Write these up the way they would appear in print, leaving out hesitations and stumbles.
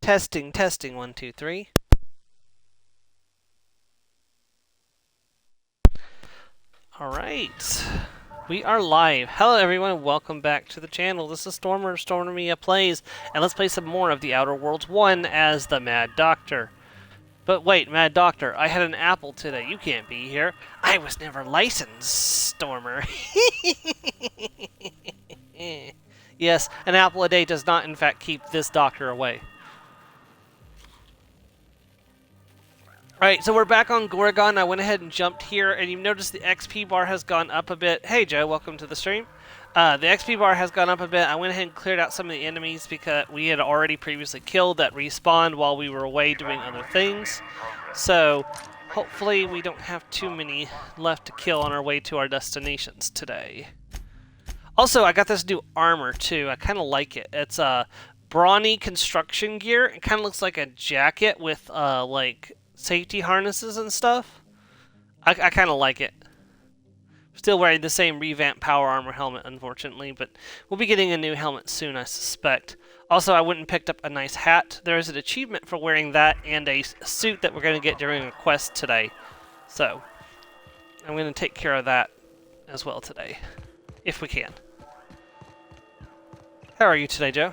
Testing, testing, 1, 2, 3. Alright. We are live. Hello everyone, welcome back to the channel. This is Stormer Plays, and let's play some more of The Outer Worlds 1 as the Mad Doctor. But wait, Mad Doctor, I had an apple today. You can't be here. I was never licensed, Stormer. Yes, an apple a day does not in fact keep this doctor away. Alright, so we're back on Gorgon. I went ahead and jumped here, and you notice the XP bar has gone up a bit. Hey Joe, welcome to the stream. The XP bar has gone up a bit. I went ahead and cleared out some of the enemies because we had already previously killed that respawned while we were away doing other things. So, hopefully we don't have too many left to kill on our way to our destinations today. Also, I got this new armor too. I kind of like it. It's a brawny construction gear. It kind of looks like a jacket with like safety harnesses and stuff. I kind of like it. Still wearing the same revamped power armor helmet, unfortunately, but we'll be getting a new helmet soon, I suspect. Also, I went and picked up a nice hat. There is an achievement for wearing that and a suit that we're going to get during a quest today. So, I'm going to take care of that as well today, if we can. How are you today, Joe?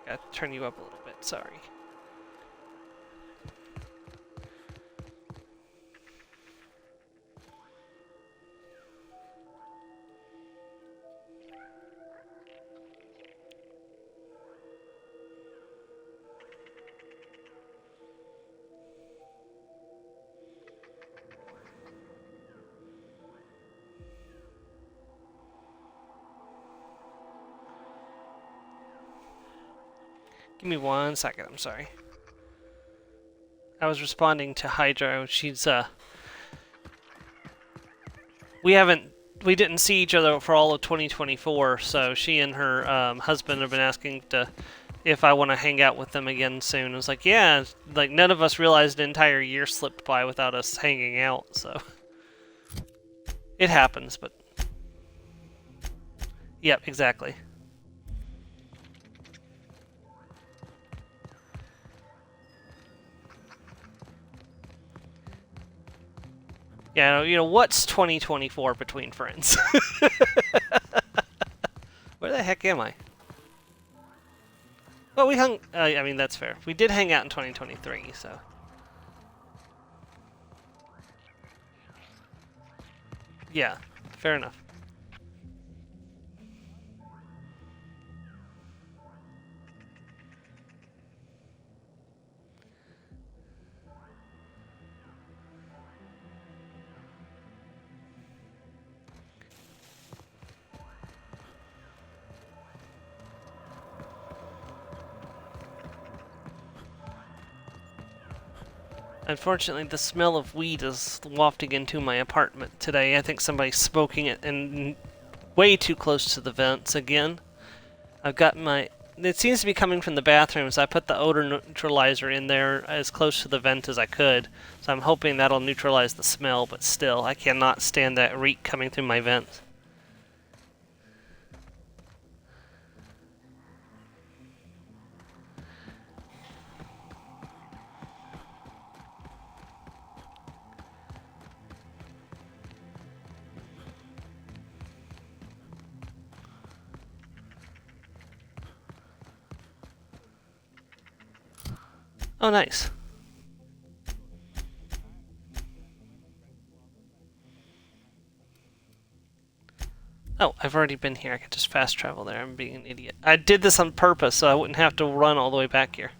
Gotta turn you up a little bit, sorry. Give me 1 second, I'm sorry. I was responding to Hydro. She's, we didn't see each other for all of 2024, so she and her husband have been asking if I want to hang out with them again soon. I was like, yeah, like none of us realized an entire year slipped by without us hanging out, so. It happens, but. Yep, exactly. Yeah, you know, what's 2024 between friends? Where the heck am I? Well, we hung... I mean, that's fair. We did hang out in 2023, so... Yeah, fair enough. Unfortunately, the smell of weed is wafting into my apartment today. I think somebody's smoking it and way too close to the vents again. I've got my... It seems to be coming from the bathroom, so I put the odor neutralizer in there as close to the vent as I could. So I'm hoping that'll neutralize the smell, but still, I cannot stand that reek coming through my vents. Oh, nice. Oh, I've already been here. I can just fast travel there. I'm being an idiot. I did this on purpose so I wouldn't have to run all the way back here.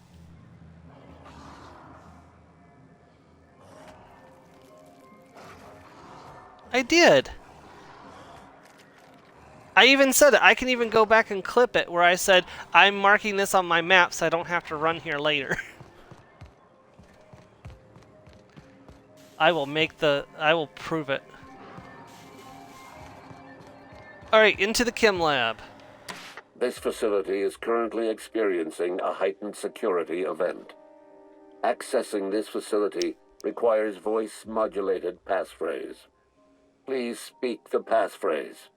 I did. I even said it. I can even go back and clip it where I said, I'm marking this on my map so I don't have to run here later. I will prove it. Alright, into the chem lab. This facility is currently experiencing a heightened security event. Accessing this facility requires voice-modulated passphrase. Please speak the passphrase.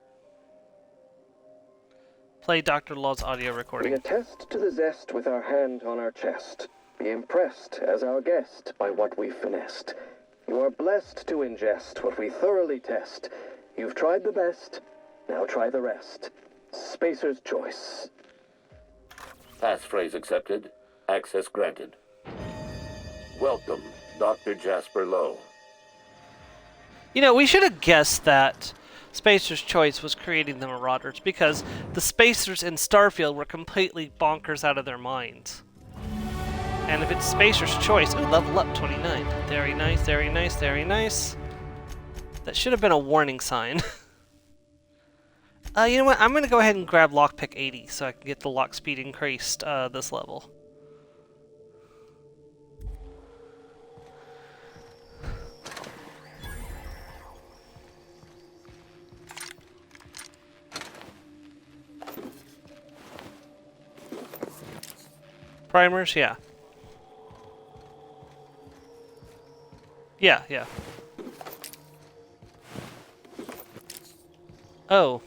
Play Dr. Law's audio We recording. attest to the zest with our hand on our chest. Be impressed as our guest by what we've finessed. You are blessed to ingest what we thoroughly test. You've tried the best, now try the rest. Spacer's choice. Passphrase accepted. Access granted. Welcome, Dr. Jasper Lowe. You know, we should have guessed that Spacer's Choice was creating the Marauders, because the Spacers in Starfield were completely bonkers out of their minds. And if it's Spacer's Choice, ooh, level up 29. Very nice, very nice, very nice. That should have been a warning sign. You know what? I'm going to go ahead and grab lockpick 80 so I can get the lock speed increased this level. Primers, yeah. Yeah. Oh.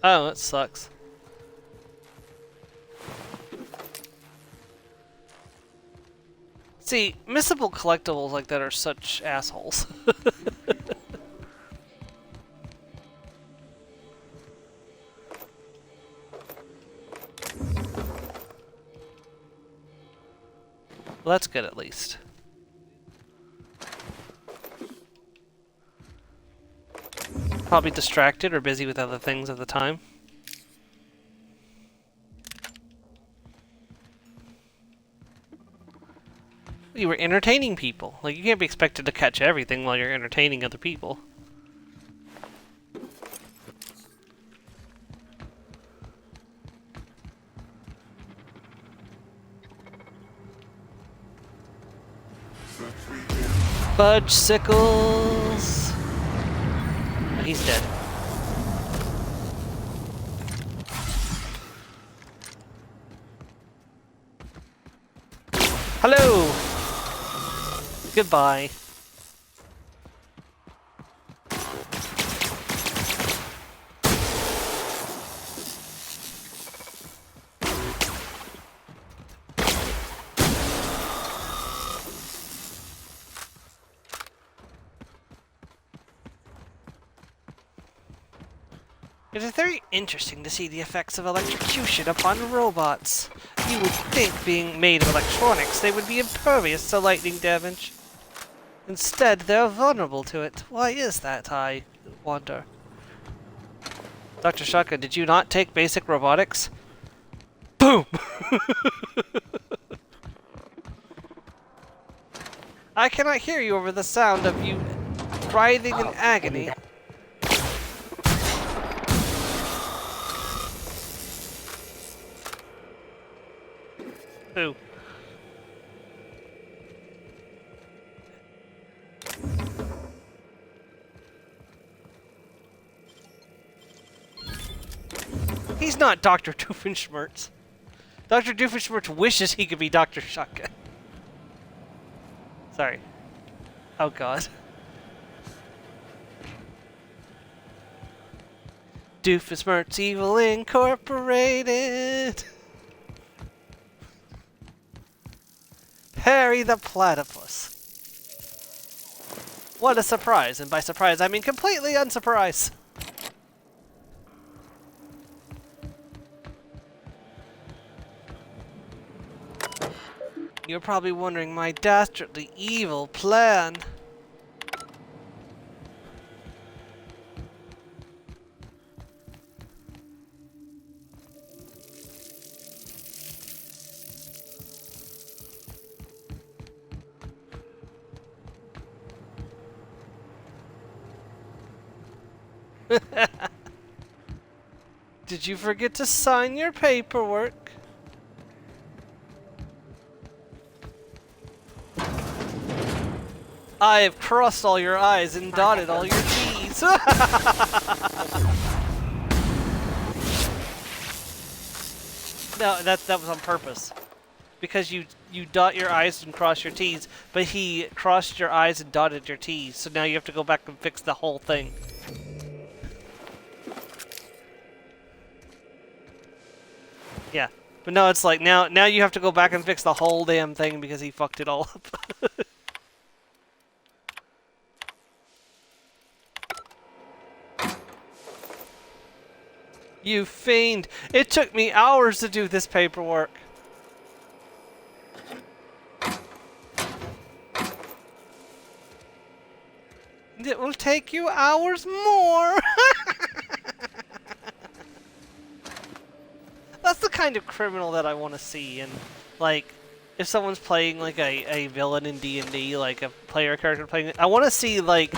Oh, that sucks. See, missable collectibles like that are such assholes. Well, that's good at least. Probably distracted or busy with other things at the time. You were entertaining people. Like, you can't be expected to catch everything while you're entertaining other people. Fudge Sickles! Oh, he's dead. Hello! Goodbye. It is very interesting to see the effects of electrocution upon robots. You would think, being made of electronics, they would be impervious to lightning damage. Instead, they're vulnerable to it. Why is that, I wonder? Dr. Shotgun, did you not take basic robotics? Boom! I cannot hear you over the sound of you writhing in agony. Ooh. He's not Dr. Doofenshmirtz. Dr. Doofenshmirtz wishes he could be Dr. Shotgun. Sorry. Oh god. Doofenshmirtz Evil Incorporated. Harry the Platypus. What a surprise, and by surprise I mean completely unsurprised. You're probably wondering my dastardly evil plan. Did you forget to sign your paperwork? I have crossed all your I's and dotted all your T's. No, that was on purpose. because you dot your I's and cross your T's, but he crossed your I's and dotted your T's, so now you have to go back and fix the whole thing. Yeah, but no, it's like now you have to go back and fix the whole damn thing because he fucked it all up. You fiend! It took me hours to do this paperwork. It will take you hours more. That's the kind of criminal that I want to see. And like, if someone's playing like a villain in D&D, like a player character playing, I want to see like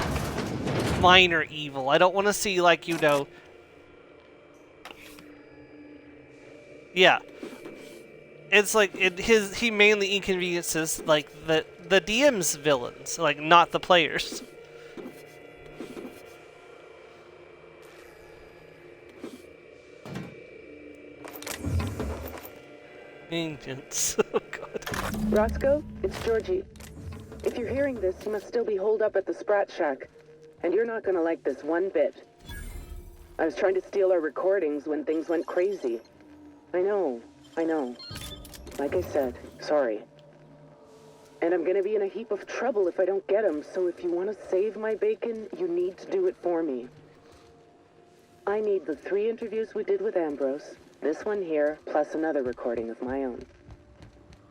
minor evil. I don't want to see like, you know. Yeah. It's like he mainly inconveniences like the DM's villains, like not the players. Agents. Oh god. Roscoe, it's Georgie. If you're hearing this, you must still be holed up at the Sprat Shack. And you're not gonna like this one bit. I was trying to steal our recordings when things went crazy. I know. Like I said, sorry. And I'm gonna be in a heap of trouble if I don't get them, so if you want to save my bacon, you need to do it for me. I need the 3 interviews we did with Ambrose, this one here, plus another recording of my own.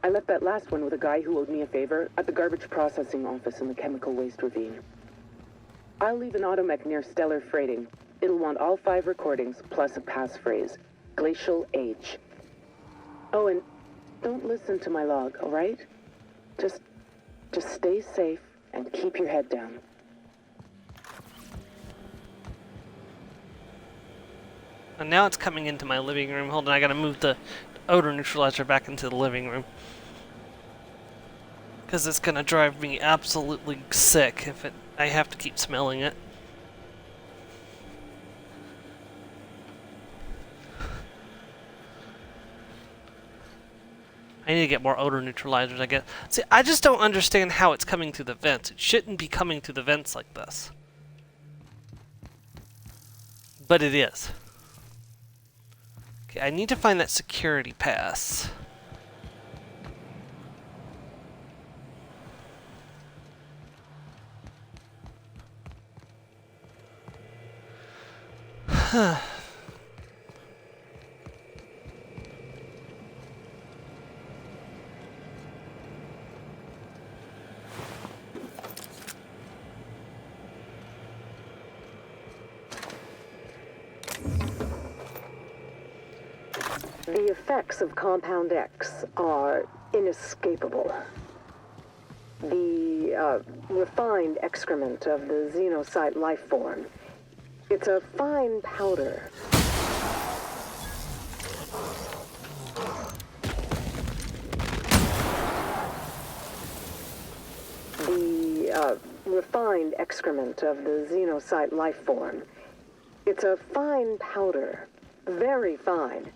I left that last one with a guy who owed me a favor at the garbage processing office in the chemical waste ravine. I'll leave an automech near Stellar Freighting. It'll want all 5 recordings, plus a passphrase. Glacial Age. Oh, and don't listen to my log, all right? Just stay safe and keep your head down. And now it's coming into my living room. Hold on, I gotta move the odor neutralizer back into the living room. Because it's gonna drive me absolutely sick if I have to keep smelling it. I need to get more odor neutralizers, I guess. See, I just don't understand how it's coming through the vents. It shouldn't be coming through the vents like this. But it is. Okay, I need to find that security pass. Huh. The effects of Compound X are inescapable. The refined excrement of the xenocyte life form. It's a fine powder. The refined excrement of the xenocyte life form. It's a fine powder. Very fine.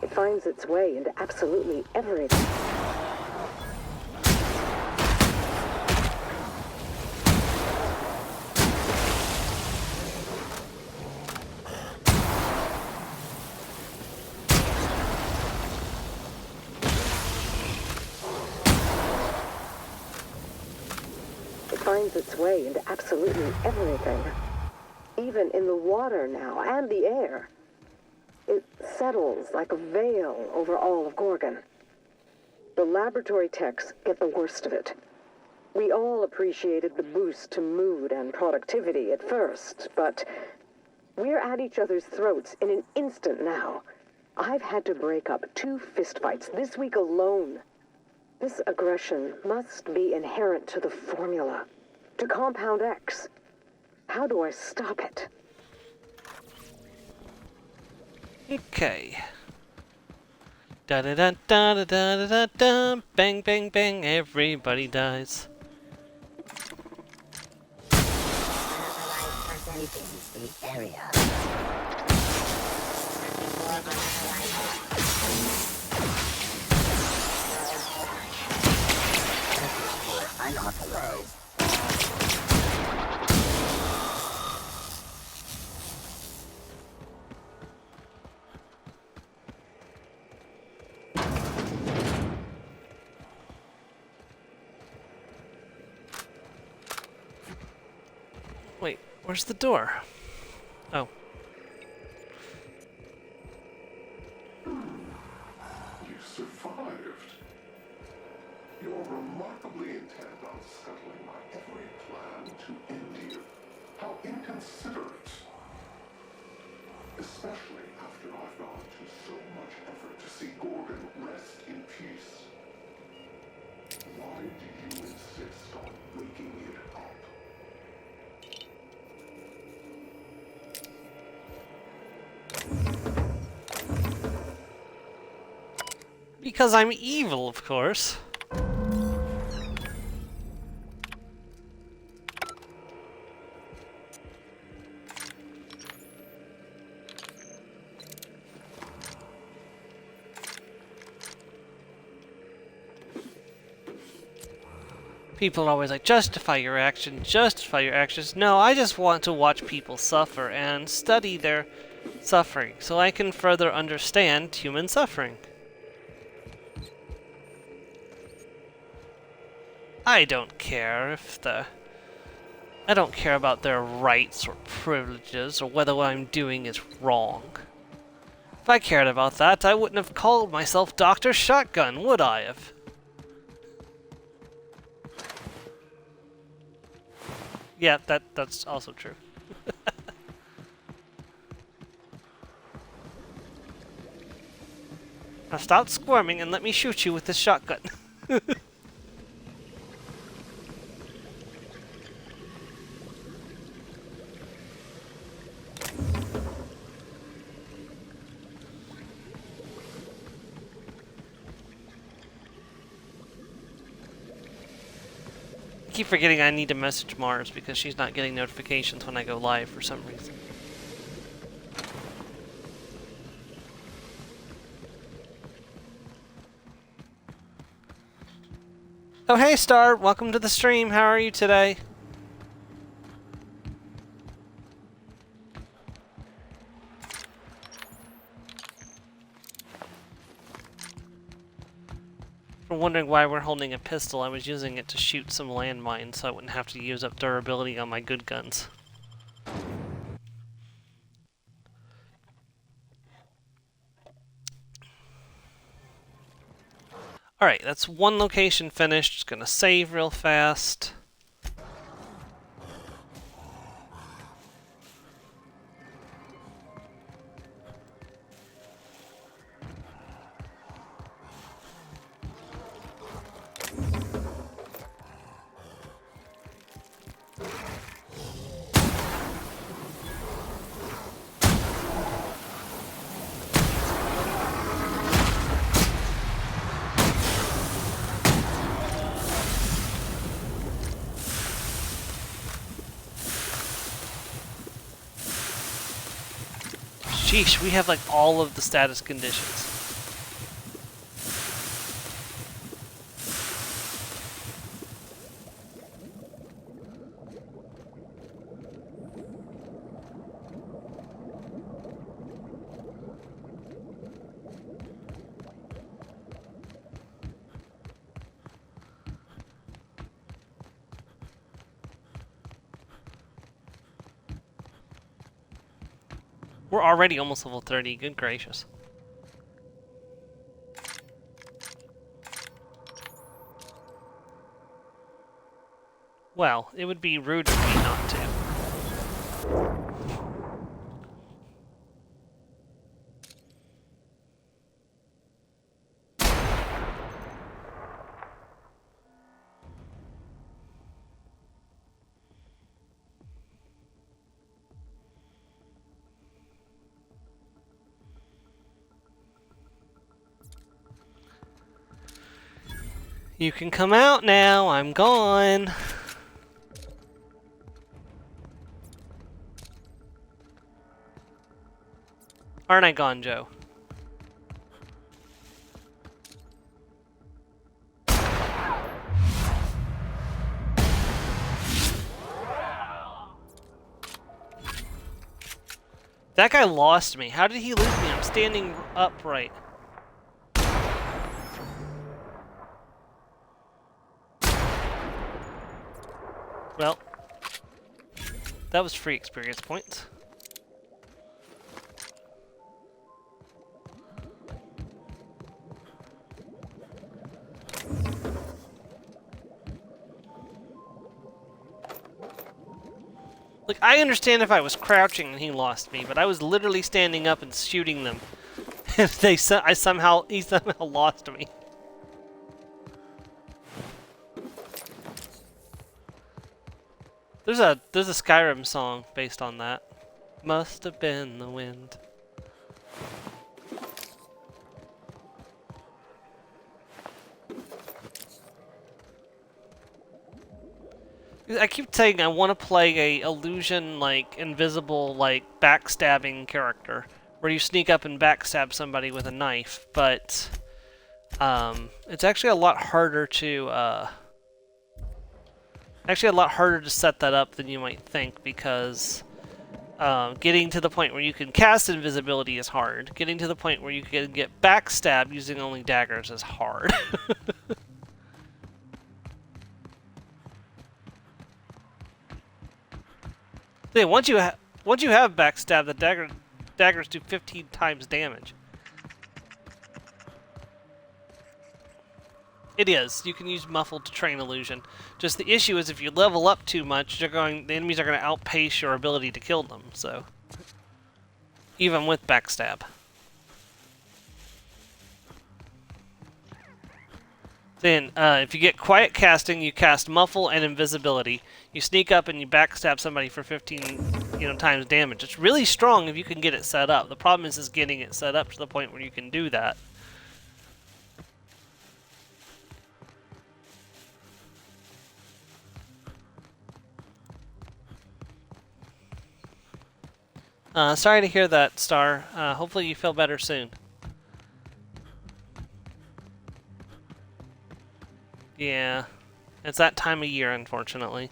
It finds its way into absolutely everything. It finds its way into absolutely everything. Even in the water now, and the air. It settles like a veil over all of Gorgon. The laboratory techs get the worst of it. We all appreciated the boost to mood and productivity at first, but we're at each other's throats in an instant now. I've had to break up 2 fistfights this week alone. This aggression must be inherent to the formula, to Compound X. How do I stop it? Okay. Da da da da da da da da. Bang bang bang. Everybody dies. The area. Where's the door? Oh. You survived. You're remarkably intent on scuttling my every plan to end you. How inconsiderate. Especially after I've gone to so much effort to see Gorgon rest in peace. Why do you insist on waking it up? Because I'm evil, of course. People are always like, justify your actions, justify your actions. No, I just want to watch people suffer and study their suffering so I can further understand human suffering. I don't care I don't care about their rights or privileges or whether what I'm doing is wrong. If I cared about that, I wouldn't have called myself Dr. Shotgun, would I have? Yeah, that's also true. Now stop squirming and let me shoot you with this shotgun. I keep forgetting I need to message Mars because she's not getting notifications when I go live for some reason. Oh hey Star, welcome to the stream. How are you today? For wondering why we're holding a pistol, I was using it to shoot some landmines so I wouldn't have to use up durability on my good guns. Alright, that's one location finished. Just gonna save real fast. Sheesh, we have like all of the status conditions. We're already almost level 30, good gracious. Well, it would be rude of me not to. You can come out now, I'm gone. Aren't I gone, Joe? That guy lost me. How did he lose me? I'm standing upright. Well. That was free experience points. Look, I understand if I was crouching and he lost me, but I was literally standing up and shooting them. And he somehow lost me. There's a Skyrim song based on that. Must have been the wind. I keep saying I want to play a illusion, like, invisible, like, backstabbing character. Where you sneak up and backstab somebody with a knife, but... it's actually a lot harder to, set that up than you might think, because... getting to the point where you can cast invisibility is hard. Getting to the point where you can get backstabbed using only daggers is hard. Yeah, once you have backstab, the daggers do 15 times damage. It is. You can use muffled to train illusion. Just the issue is if you level up too much, the enemies are going to outpace your ability to kill them. So, even with backstab. Then, if you get quiet casting, you cast muffle and invisibility. You sneak up and you backstab somebody for 15, times damage. It's really strong if you can get it set up. The problem is getting it set up to the point where you can do that. Sorry to hear that, Star. Hopefully you feel better soon. Yeah, it's that time of year, unfortunately.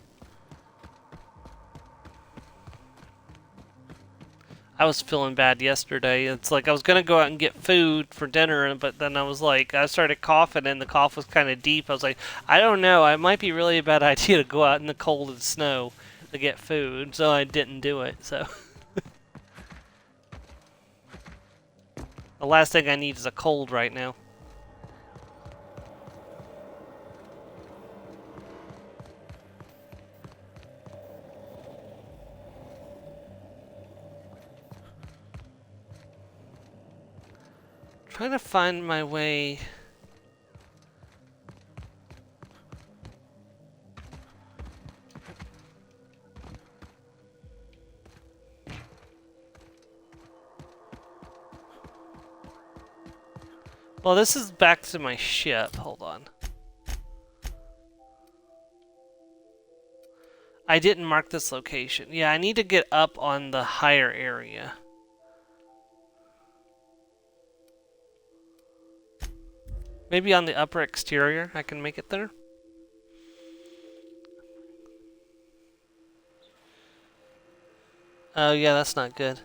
I was feeling bad yesterday. It's like I was gonna go out and get food for dinner, but then I started coughing and the cough was kind of deep. I was like, I don't know, it might be really a bad idea to go out in the cold and snow to get food, so I didn't do it, so. The last thing I need is a cold right now. Trying to find my way. Well, this is back to my ship. Hold on. I didn't mark this location. Yeah, I need to get up on the higher area. Maybe on the upper exterior, I can make it there. Oh, yeah, that's not good.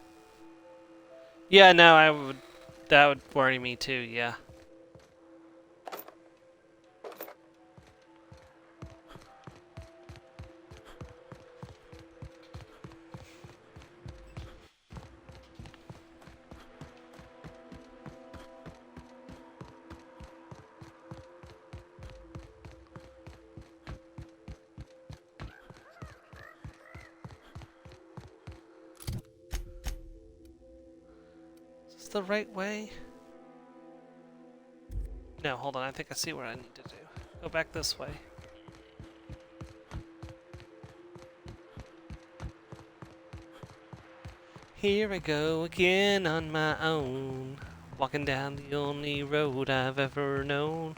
Yeah, no, that would worry me too, yeah. The right way? No, hold on. I think I see what I need to do. Go back this way. Here I go again on my own, walking down the only road I've ever known.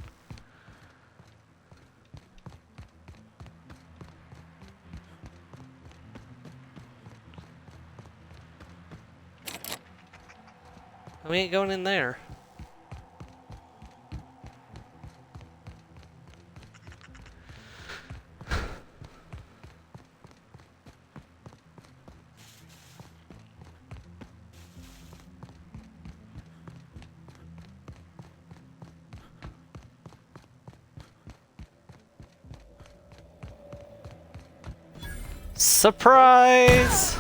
We ain't going in there. Surprise!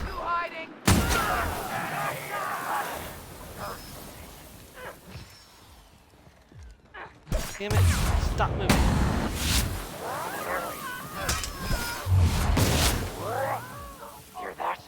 Damn it. Stop moving. Hear that?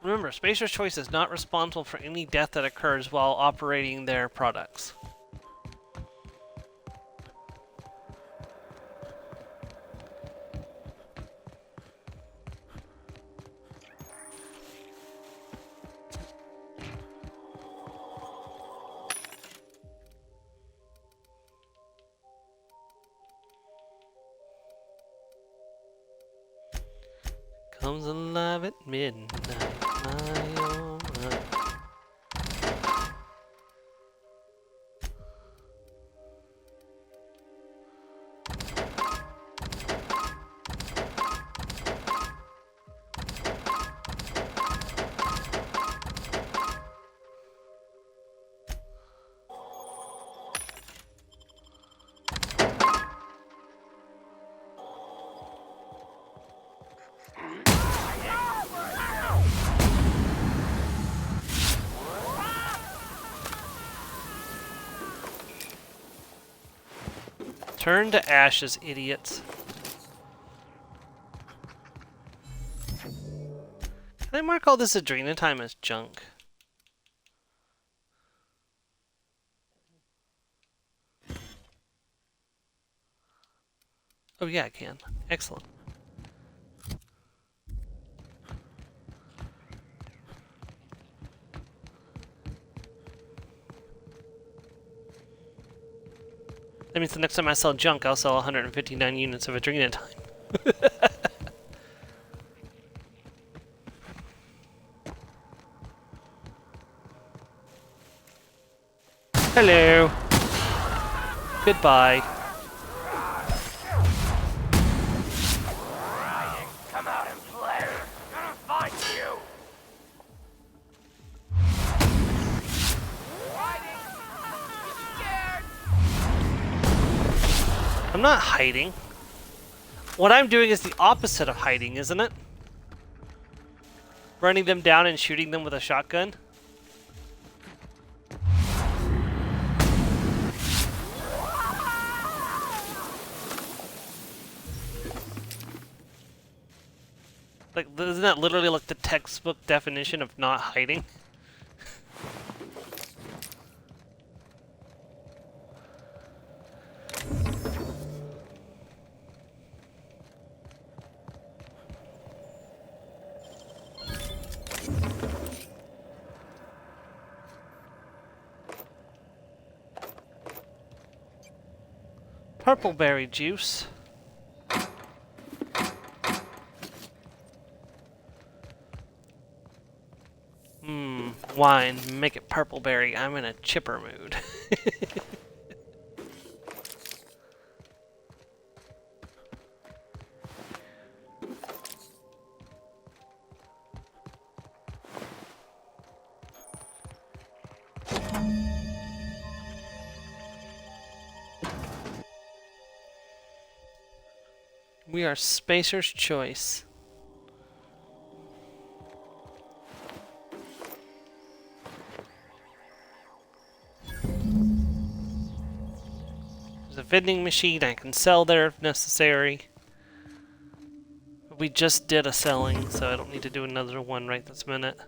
Remember, Spacer's Choice is not responsible for any death that occurs while operating their products. Comes alive at midnight, my oh my. Turn to ashes, idiots. Can I mark all this adrenatime as junk? Oh yeah, I can. Excellent. That means the next time I sell junk, I'll sell 159 units of adrenatime. Hello. Goodbye. Come out and play. Gonna find you. I'm not hiding. What I'm doing is the opposite of hiding, isn't it? Running them down and shooting them with a shotgun. Like, isn't that literally like the textbook definition of not hiding? Purpleberry juice. Wine. Make it purpleberry. I'm in a chipper mood. We are Spacer's Choice. There's a vending machine I can sell there if necessary. We just did a selling, so I don't need to do another one right this minute.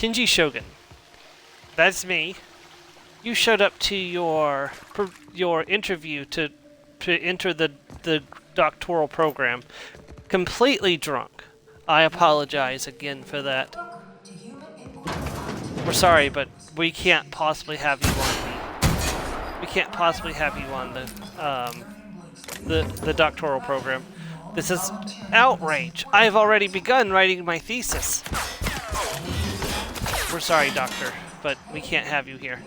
Kinji Shogun. That's me. You showed up to your interview to enter the doctoral program completely drunk. I apologize again for that. We're sorry, but we can't possibly have you on we can't possibly have you on the doctoral program. This is outrage. I've already begun writing my thesis. We're sorry, Doctor, but we can't have you here.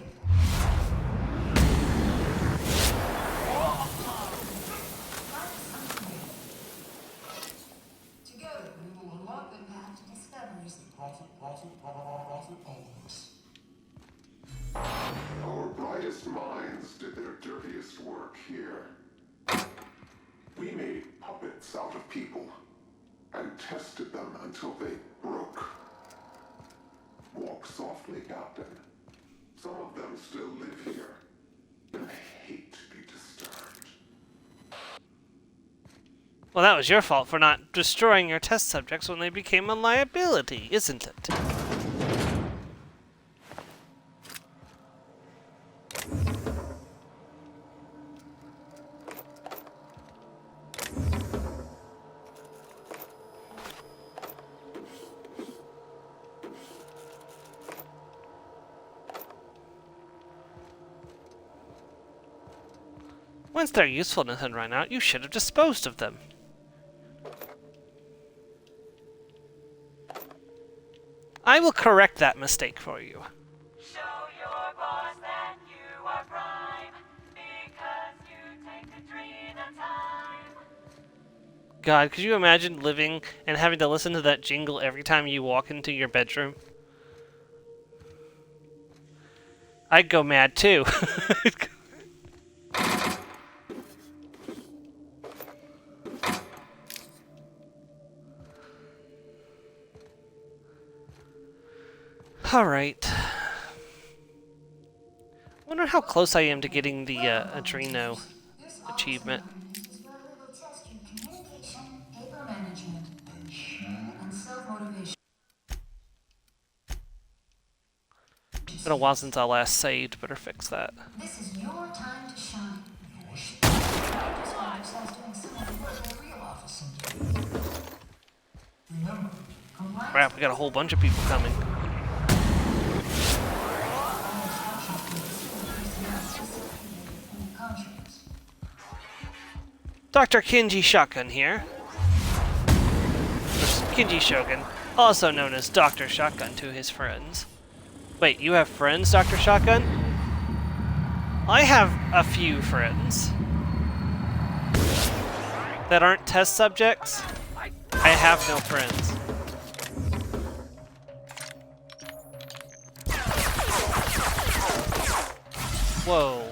Together, we will unlock the path to discoveries. Our brightest minds did their dirtiest work here. We made puppets out of people and tested them until they broke. Walk softly, Captain. Some of them still live here and hate to be disturbed. Well, that was your fault for not destroying your test subjects when they became a liability, isn't it? Once their usefulness had run out, you should have disposed of them. I will correct that mistake for you. Show your boss that you are prime, because you take the dream of time. God, could you imagine living and having to listen to that jingle every time you walk into your bedroom? I'd go mad too. Alright. Wonder how close I am to getting the Adreno achievement. Been a while since I last saved, better fix that. This is your time to shine. Just find yourselves doing some of the work that real officers do. Remember, compliance. Crap, we got a whole bunch of people coming. Dr. Kinji Shotgun here. Kinji Shogun, also known as Dr. Shotgun to his friends. Wait, you have friends, Dr. Shotgun? I have a few friends. That aren't test subjects? I have no friends. Whoa.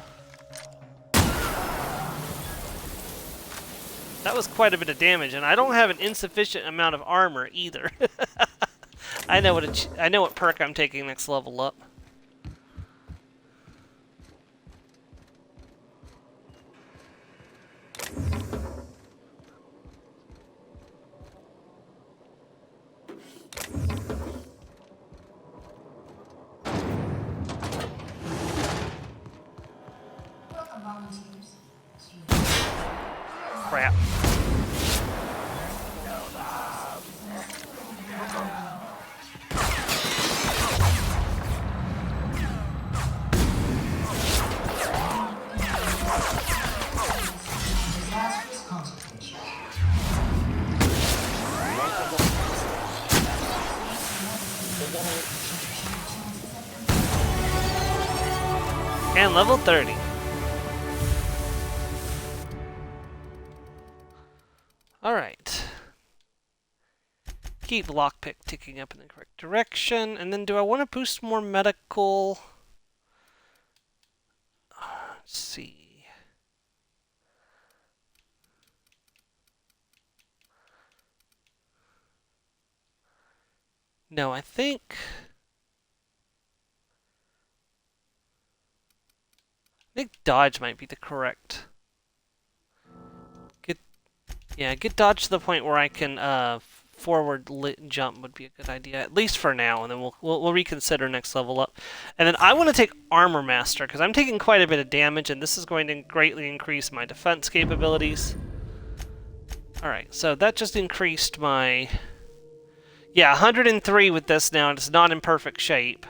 That was quite a bit of damage, and I don't have an insufficient amount of armor either. I know what perk I'm taking next level up. Welcome, volunteers. Crap. Disastrous consequences. And level 30. Alright. Keep lockpick ticking up in the correct direction. And then do I want to boost more medical? Let's see. No, I think dodge might be the correct. Get dodge to the point where I can forward jump would be a good idea, at least for now, and then we'll reconsider next level up. And then I want to take Armor Master, because I'm taking quite a bit of damage, and this is going to greatly increase my defense capabilities. Alright, so that just increased my... Yeah, 103 with this now, and it's not in perfect shape.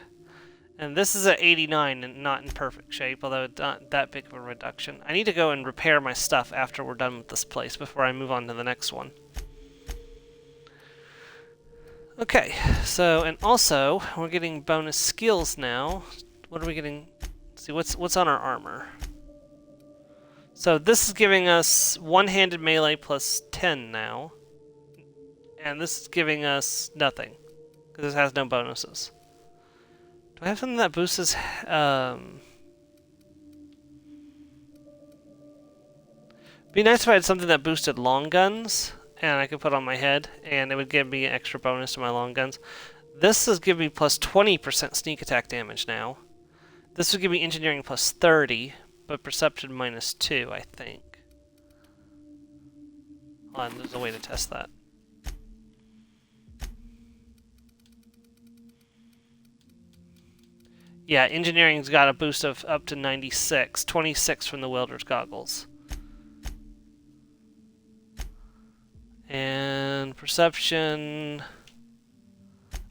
And this is at 89 and not in perfect shape, although it's not that big of a reduction. I need to go and repair my stuff after we're done with this place before I move on to the next one. Okay, so, and also, we're getting bonus skills now. What are we getting? Let's see, what's on our armor? So this is giving us one-handed melee plus 10 now. And this is giving us nothing, because this has no bonuses. Do I have something that boosts... Be nice if I had something that boosted long guns, and I could put on my head, and it would give me an extra bonus to my long guns. This is giving me plus 20% sneak attack damage now. This would give me engineering plus 30, but perception minus 2, I think. Hold on, there's a way to test that. Yeah, engineering's got a boost of up to 96, 26 from the welder's goggles. And perception...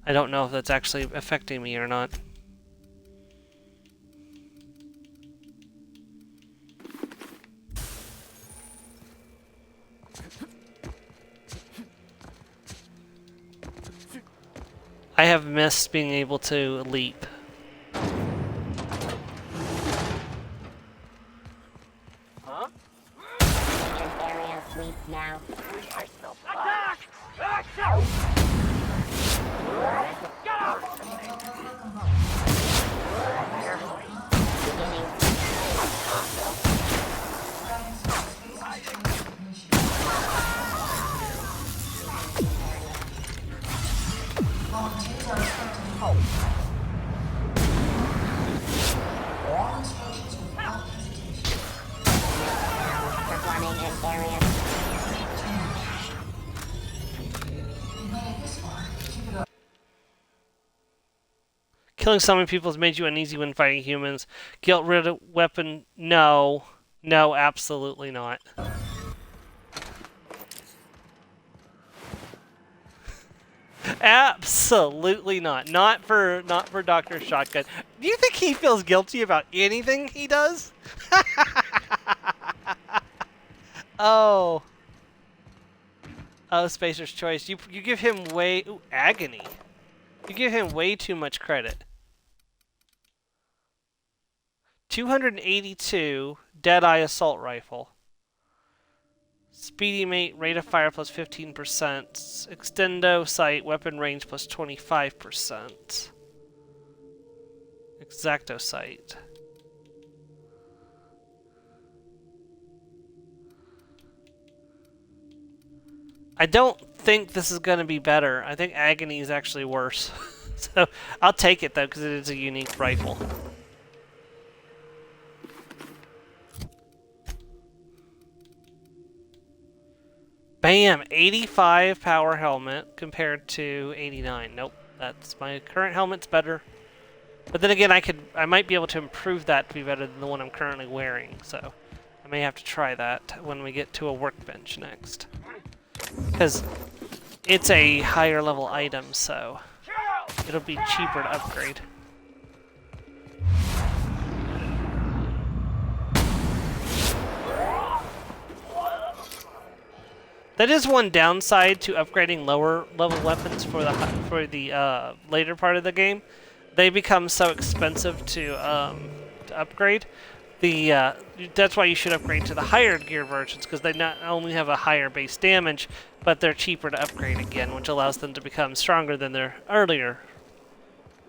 I don't know if that's actually affecting me or not. I have missed being able to leap. Huh? Area sweep now. Attack! Action! Get out! Volunteers are expected to help. All instructions without hesitation. Performing in area. You made it this far. Keep it up. Killing so many people has made you uneasy when fighting humans. Get rid of weapon? No. No, absolutely not. Absolutely not. Not for Dr. Shotgun. Do you think he feels guilty about anything he does? Oh. Oh, Spacer's Choice. You give him way... Ooh, agony. You give him way too much credit. 282 Deadeye Assault Rifle. Speedy Mate, rate of fire plus 15%. Extendo sight, weapon range plus 25%. Exacto sight. I don't think this is going to be better. I think Agony is actually worse. So I'll take it though, because it is a unique rifle. Bam! 85 power helmet compared to 89. Nope, that's my current helmet's better. But then again, I might be able to improve that to be better than the one I'm currently wearing. So I may have to try that when we get to a workbench next, because it's a higher level item, so it'll be cheaper to upgrade. That is one downside to upgrading lower level weapons for the later part of the game. They become so expensive to upgrade. That's why you should upgrade to the higher gear versions, because they not only have a higher base damage, but they're cheaper to upgrade again, which allows them to become stronger than their earlier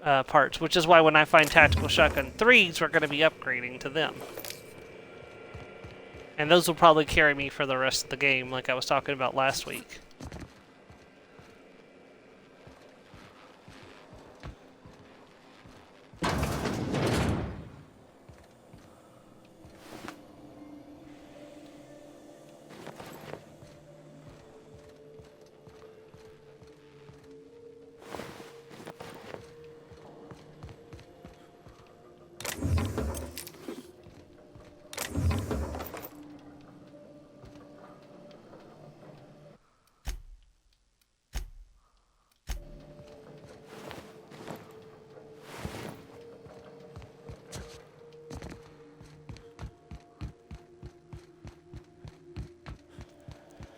parts. Which is why when I find Tactical Shotgun 3s, we're going to be upgrading to them. And those will probably carry me for the rest of the game, like I was talking about last week.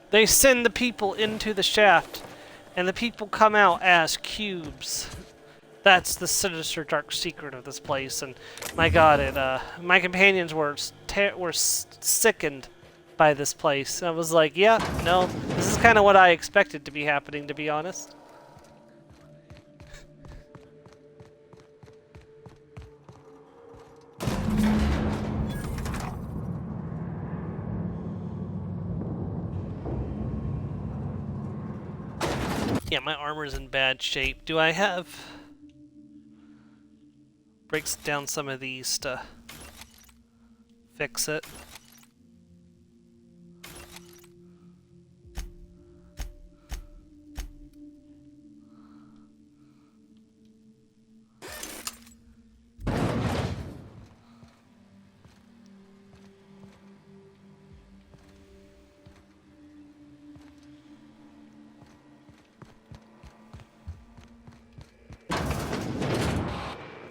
They send the people into the shaft, and the people come out as cubes. That's the sinister, dark secret of this place. And my God, my companions were sickened by this place. I was like, yeah, no, this is kind of what I expected to be happening, to be honest. Yeah, my armor's in bad shape. Do I have... breaks down some of these to fix it?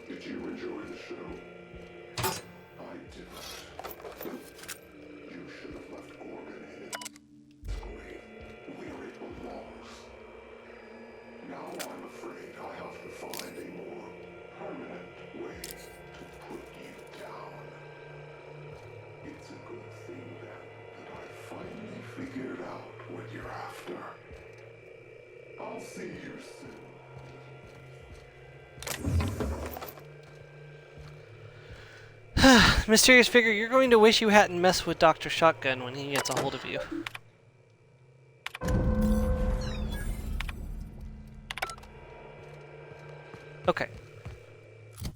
Did you enjoy the show? I didn't. You should have left Gorgon in its grave, where it belongs. Now I'm afraid I have to find a more permanent way to put you down. It's a good thing that I finally figured out what you're after. I'll see you soon. Mysterious figure, you're going to wish you hadn't messed with Dr. Shotgun when he gets a hold of you. Okay.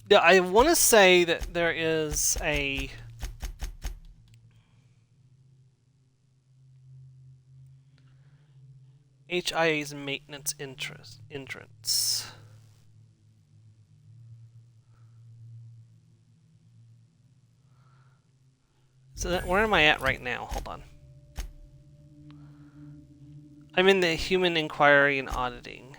Yeah, I want to say that there is a... HIA's maintenance entrance. So where am I at right now? Hold on. I'm in the Human Inquiry and Auditing.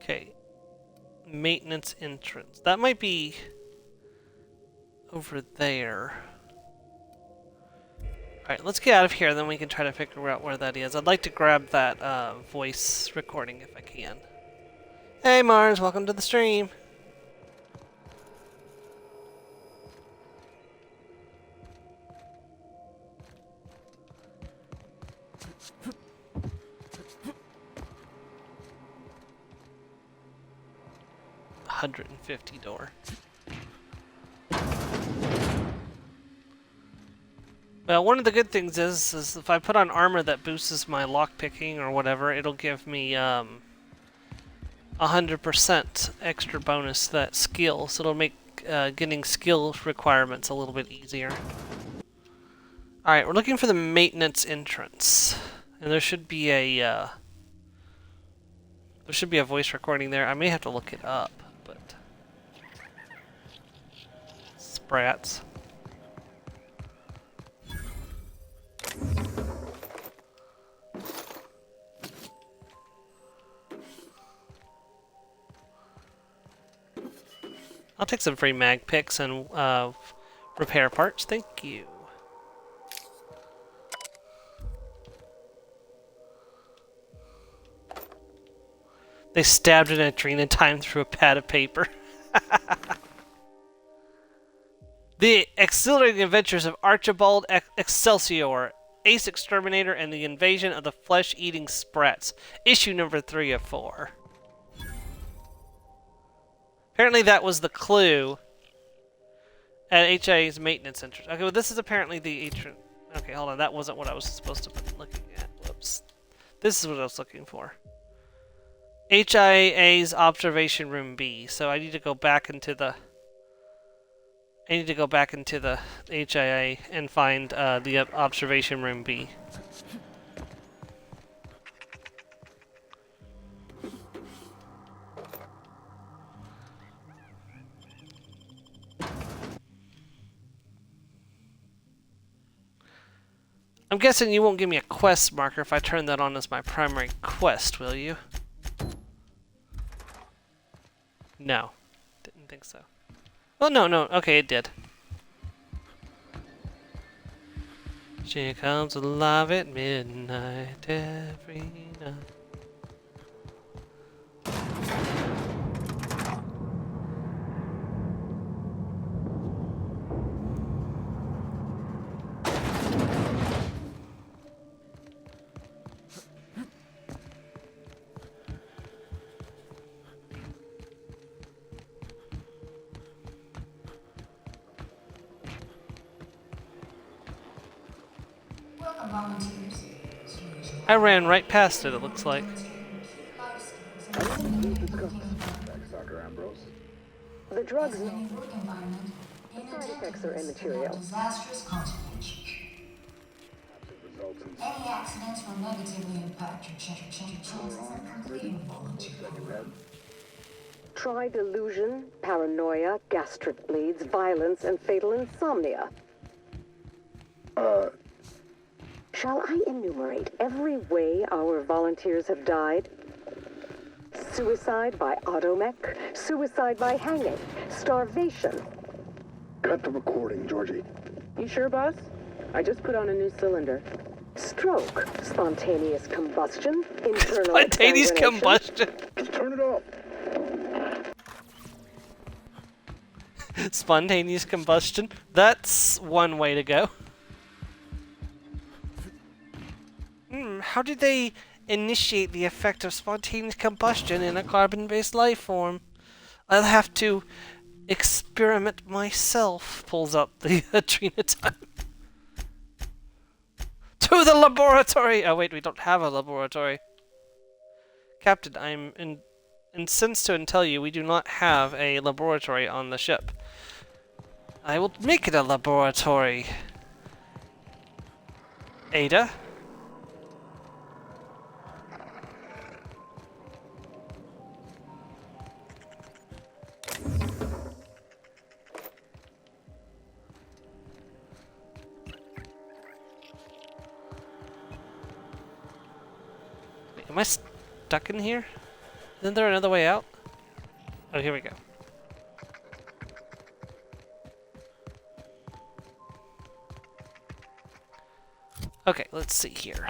Okay. Maintenance entrance. That might be over there. Alright, let's get out of here, then we can try to figure out where that is. I'd like to grab that voice recording if I can. Hey Mars, welcome to the stream! $150 door. Well, one of the good things is if I put on armor that boosts my lockpicking or whatever, it'll give me 100% extra bonus to that skill, so it'll make getting skill requirements a little bit easier. Alright, we're looking for the maintenance entrance. And there should be a voice recording there. I may have to look it up, but sprats. I'll take some free mag picks and repair parts. Thank you. They stabbed an Adrena time through a pad of paper. The Exhilarating Adventures of Archibald Excelsior, Ace Exterminator, and the Invasion of the Flesh-Eating Sprats. Issue number 3 of 4. Apparently that was the clue at HIA's maintenance entrance. Okay, well this is apparently the entrance. Okay, hold on, that wasn't what I was supposed to be looking at. Whoops. This is what I was looking for. HIA's Observation Room B. So I need to go back into the... HIA and find the Observation Room B. I'm I'm guessing you won't give me a quest marker if I turn that on as my primary quest, will you? No. Didn't think so. Well, no. Okay, it did. She comes alive at midnight every night. Welcome, volunteers. I ran right past it, it looks like. Dr. Ambrose. The drugs As in any work environment, side effects are inattention can immaterial. have disastrous consequences. Any accidents will negatively impact your chances of completing volunteer work. Try delusion, paranoia, gastric bleeds, violence, and fatal insomnia. Shall I enumerate every way our volunteers have died? Suicide by automech, suicide by hanging, starvation. Cut the recording, Georgie. You sure, boss? I just put on a new cylinder. Stroke, spontaneous combustion, internal Spontaneous exsanguination. combustion. Just turn it off. Spontaneous combustion. That's one way to go. How did they initiate the effect of spontaneous combustion in a carbon-based life form? I'll have to experiment myself. Pulls up the Adrena time. To the laboratory! Oh wait, we don't have a laboratory. Captain, I'm incensed to tell you we do not have a laboratory on the ship. I will make it a laboratory. Ada? Wait, am I stuck in here? Isn't there another way out? Oh, here we go. Okay, let's see here.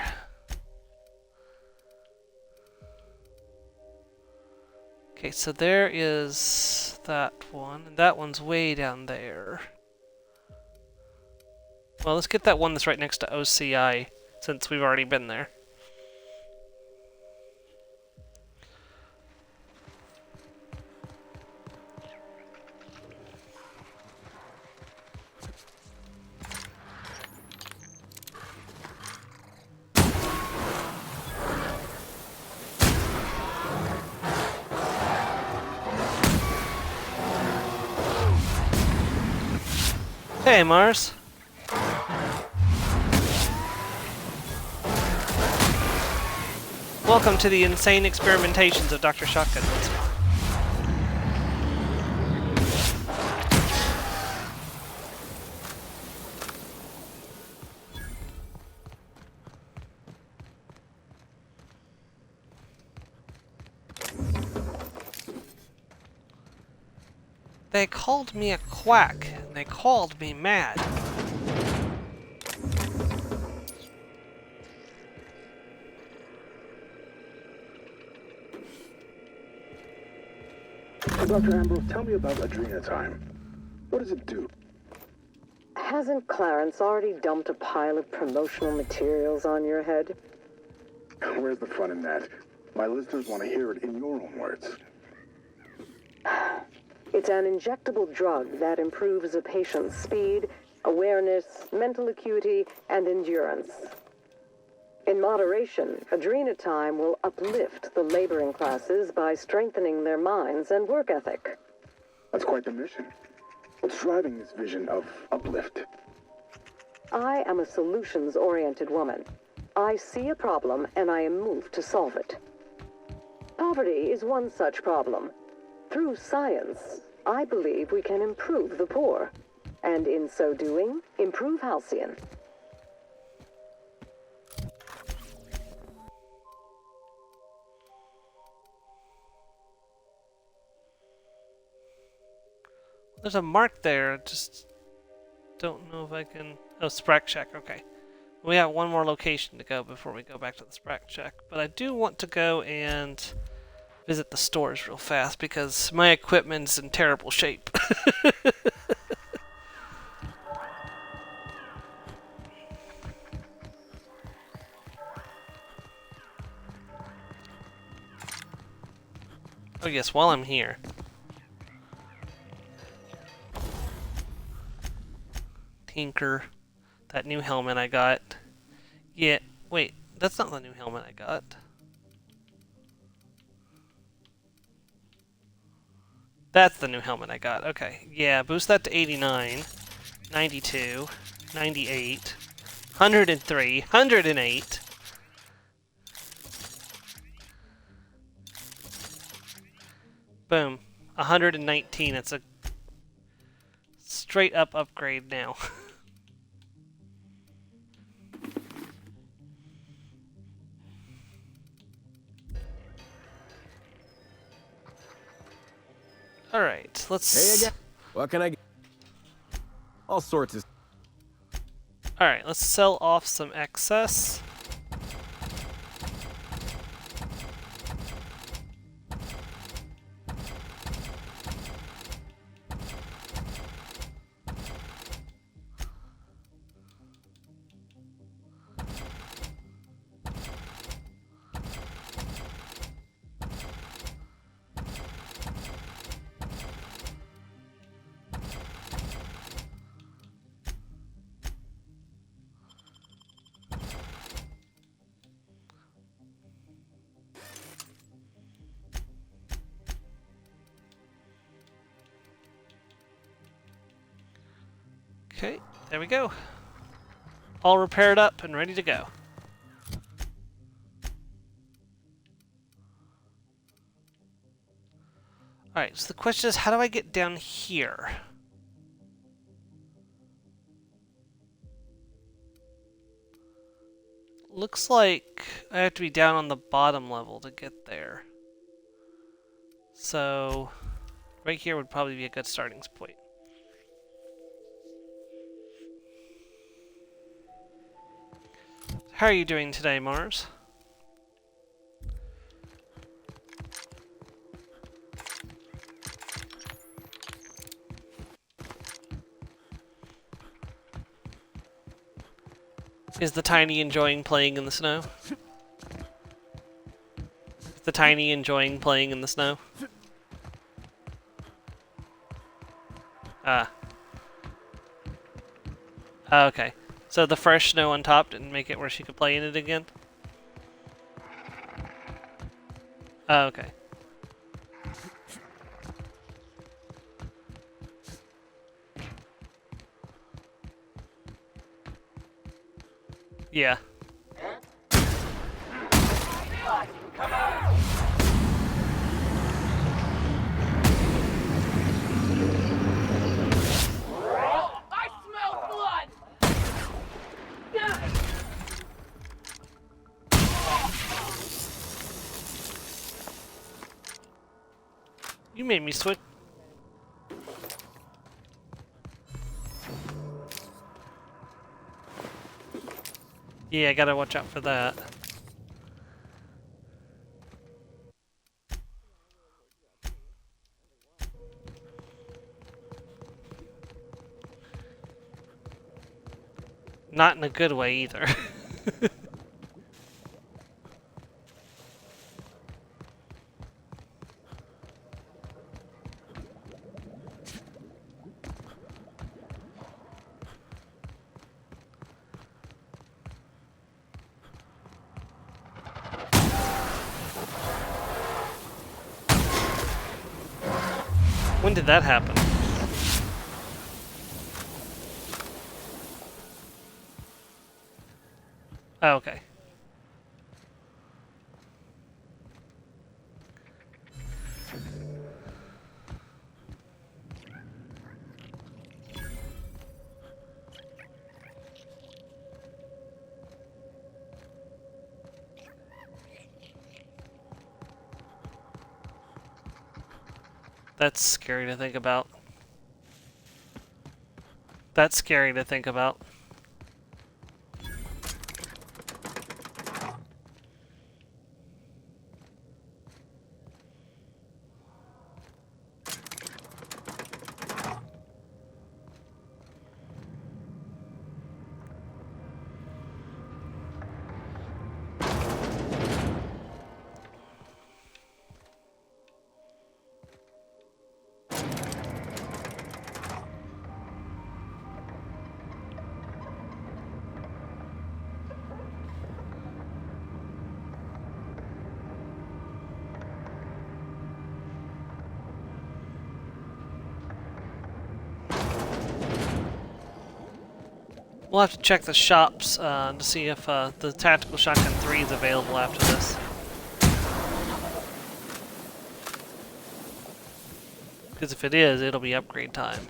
Okay, so there is that one, and that one's way down there. Well, let's get that one that's right next to OCI, since we've already been there. Hey, Mars. Welcome to the insane experimentations of Dr. Shotgun. They called me a quack, and they called me mad. Dr. Ambrose, tell me about Adrena time. What does it do? Hasn't Clarence already dumped a pile of promotional materials on your head? Where's the fun in that? My listeners want to hear it in your own words. It's an injectable drug that improves a patient's speed, awareness, mental acuity, and endurance. In moderation, Adrena time will uplift the laboring classes by strengthening their minds and work ethic. That's quite the mission. What's driving this vision of uplift? I am a solutions-oriented woman. I see a problem and I am moved to solve it. Poverty is one such problem. Through science, I believe we can improve the poor, and in so doing, improve Halcyon. There's a mark there. I just don't know if I can. Oh, Sprack Shack. Okay. We have one more location to go before we go back to the Sprack Shack. But I do want to go and visit the stores real fast because my equipment's in terrible shape. Oh yes, while I'm here. Tinker. That new helmet I got. Yeah, wait, that's not the new helmet I got. That's the new helmet I got. Okay, yeah, boost that to 89, 92, 98, 103, 108. Boom, 119. It's a straight up upgrade now. Alright, let's... Hey again. What can I get? All sorts of... Alright, let's sell off some excess. Okay, there we go. All repaired up and ready to go. Alright, so the question is, how do I get down here? Looks like I have to be down on the bottom level to get there. So, right here would probably be a good starting point. How are you doing today, Mars? Is the tiny enjoying playing in the snow? Is the tiny enjoying playing in the snow? Ah. Oh, okay. So the fresh snow on top didn't make it where she could play in it again? Oh, okay. Yeah. I smell blood! You made me switch. Yeah, I gotta watch out for that. Not in a good way either. When did that happen? Oh, okay. That's scary to think about. That's scary to think about. We'll have to check the shops to see if the Tactical Shotgun 3 is available after this. Because if it is, it'll be upgrade time.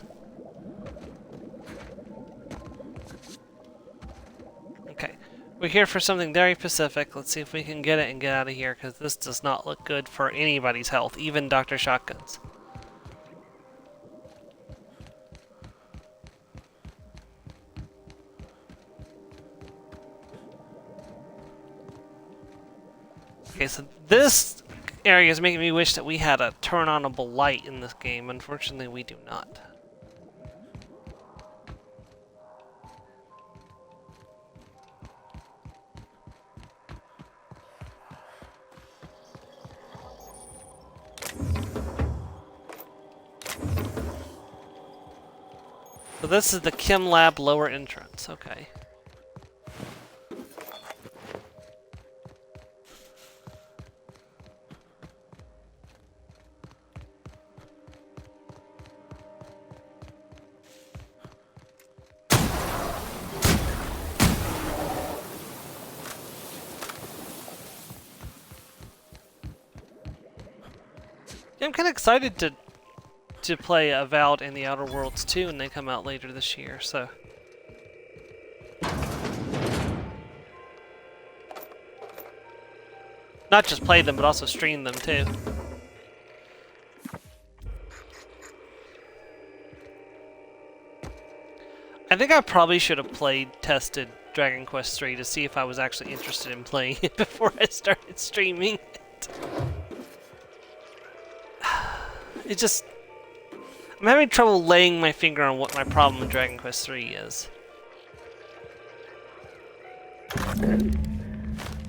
Okay, we're here for something very specific. Let's see if we can get it and get out of here, because this does not look good for anybody's health, even Dr. Shotgun's. Okay, so this area is making me wish that we had a turn-onable light in this game. Unfortunately, we do not. So this is the Chem Lab lower entrance. Okay. I'm kind of excited to play Avowed and the Outer Worlds 2 when they come out later this year, so... Not just play them, but also stream them too. I think I probably should have tested Dragon Quest III to see if I was actually interested in playing it before I started streaming it. It just... I'm having trouble laying my finger on what my problem with Dragon Quest III is.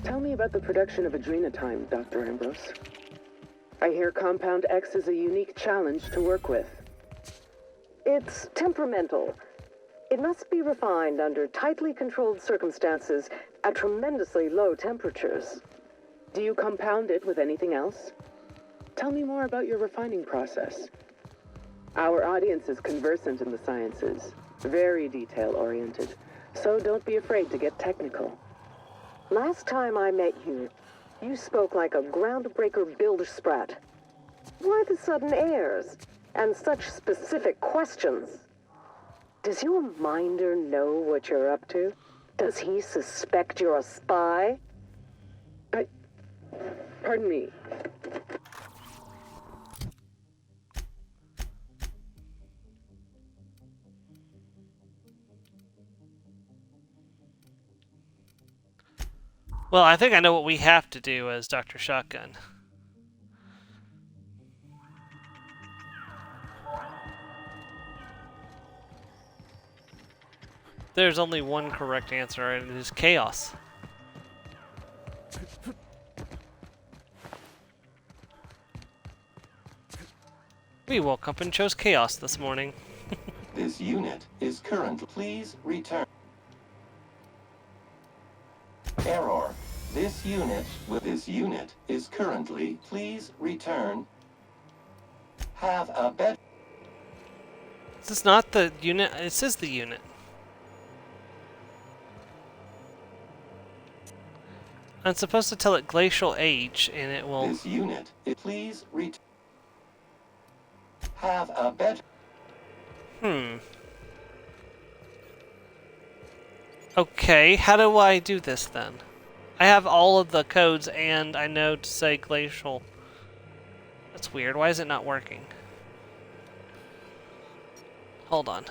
Tell me about the production of adrenotime, Dr. Ambrose. I hear Compound X is a unique challenge to work with. It's temperamental. It must be refined under tightly controlled circumstances at tremendously low temperatures. Do you compound it with anything else? Tell me more about your refining process. Our audience is conversant in the sciences, very detail-oriented, so don't be afraid to get technical. Last time I met you, you spoke like a groundbreaker bilge sprat. Why the sudden airs, and such specific questions? Does your minder know what you're up to? Does he suspect you're a spy? Pardon me. Well, I think I know what we have to do as Dr. Shotgun. There's only one correct answer, and it is chaos. We woke up and chose chaos this morning. This unit is current. Please return. Error. This unit is currently. Please return. Have a bed. Is this not the unit? It says the unit. I'm supposed to tell it glacial age, and it will... This unit, please return. Have a bed. Okay, how do I do this then? I have all of the codes, and I know to say glacial. That's weird. Why is it not working? Hold on.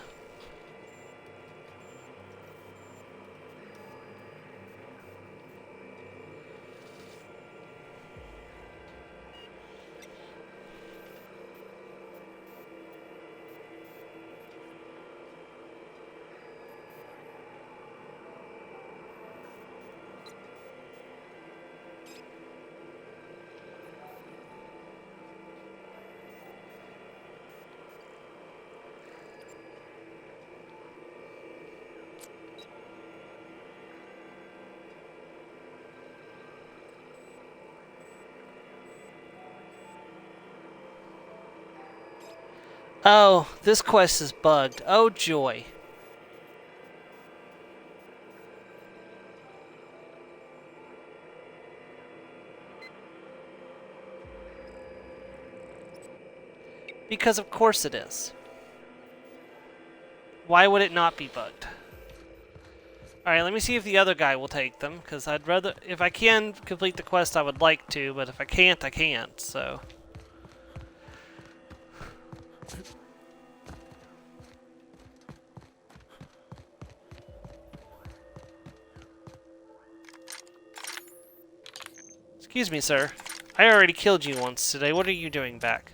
Oh, this quest is bugged. Oh, joy. Because of course it is. Why would it not be bugged? Alright, let me see if the other guy will take them, because I'd rather... If I can complete the quest, I would like to, but if I can't, I can't, so... Excuse me, sir. I already killed you once today. What are you doing back?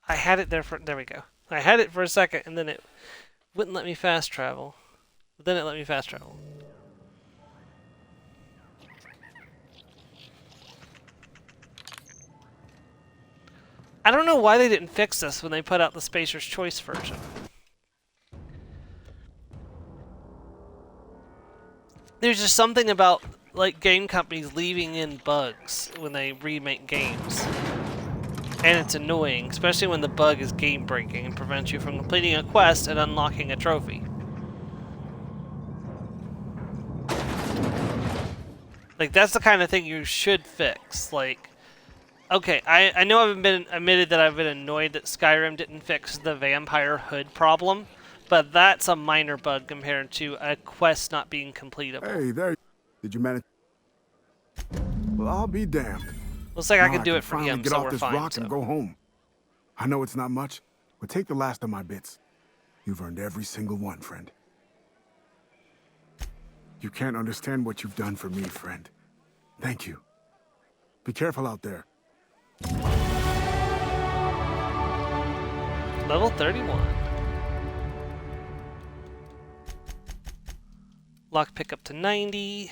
I had it there for... There we go. I had it for a second, and then it wouldn't let me fast travel. But then it let me fast travel. I don't know why they didn't fix this when they put out the Spacer's Choice version. There's just something about, like, game companies leaving in bugs when they remake games. And it's annoying, especially when the bug is game-breaking and prevents you from completing a quest and unlocking a trophy. Like, that's the kind of thing you should fix. Like, okay, I know I've been admitted that I've been annoyed that Skyrim didn't fix the vampire hood problem, but that's a minor bug compared to a quest not being completable. Hey, there. Did you manage? Well, I'll be damned. Looks like I Now can do it for finally him, get so off we're this fine. rock and go home. I know it's not much, but take the last of my bits. You've earned every single one, friend. You can't understand what you've done for me, friend. Thank you. Be careful out there. Level 31. Lockpick up to 90.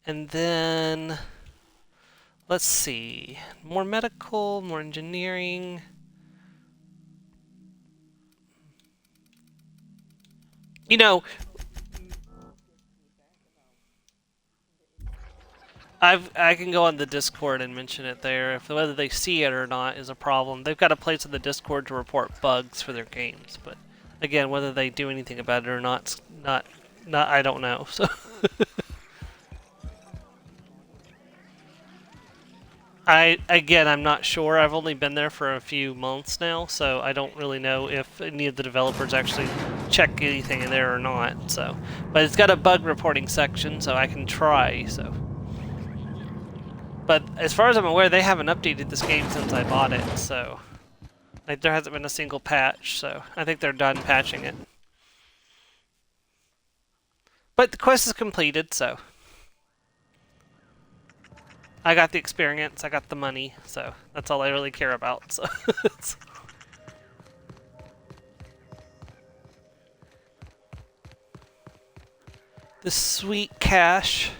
And then... Let's see. More medical, more engineering. You know... I can go on the Discord and mention it there. If whether they see it or not is a problem. They've got a place in the Discord to report bugs for their games, but again, whether they do anything about it or not, not I don't know. So I'm not sure. I've only been there for a few months now, so I don't really know if any of the developers actually check anything in there or not. So, but it's got a bug reporting section, so I can try. So. But as far as I'm aware, they haven't updated this game since I bought it, so... Like, there hasn't been a single patch, so I think they're done patching it. But the quest is completed, so... I got the experience, I got the money, so that's all I really care about, so... The sweet cash...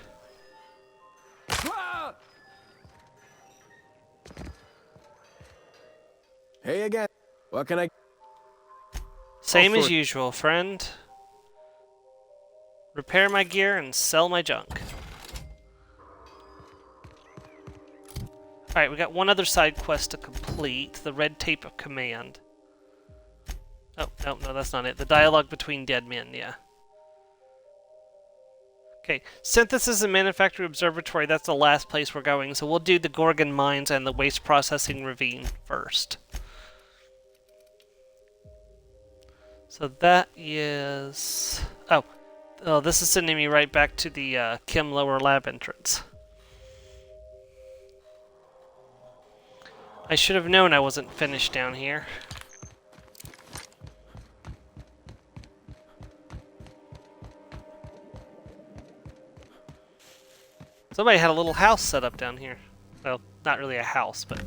Hey again. What can I... Same as usual, friend. Repair my gear and sell my junk. Alright, we got one other side quest to complete. The red tape of command. Oh, no, that's not it. The dialogue between dead men, yeah. Okay, Synthesis and Manufacturing Observatory, that's the last place we're going, so we'll do the Gorgon Mines and the Waste Processing Ravine first. So that is... Oh, this is sending me right back to the Chem Lower Lab entrance. I should have known I wasn't finished down here. It's Somebody had a little house set up down here. Well, not really a house, but...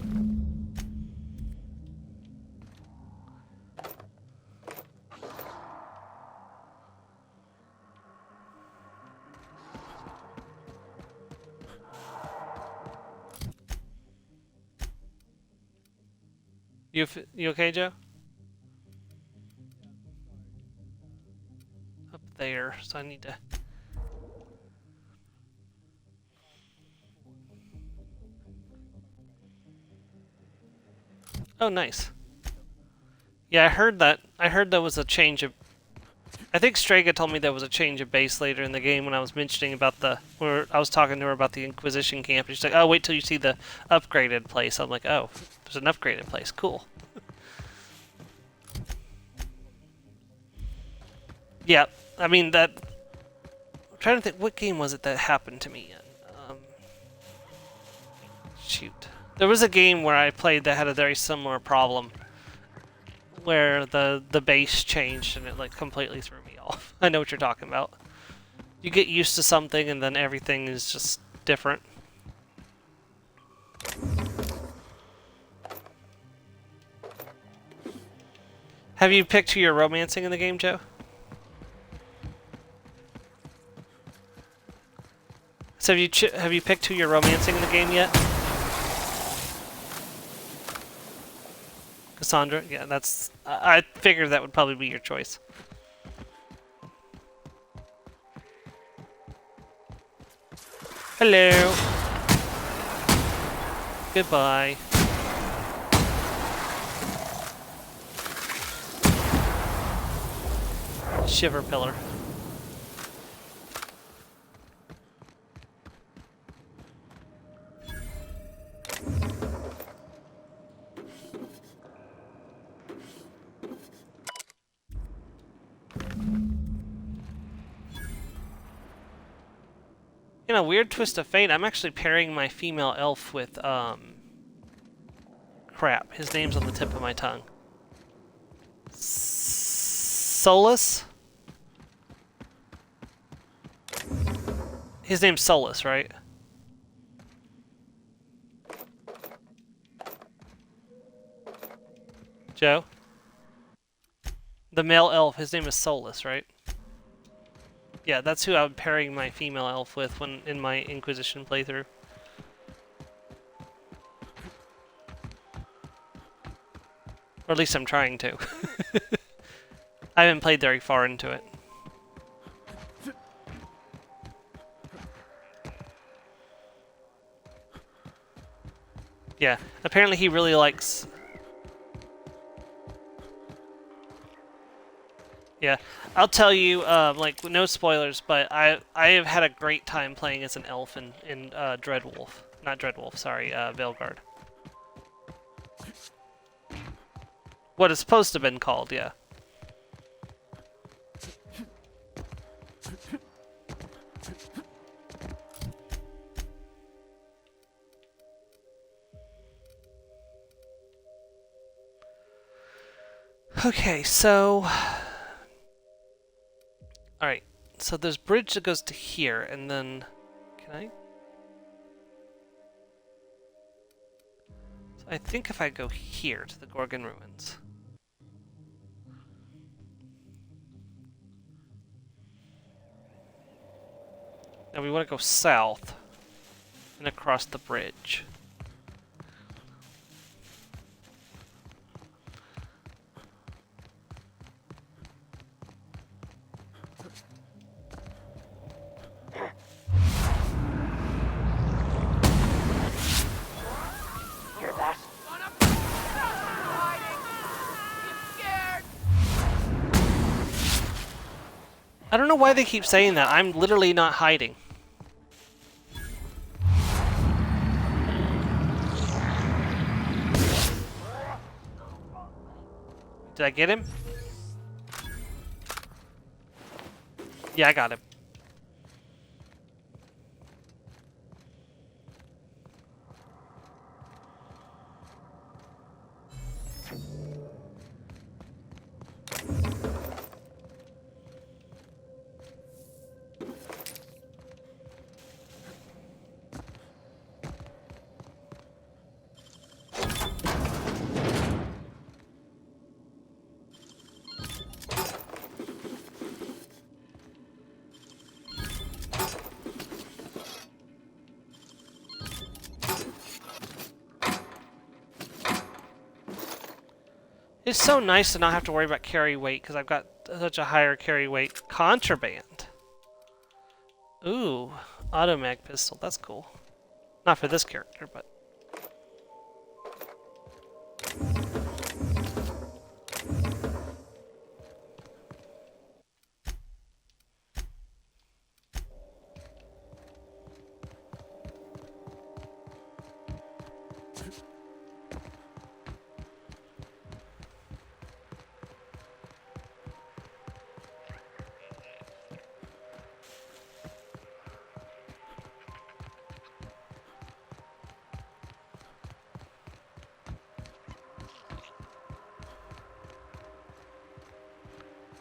You okay, Joe? Up there, so I need to... Oh, nice. Yeah, I heard that. I heard there was a change of... I think Strega told me there was a change of base later in the game when I was mentioning about the... Where I was talking to her about the Inquisition camp. And she's like, oh, wait till you see the upgraded place. I'm like, oh, there's an upgraded place. Cool. Yeah, I mean, that... I'm trying to think, what game was it that happened to me in? Shoot. There was a game where I played that had a very similar problem. Where the base changed and it like completely threw me off. I know what you're talking about. You get used to something and then everything is just different. Have you picked who you're romancing in the game, Joe? So have you picked who you're romancing in the game yet? Cassandra? Yeah, that's... I figured that would probably be your choice. Hello! Goodbye. Shiver pillar. In a weird twist of fate, I'm actually pairing my female elf with, crap, his name's on the tip of my tongue. Solus? His name's Solus, right? Joe? The male elf, his name is Solus, right? Yeah, that's who I'm pairing my female elf with when in my Inquisition playthrough. Or at least I'm trying to. I haven't played very far into it. Yeah, apparently he really likes... Yeah, I'll tell you, like, no spoilers, but I have had a great time playing as an elf in Dreadwolf. Not Dreadwolf, sorry, Veilguard. What it's supposed to have been called, yeah. Okay, so... Alright, so there's a bridge that goes to here, and then... Can I? So I think if I go here to the Gorgon Ruins... Now we want to go south and across the bridge. Hear that? I don't know why they keep saying that. I'm literally not hiding. Did I get him? Yeah, I got him. It's so nice to not have to worry about carry weight because I've got such a higher carry weight. Contraband. Ooh, automag pistol. That's cool. Not for this character, but.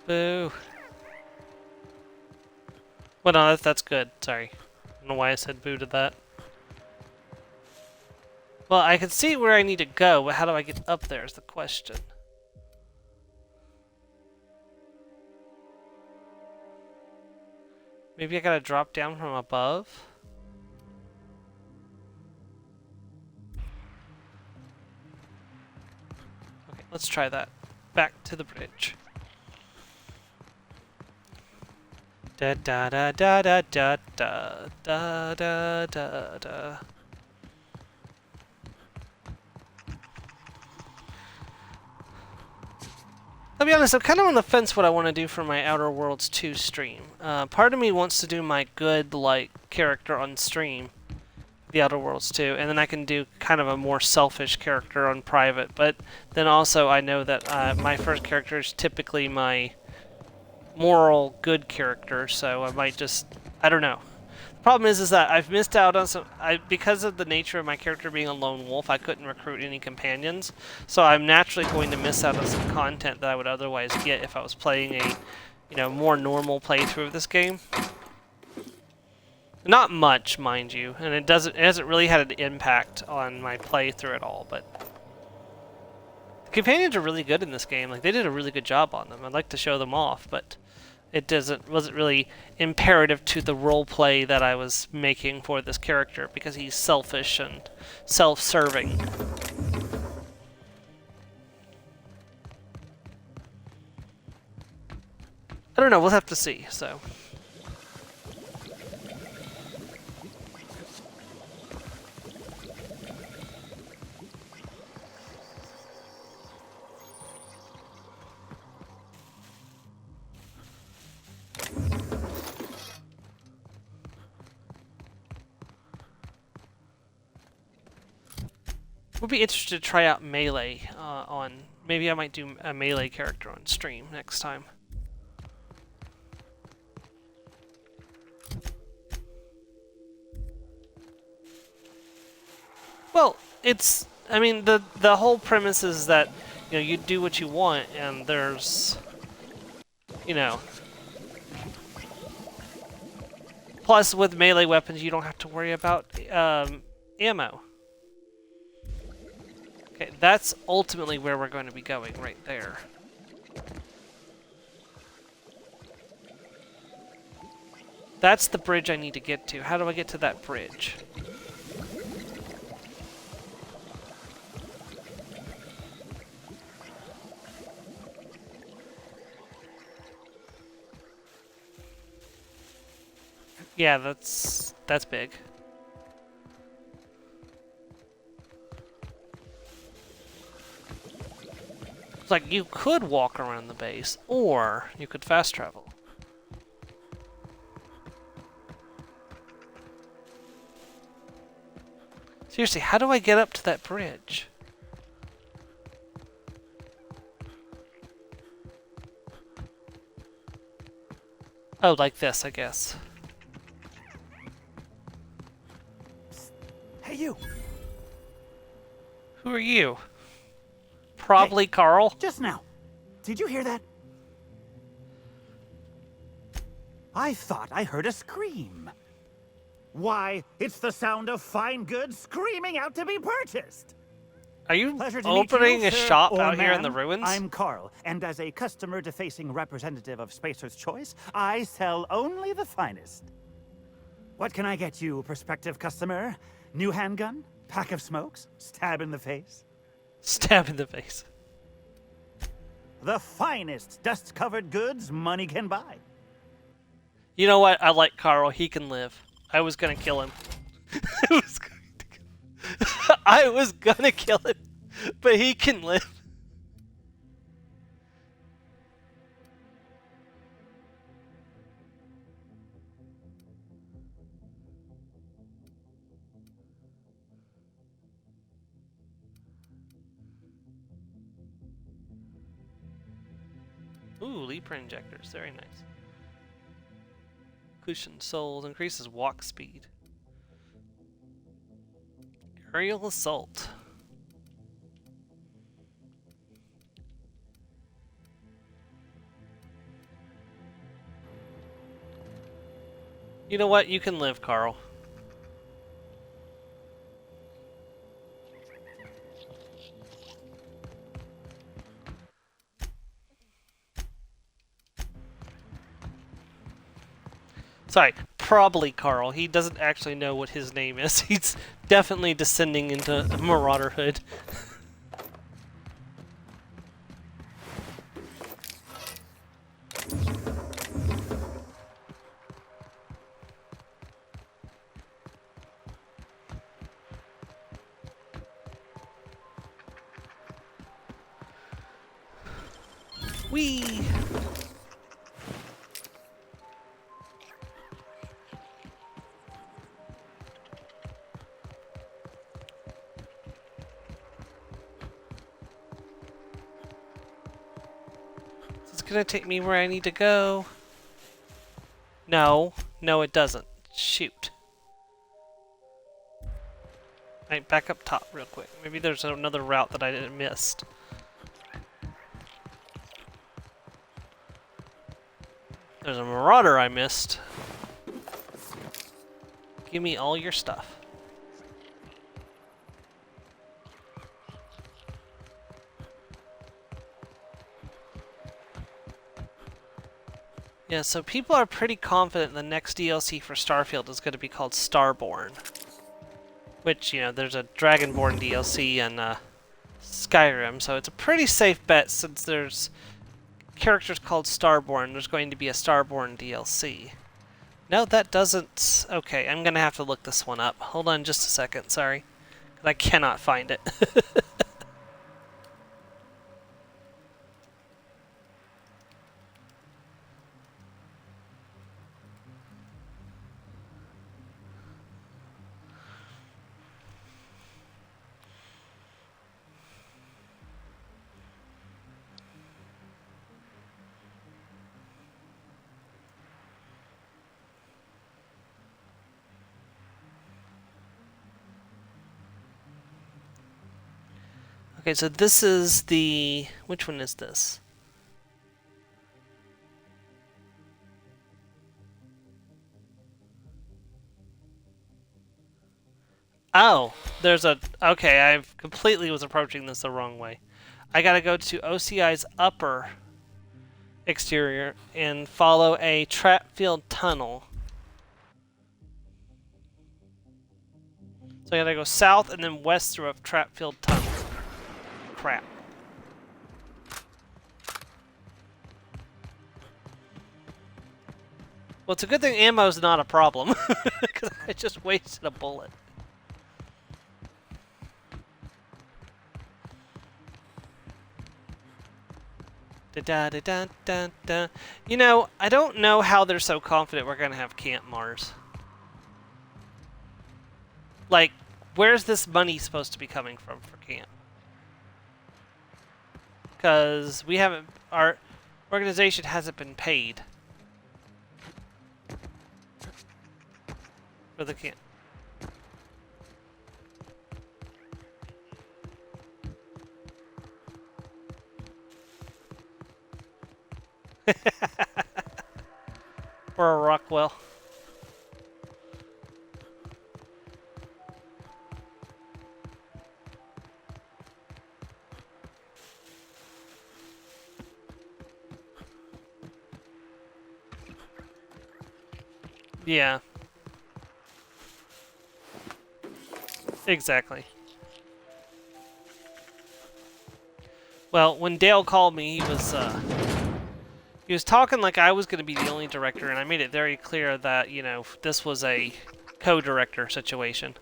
Boo. Well, no, that's good. Sorry. I don't know why I said boo to that. Well, I can see where I need to go, but how do I get up there is the question. Maybe I gotta drop down from above? Okay, let's try that. Back to the bridge. Da da da da da da da da da da da. I'll be honest, I'm kind of on the fence what I want to do for my Outer Worlds 2 stream. Part of me wants to do my good, like, character on stream, the Outer Worlds 2, and then I can do kind of a more selfish character on private, but then also I know that my first character is typically my moral good character, so I might just, I don't know. The problem is that I've missed out on some, because of the nature of my character being a lone wolf, I couldn't recruit any companions, so I'm naturally going to miss out on some content that I would otherwise get if I was playing a, you know, more normal playthrough of this game. Not much, mind you, and it hasn't really had an impact on my playthrough at all, but the companions are really good in this game. Like, they did a really good job on them. I'd like to show them off, but it wasn't really imperative to the role play that I was making for this character because he's selfish and self-serving. I don't know, we'll have to see, so. Would be interested to try out melee on. Maybe I might do a melee character on stream next time. Well, it's. I mean, the whole premise is that you know you do what you want, and there's, you know. Plus, with melee weapons, you don't have to worry about ammo. Okay, that's ultimately where we're going to be going, right there. That's the bridge I need to get to. How do I get to that bridge? Yeah, that's big. It's like you could walk around the base, or you could fast travel. Seriously, how do I get up to that bridge? Oh, like this, I guess. Hey, you! Who are you? Probably Carl. Just now. Did you hear that? I thought I heard a scream. Why, it's the sound of fine goods screaming out to be purchased. Are you Pleasure to opening meet you, a sir shop or out here in the ma'am. ruins? I'm Carl, and as a customer-defacing representative of Spacer's Choice, I sell only the finest. What can I get you, prospective customer? New handgun? Pack of smokes? Stab in the face? Stab in the face. The finest dust-covered goods money can buy. You know what? I like Carl. He can live. I was gonna kill him. I was gonna kill him, but he can live. Ooh, leaper injectors. Very nice. Cushion souls increases walk speed. Aerial assault. You know what? You can live, Carl. Sorry, probably Carl. He doesn't actually know what his name is. He's definitely descending into marauderhood. Whee! It's gonna take me where I need to go. No, no it doesn't. Shoot. Alright, back up top real quick. Maybe there's another route that I didn't miss. There's a marauder I missed. Give me all your stuff. Yeah, so people are pretty confident the next DLC for Starfield is going to be called Starborn. Which, you know, there's a Dragonborn DLC in Skyrim, so it's a pretty safe bet since there's characters called Starborn, there's going to be a Starborn DLC. No, that doesn't... Okay, I'm going to have to look this one up. Hold on just a second, sorry. 'Cause I cannot find it. Okay, so this is the... Which one is this? Oh, there's a... Okay, I completely was approaching this the wrong way. I gotta go to OCI's upper exterior and follow a trap-filled tunnel. So I gotta go south and then west through a trap-filled tunnel. Crap. Well, it's a good thing ammo's not a problem, because I just wasted a bullet. Da-da-da-da-da-da. You know, I don't know how they're so confident we're gonna have Camp Mars. Like, where's this money supposed to be coming from for camp? Because we haven't... Our organization hasn't been paid for the camp. Or a Rockwell. Yeah. Exactly. Well, when Dale called me, he was talking like I was going to be the only director, and I made it very clear that, you know, this was a co-director situation.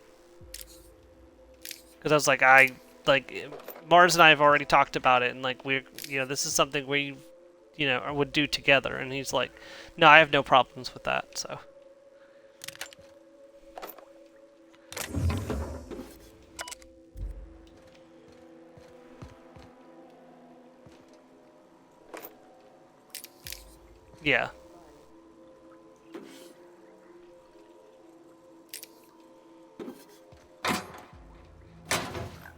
Because I was like, Mars and I have already talked about it, and like this is something we, would do together. And he's like, no, I have no problems with that. So. Yeah.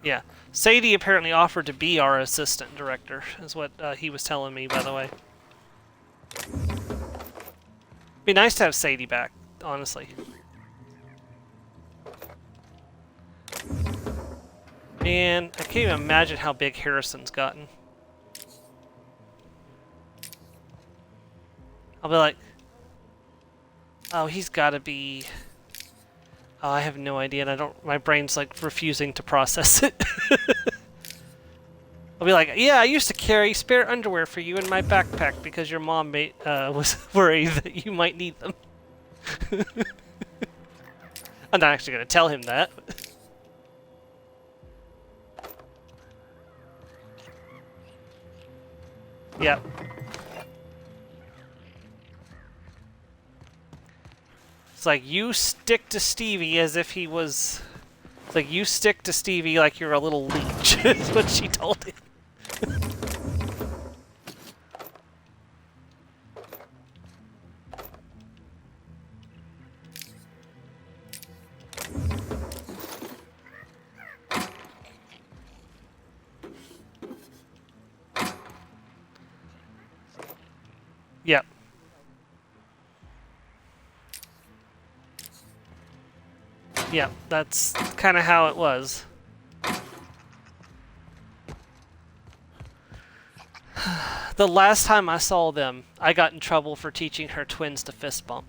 Yeah. Sadie apparently offered to be our assistant director, is what he was telling me, by the way. Be nice to have Sadie back, honestly. Man, I can't even imagine how big Harrison's gotten. I'll be like, oh, he's gotta be... Oh, I have no idea, and my brain's like refusing to process it. I'll be like, yeah, I used to carry spare underwear for you in my backpack because your mom was worried that you might need them. I'm not actually gonna tell him that. Yep. It's like, you stick to Stevie as if he was... It's like, you stick to Stevie like you're a little leech, is what she told him. Yep. Yep, that's kind of how it was. The last time I saw them, I got in trouble for teaching her twins to fist bump.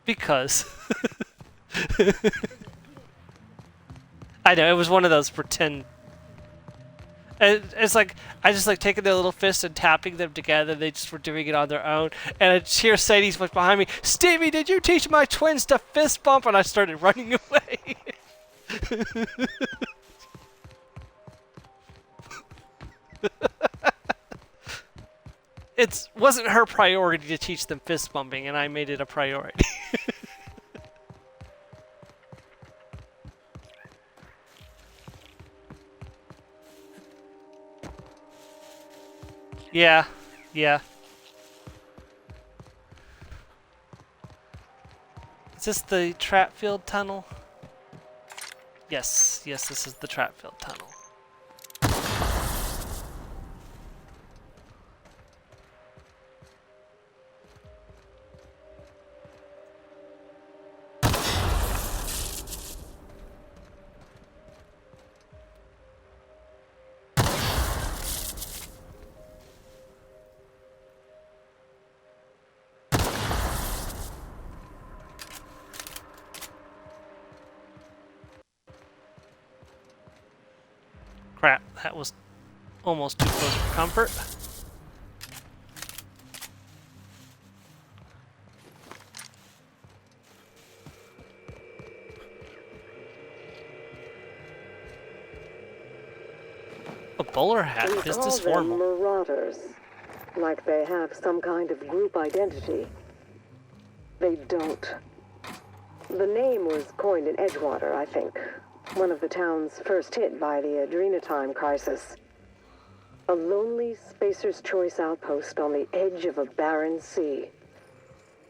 Because... I know, it was one of those pretend... It's like, I just like taking their little fists and tapping them together. They just were doing it on their own. And I hear Sadie's voice behind me, Stevie, did you teach my twins to fist bump? And I started running away. It wasn't her priority to teach them fist bumping, and I made it a priority. Yeah, yeah. Is this the Trapfield Tunnel? Yes, yes, this is the Trapfield Tunnel. Crap, that was almost too close for comfort. A bowler hat, business formal. Marauders, like they have some kind of group identity. They don't. The name was coined in Edgewater, I think. One of the towns first hit by the Adrenatime crisis. A lonely Spacer's Choice outpost on the edge of a barren sea.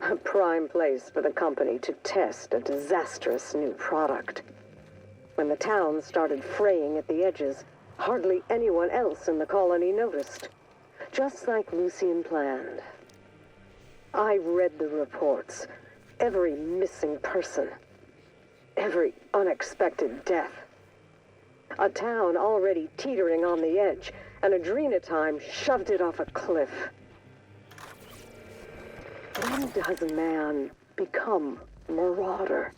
A prime place for the company to test a disastrous new product. When the town started fraying at the edges, hardly anyone else in the colony noticed. Just like Lucian planned. I read the reports. Every missing person. Every unexpected death. A town already teetering on the edge, and Adrenatime shoved it off a cliff. When does man become marauder?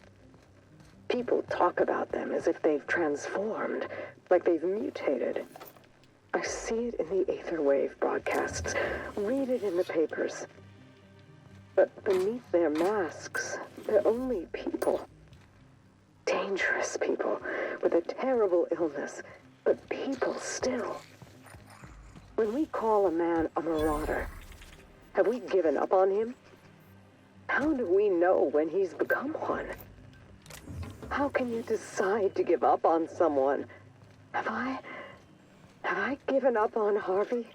People talk about them as if they've transformed, like they've mutated. I see it in the Aetherwave broadcasts, read it in the papers. But beneath their masks, they're only people. Dangerous people with a terrible illness, but people still. When we call a man a marauder, have we given up on him? How do we know when he's become one? How can you decide to give up on someone? Have I given up on Harvey?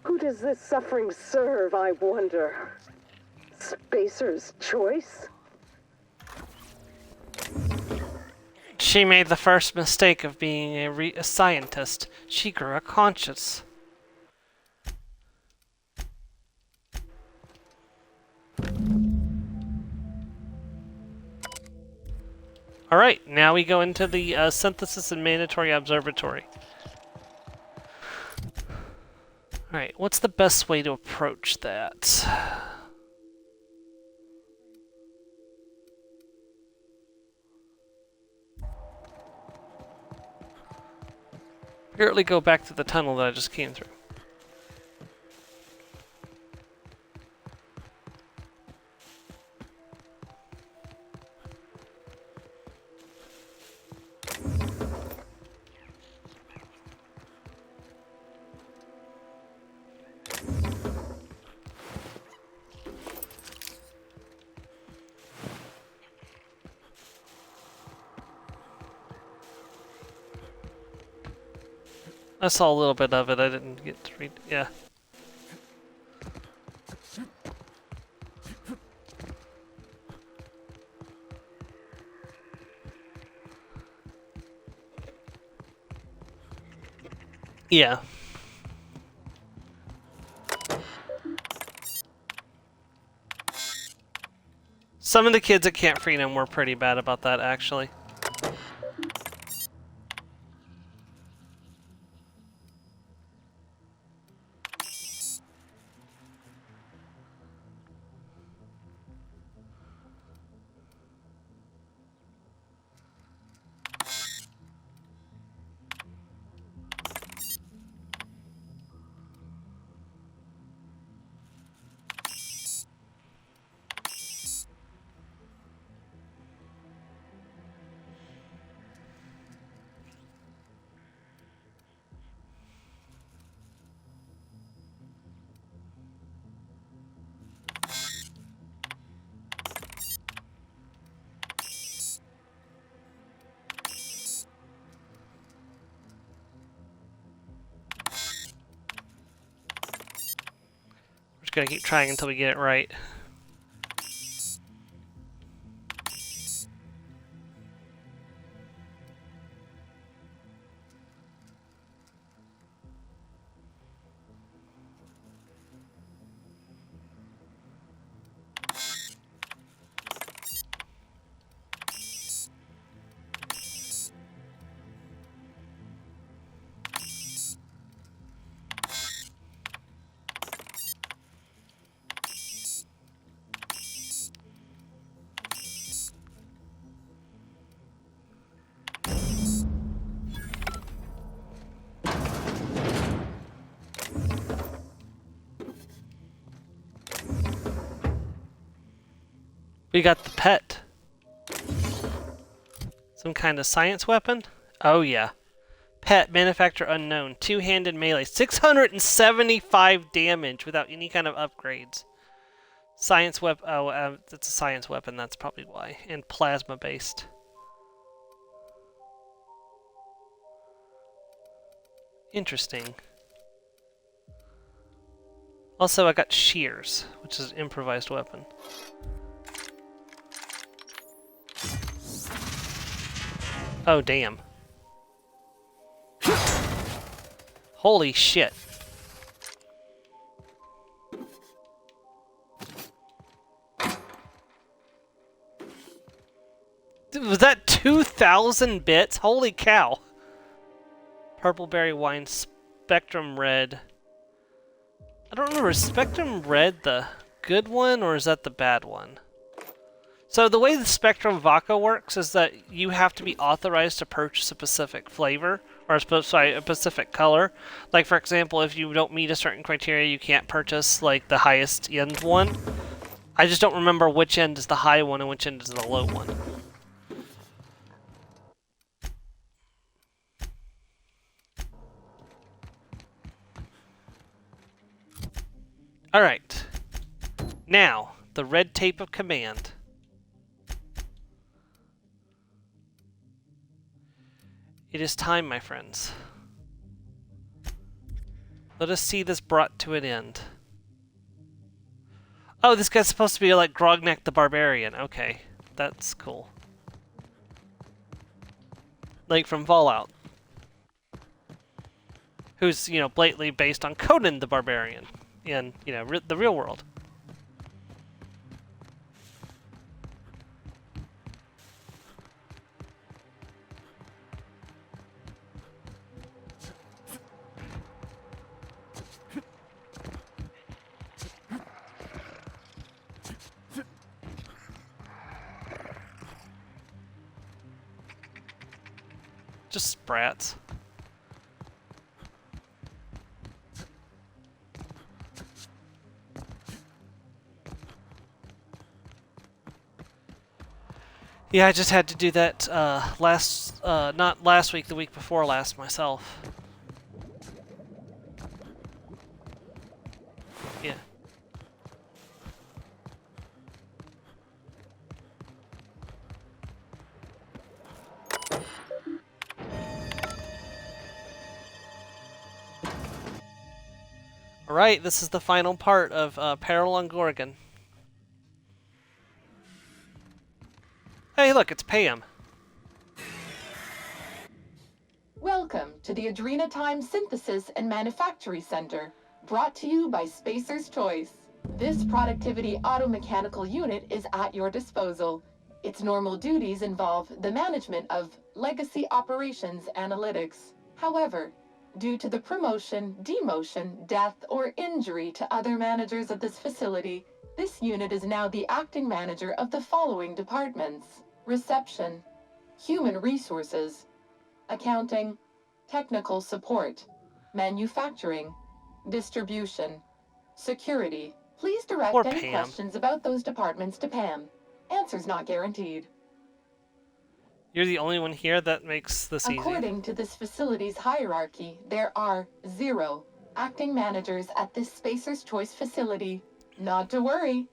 Who does this suffering serve, I wonder? Spacer's choice? She made the first mistake of being a scientist. She grew a conscience. Alright, now we go into the Synthesis and Mandatory Observatory. Alright, what's the best way to approach that? Apparently go back to the tunnel that I just came through. I saw a little bit of it, I didn't get to read. Yeah. Yeah. Some of the kids at Camp Freedom were pretty bad about that, actually. Just gotta keep trying until we get it right. We got the pet. Some kind of science weapon? Oh yeah. Pet, manufacturer unknown. Two-handed melee. 675 damage without any kind of upgrades. Science weapon. Oh, it's a science weapon. That's probably why. And plasma-based. Interesting. Also, I got shears, which is an improvised weapon. Oh, damn. Holy shit. Was that 2,000 bits? Holy cow. Purpleberry wine, Spectrum Red. I don't remember, is Spectrum Red the good one or is that the bad one? So the way the Spectrum Vodka works is that you have to be authorized to purchase a specific flavor, or a specific color. Like, for example, if you don't meet a certain criteria, you can't purchase, like, the highest end one. I just don't remember which end is the high one and which end is the low one. Alright. Now, the red tape of command. It is time, my friends. Let us see this brought to an end. Oh, this guy's supposed to be like Grognak the Barbarian. Okay, that's cool. Like from Fallout. Who's, you know, blatantly based on Conan the Barbarian in, you know, the real world. Just sprats. Yeah, I just had to do that not last week, the week before last myself. Yeah. Alright, this is the final part of Peril on Gorgon. Hey, look, it's Pam. Welcome to the Adrena Time Synthesis and Manufactory Center, brought to you by Spacer's Choice. This productivity auto-mechanical unit is at your disposal. Its normal duties involve the management of legacy operations analytics. However, due to the promotion, demotion, death, or injury to other managers of this facility, this unit is now the acting manager of the following departments: Reception, Human Resources, Accounting, Technical Support, Manufacturing, Distribution, Security. Please direct Poor any Pam. questions about those departments to Pam. Answers not guaranteed. You're the only one here that makes this easy. According to this facility's hierarchy, there are 0 acting managers at this Spacer's Choice facility. Not to worry.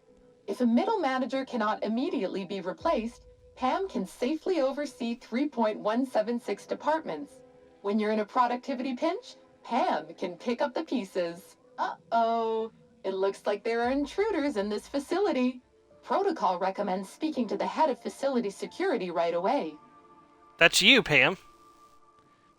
If a middle manager cannot immediately be replaced, Pam can safely oversee 3.176 departments. When you're in a productivity pinch, Pam can pick up the pieces. Uh-oh. It looks like there are intruders in this facility. Protocol recommends speaking to the head of facility security right away. That's you, Pam.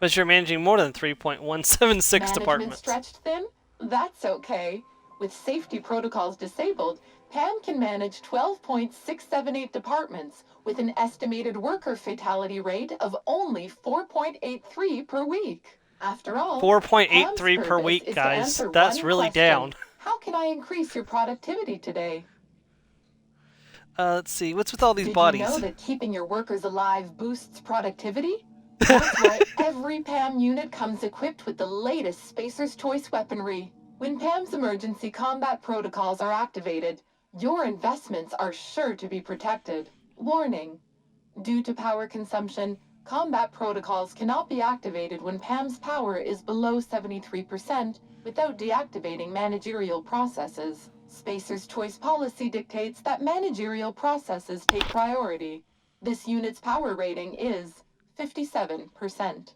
But you're managing more than 3.176 Management departments. stretched thin? That's okay. With safety protocols disabled, Pam can manage 12.678 departments with an estimated worker fatality rate of only 4.83 per week. After all, 4.83 per Pam's week, purpose is to guys. answer That's one really question. down. How can I increase your productivity today? Let's see. What's with all these Did bodies? you know that keeping your workers alive boosts productivity? That's why every PAM unit comes equipped with the latest Spacer's Choice weaponry. When PAM's emergency combat protocols are activated, your investments are sure to be protected. Warning: due to power consumption, combat protocols cannot be activated when PAM's power is below 73% without deactivating managerial processes. Spacer's Choice policy dictates that managerial processes take priority. This unit's power rating is 57%.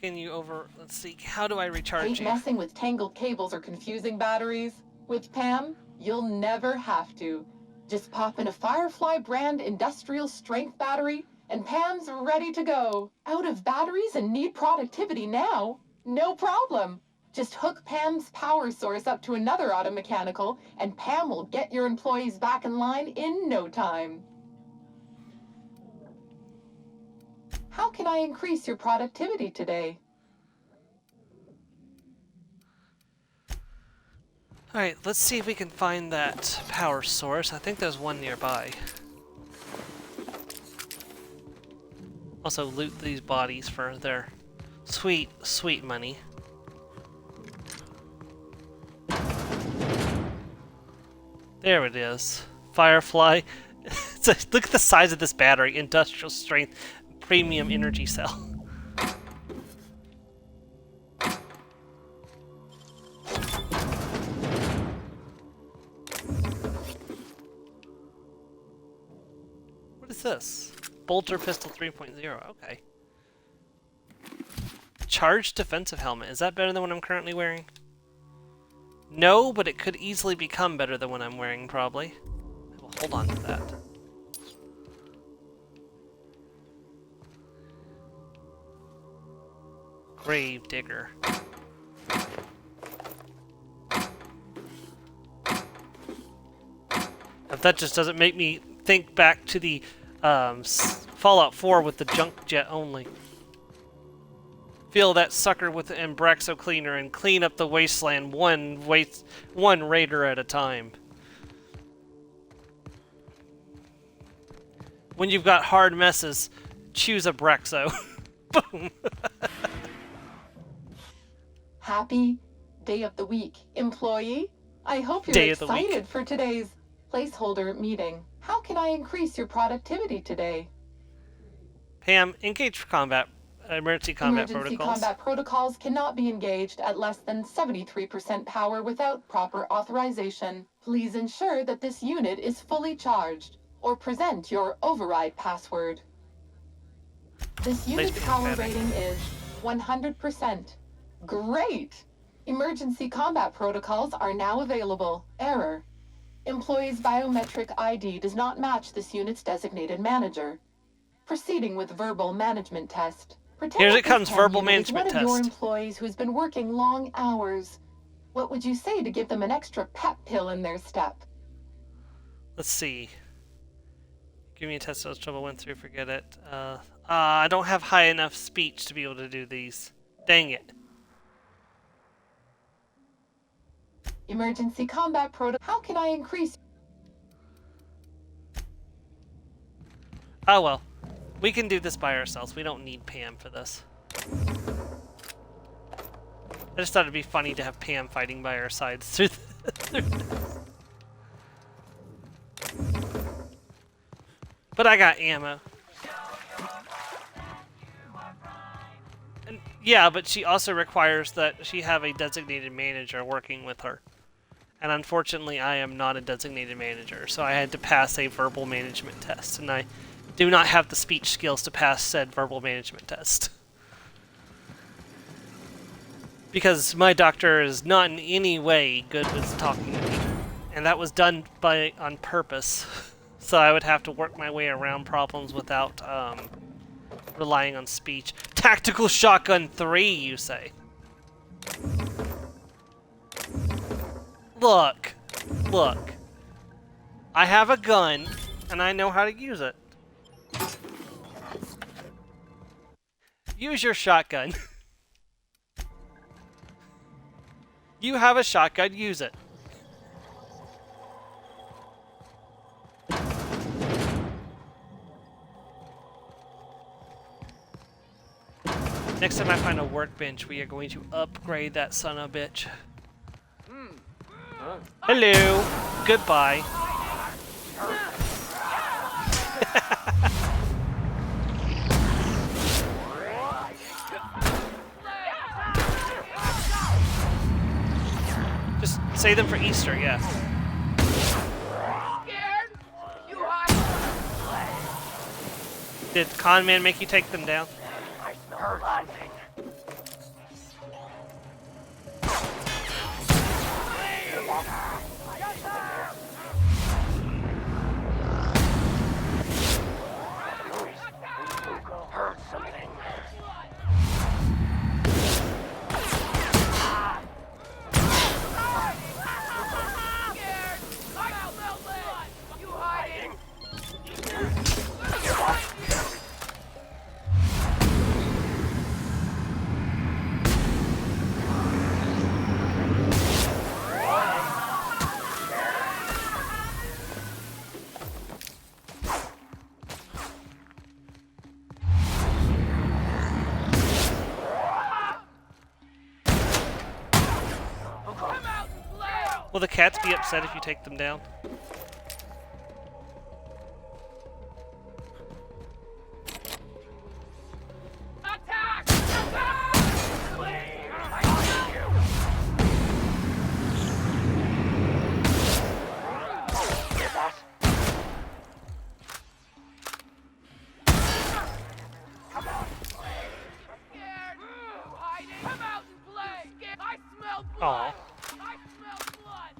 Can you let's see, how do I recharge Hate you? messing with tangled cables or confusing batteries? With PAM, you'll never have to. Just pop in a Firefly brand industrial strength battery, and PAM's ready to go. Out of batteries and need productivity now? No problem. Just hook Pam's power source up to another auto-mechanical, and Pam will get your employees back in line in no time. How can I increase your productivity today? Alright, let's see if we can find that power source. I think there's one nearby. Also loot these bodies for their sweet, sweet money. There it is. Firefly. Look at the size of this battery. Industrial strength premium energy cell. What is this? Bolter Pistol 3.0. Okay. Charged defensive helmet. Is that better than what I'm currently wearing? No, but it could easily become better than what I'm wearing, probably. I will hold on to that. Grave Digger. If that just doesn't make me think back to the Fallout 4 with the junk jet only. Fill that sucker with the Embraxo cleaner and clean up the wasteland one raider at a time. When you've got hard messes, choose a Brexo. Boom. Happy day of the week, employee. I hope you're excited for today's placeholder meeting. How can I increase your productivity today? Pam, engage combat. Emergency combat Emergency protocols. combat protocols cannot be engaged at less than 73% power without proper authorization. Please ensure that this unit is fully charged, or present your override password. This unit's power rating is 100%. Great! Emergency combat protocols are now available. Error. Employee's biometric ID does not match this unit's designated manager. Proceeding with verbal management test. Here it comes, verbal management test. One of your employees who's been working long hours. What would you say to give them an extra pep pill in their step? Let's see. Give me a test of trouble, went through, forget it. I don't have high enough speech to be able to do these. Dang it. Emergency combat protocol. How can I increase? Oh well. We can do this by ourselves. We don't need Pam for this. I just thought it'd be funny to have Pam fighting by our sides through But I got ammo. And, yeah, but she also requires that she have a designated manager working with her. And unfortunately, I am not a designated manager, so I had to pass a verbal management test, and I do not have the speech skills to pass said verbal management test. Because my doctor is not in any way good with talking to me. And that was done on purpose. So I would have to work my way around problems without relying on speech. Tactical Shotgun 3, you say? Look. Look. I have a gun, and I know how to use it. Use your shotgun. You have a shotgun, use it. Next time I find a workbench, we are going to upgrade that son of a bitch. Hello. Goodbye. Just save them for Easter, yeah. Did Con Man make you take them down? Heard something. Will the cats be upset if you take them down? Attack! Attack! I see you! Hear that? Come on, play. I'm scared. Hiding. Come out and play. I smell blood. Aw. I smell blood.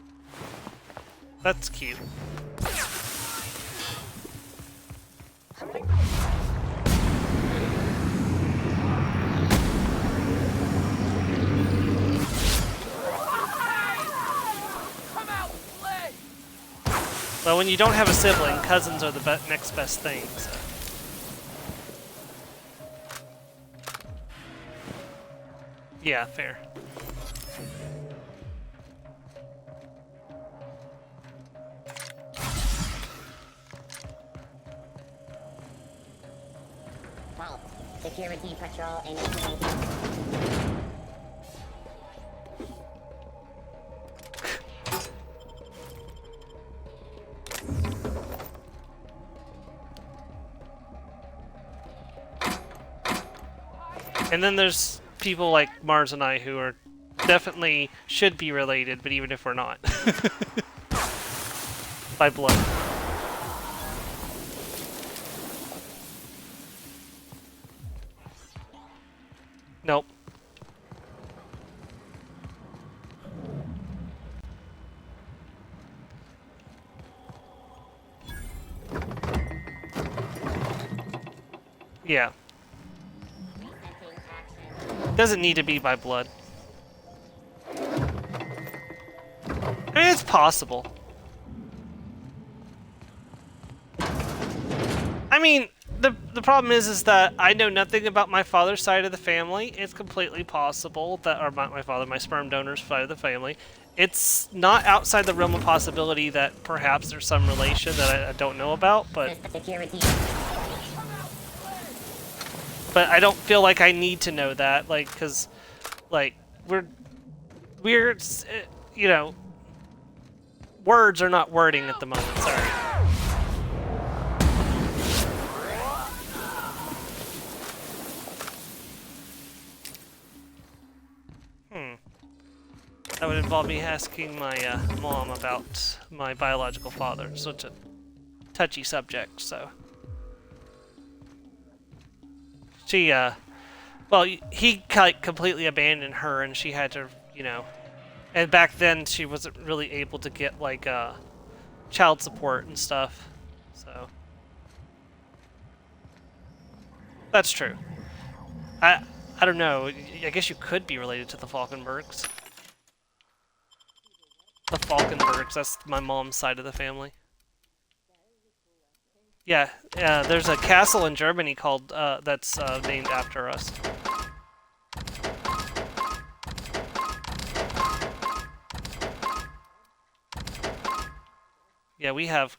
That's cute. Come out and play. Well, when you don't have a sibling, cousins are the next best thing. So. Yeah, fair. Vault. Security patrol initiated. And then there's people like Mars and I who are definitely should be related, but even if we're not. By blood. Nope. Yeah. Doesn't need to be by blood. I mean, it's possible. I mean, the problem is that I know nothing about my father's side of the family. It's completely possible that, or not my father, my sperm donor's side of the family. It's not outside the realm of possibility that perhaps there's some relation that I don't know about, but I don't feel like I need to know that, like, because, like, we're, you know, words are not wording at the moment, sorry. That would involve me asking my mom about my biological father. Such a touchy subject, so. She, well, he completely abandoned her and she had to, you know, and back then she wasn't really able to get, like, child support and stuff, so. That's true. I don't know, I guess you could be related to the Falkenbergs. The Falkenbergs, that's my mom's side of the family. Yeah, there's a castle in Germany called, that's named after us. Yeah, we have...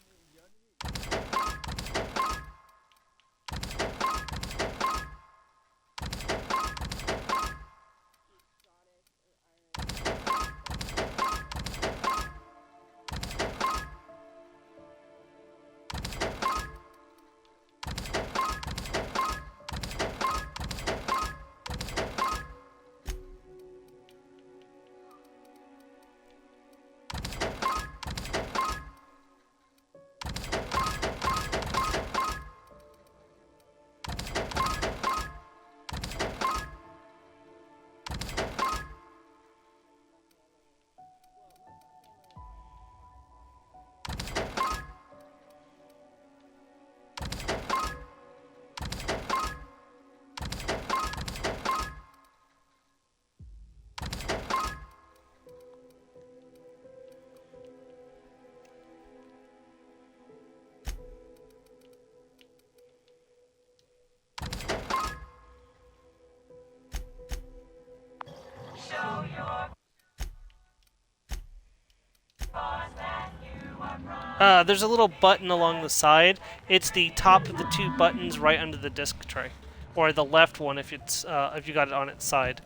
There's a little button along the side. It's the top of the two buttons right under the disc tray, or the left one if it's if you got it on its side.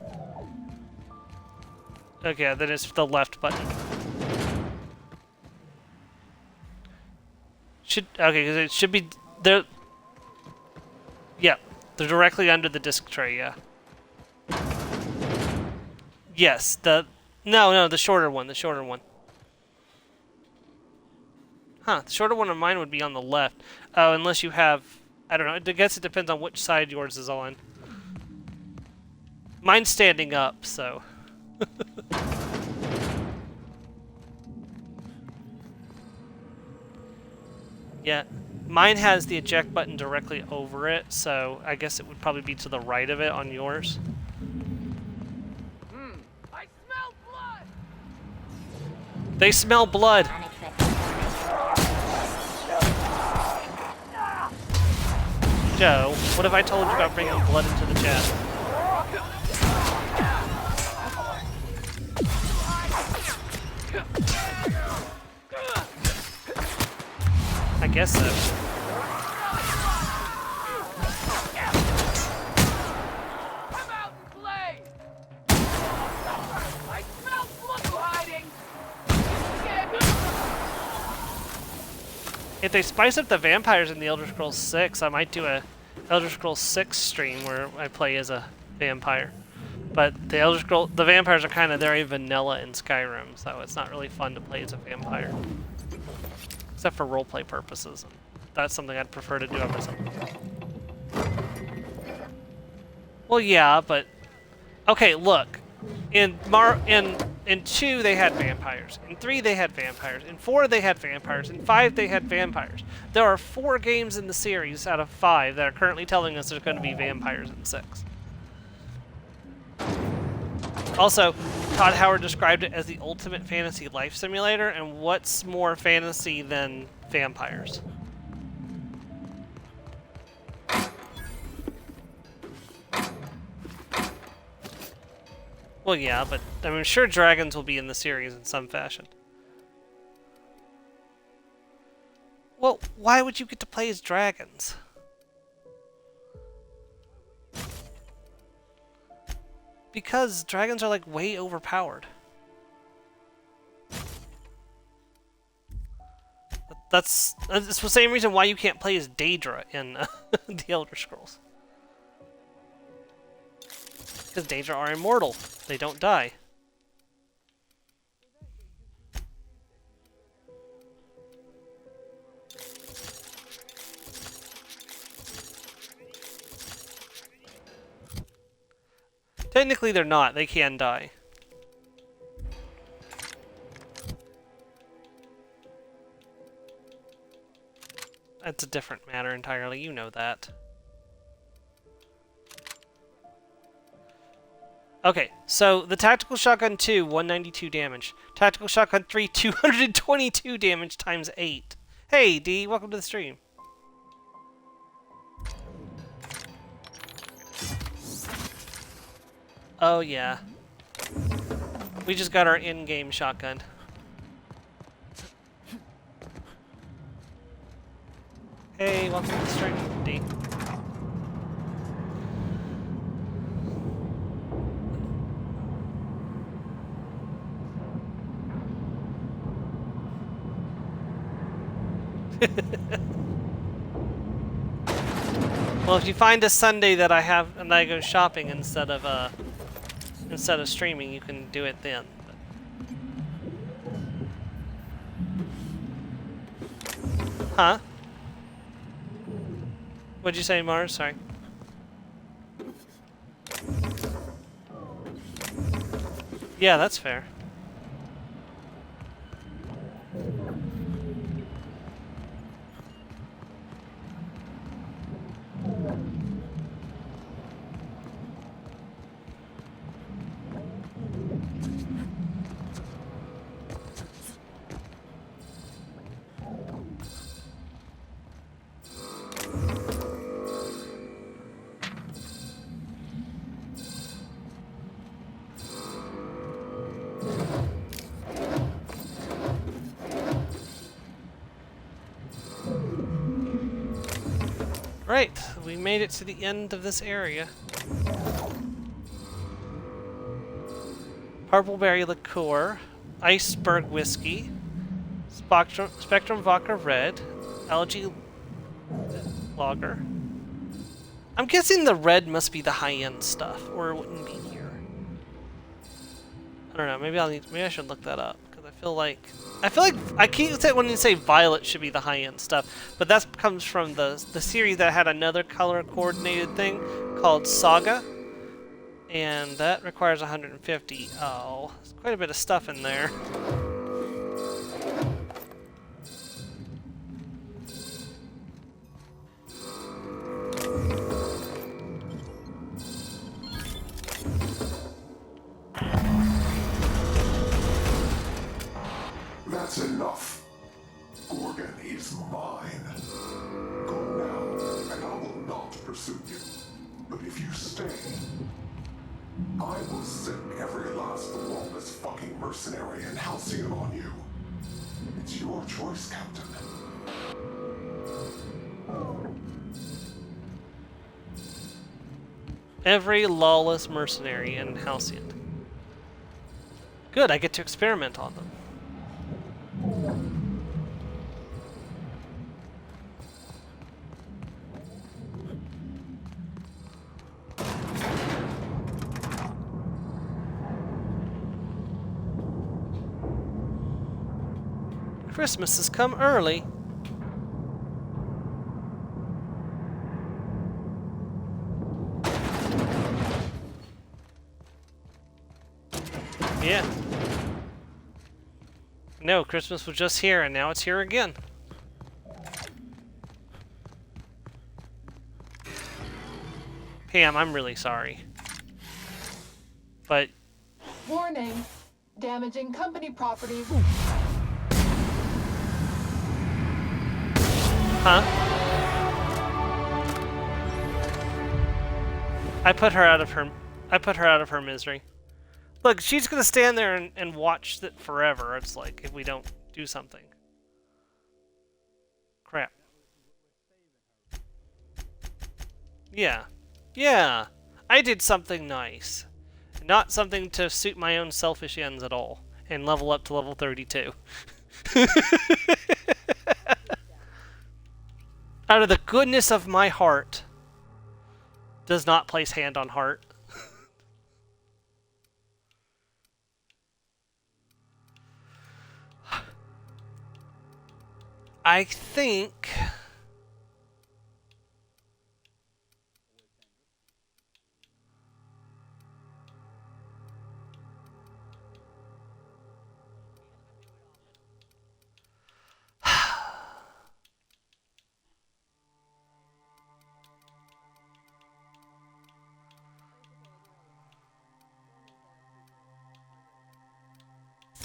Okay, then it's the left button. should okay because it should be they're yeah they're directly under the disc tray. Yeah. Yes. No the shorter one. The shorter one. Huh. The shorter one of mine would be on the left. Oh, unless you have I don't know. I guess it depends on which side yours is on. Mine's standing up, so. Yeah, mine has the eject button directly over it, so I guess it would probably be to the right of it on yours. I smell blood! They smell blood! Joe, what if I told you about bringing blood into the chat? I guess so. Come out and play! I smell blood hiding! If they spice up the vampires in the Elder Scrolls 6, I might do a Elder Scrolls 6 stream where I play as a vampire. But the vampires are kind of very vanilla in Skyrim, so it's not really fun to play as a vampire. Except for roleplay purposes. That's something I'd prefer to do on myself. Well, yeah, but okay, look. In 2 they had vampires. In 3 they had vampires. In 4 they had vampires. In 5 they had vampires. There are 4 games in the series out of 5 that are currently telling us there's going to be vampires in 6. Also, Todd Howard described it as the ultimate fantasy life simulator, and what's more fantasy than vampires? Well, yeah, but I'm sure dragons will be in the series in some fashion. Well, why would you get to play as dragons? Because dragons are like way overpowered. That's the same reason why you can't play as Daedra in the Elder Scrolls. Because Daedra are immortal. They don't die. Technically they're not. They can die. That's a different matter entirely. You know that. Okay, so the Tactical Shotgun 2, 192 damage. Tactical Shotgun 3, 222 damage times 8. Hey, D, welcome to the stream. Oh, yeah. We just got our in-game shotgun. Hey, welcome to the stream, D. Well, if you find a Sunday that I have and I go shopping instead of streaming, you can do it then. Huh? What'd you say, Mars? Sorry. Yeah, that's fair. Right, we made it to the end of this area. Purpleberry liqueur, iceberg whiskey, Spectrum vodka red, Algae logger. I'm guessing the red must be the high-end stuff, or it wouldn't be here. I don't know. Maybe I should look that up because I feel like I keep wanting to say violet should be the high-end stuff, but that comes from the series that had another color coordinated thing called Saga, and that requires 150. Oh, there's quite a bit of stuff in there. That's enough. Gorgon is mine. Go now, and I will not pursue you. But if you stay, I will send every last lawless fucking mercenary and Halcyon on you. It's your choice, Captain. Every lawless mercenary in Halcyon. Good, I get to experiment on them. Christmas has come early. Yeah. No, Christmas was just here and now it's here again. Pam, I'm really sorry. But... Warning. Damaging company property. Huh? I put her out of her misery. Look, she's gonna stand there and watch it forever. It's like if we don't do something. Crap. Yeah. Yeah. I did something nice. Not something to suit my own selfish ends at all. And level up to level 32. Out of the goodness of my heart. Does not place hand on heart. I think...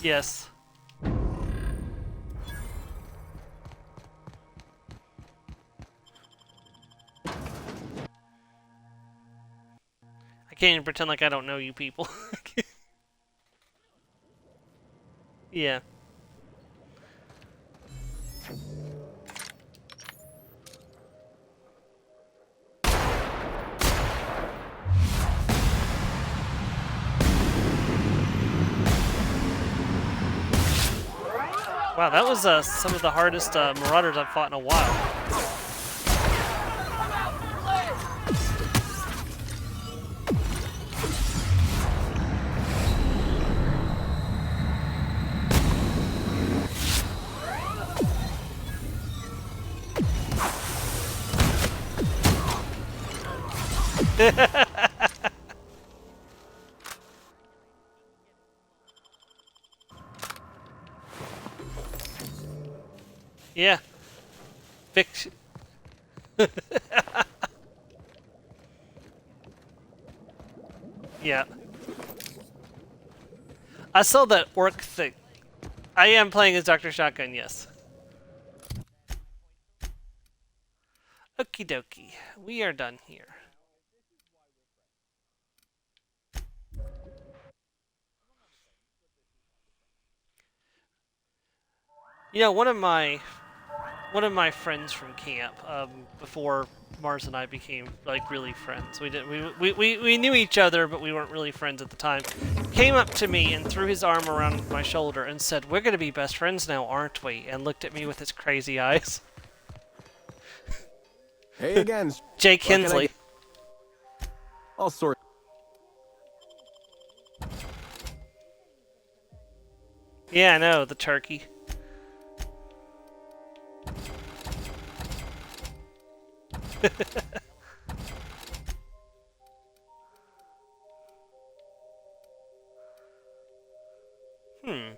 Yes. I can't even pretend like I don't know you people. Yeah. Wow, that was some of the hardest Marauders I've fought in a while. Yeah. Fix. Yeah. I saw that orc thing. I am playing as Dr. Shotgun, yes. Okie dokie. We are done here. You know, one of my friends from camp, before Mars and I became like really friends. We knew each other, but we weren't really friends at the time. Came up to me and threw his arm around my shoulder and said, "We're gonna be best friends now, aren't we?" And looked at me with his crazy eyes. Hey again. Jay What can I Kinsley. get? All sorts. Yeah, I know, the turkey. Hmm.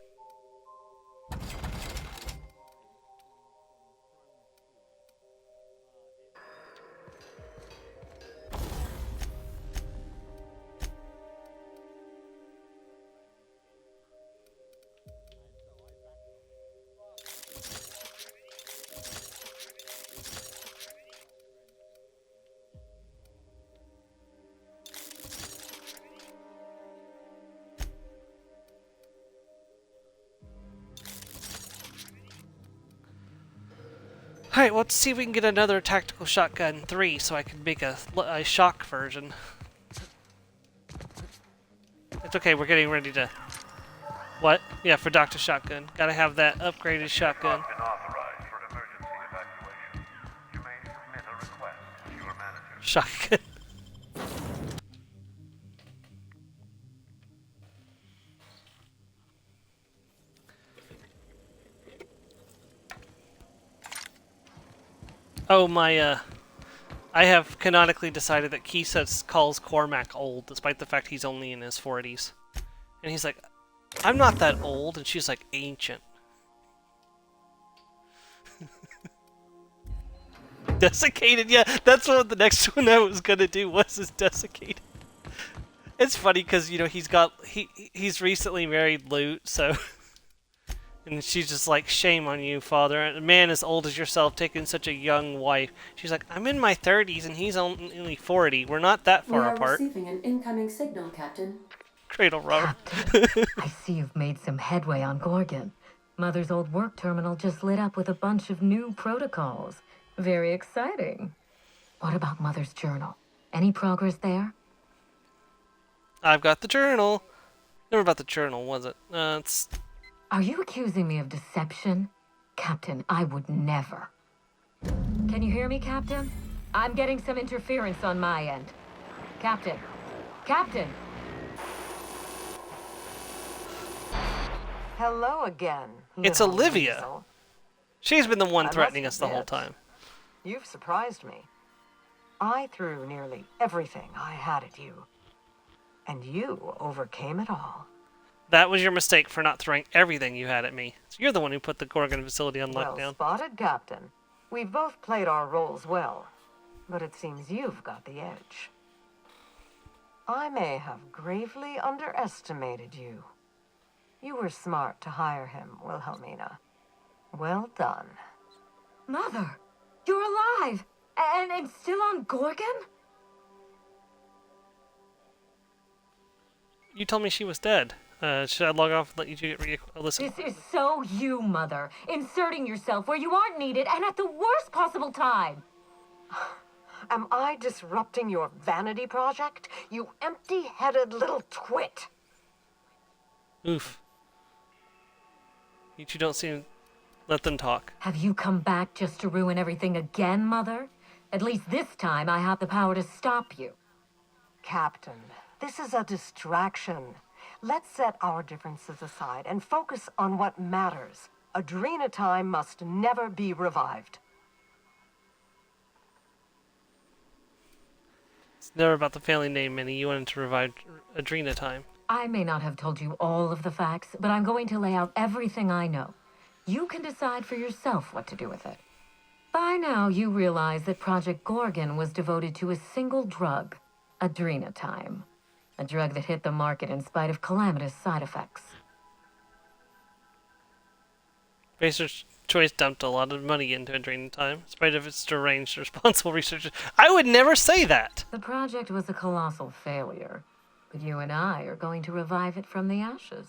Alright, well, let's see if we can get another Tactical Shotgun 3 so I can make a shock version. It's okay, we're getting ready to... What? Yeah, for Dr. Shotgun. Gotta have that upgraded shotgun. Shotgun. Oh, my, I have canonically decided that Kisa calls Cormac old, despite the fact he's only in his 40s. And he's like, I'm not that old, and she's like, ancient. Desiccated, yeah, that's what the next one I was gonna do, was his desiccated. It's funny, because, you know, he's recently married Lute, so... And she's just like, shame on you, father. A man as old as yourself taking such a young wife. She's like, I'm in my 30s and he's only 40. We're not that far apart. We are receiving an incoming signal, Captain. Cradle roller. I see you've made some headway on Gorgon. Mother's old work terminal just lit up with a bunch of new protocols. Very exciting. What about Mother's journal? Any progress there? I've got the journal. Never about the journal, was it? It's... Are you accusing me of deception? Captain, I would never. Can you hear me, Captain? I'm getting some interference on my end. Captain! Captain! Hello again. It's Olivia. Weasel. She's been the one threatening us the whole time. You've surprised me. I threw nearly everything I had at you. And you overcame it all. That was your mistake for not throwing everything you had at me. So you're the one who put the Gorgon facility on lockdown. Well spotted, Captain. We've both played our roles well, but it seems you've got the edge. I may have gravely underestimated you. You were smart to hire him, Wilhelmina. Well done. Mother, you're alive! And still on Gorgon? You told me she was dead. Should I log off and let you listen? This is so you, Mother. Inserting yourself where you aren't needed and at the worst possible time. Am I disrupting your vanity project? You empty-headed little twit. Oof. You two don't seem... Let them talk. Have you come back just to ruin everything again, Mother? At least this time I have the power to stop you. Captain, this is a distraction. Let's set our differences aside and focus on what matters. Adrena time must never be revived. It's never about the family name, Minnie. You wanted to revive Adrena time. I may not have told you all of the facts, but I'm going to lay out everything I know. You can decide for yourself what to do with it. By now, you realize that Project Gorgon was devoted to a single drug, Adrena time. A drug that hit the market in spite of calamitous side effects. Research Choice dumped a lot of money into Adrena time, in spite of its deranged responsible researchers. I would never say that! The project was a colossal failure, but you and I are going to revive it from the ashes.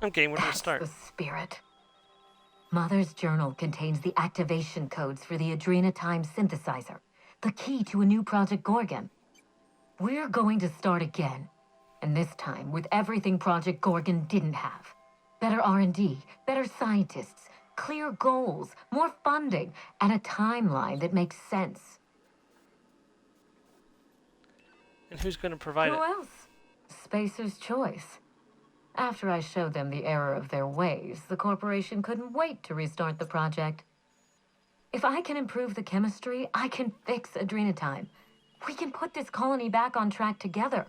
Okay, where do we start? That's the spirit. Mother's journal contains the activation codes for the Adrena time synthesizer, the key to a new Project Gorgon. We're going to start again, and this time with everything Project Gorgon didn't have. Better R&D, better scientists, clear goals, more funding, and a timeline that makes sense. And who's going to provide it? Who else? Spacer's Choice. After I showed them the error of their ways, the corporation couldn't wait to restart the project. If I can improve the chemistry, I can fix Adrenatime. We can put this colony back on track together.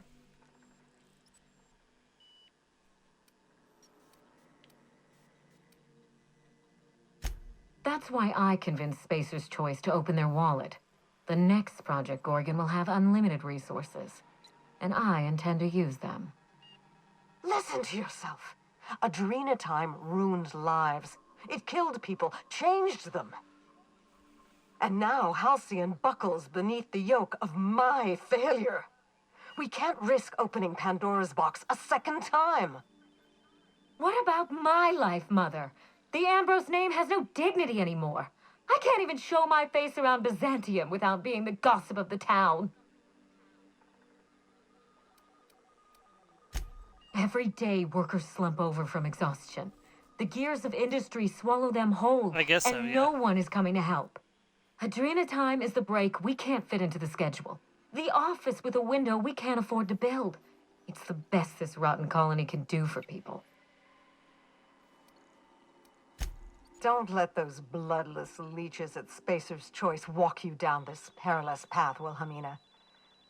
That's why I convinced Spacer's Choice to open their wallet. The next Project Gorgon will have unlimited resources, and I intend to use them. Listen to yourself. Adrenatime ruined lives. It killed people, changed them. And now Halcyon buckles beneath the yoke of my failure. We can't risk opening Pandora's box a second time. What about my life, Mother? The Ambrose name has no dignity anymore. I can't even show my face around Byzantium without being the gossip of the town. Every day, workers slump over from exhaustion. The gears of industry swallow them whole. I guess so, and yeah. no one is coming to help. Adrenatime is the break we can't fit into the schedule. The office with a window we can't afford to build. It's the best this rotten colony can do for people. Don't let those bloodless leeches at Spacer's Choice walk you down this perilous path, Wilhelmina.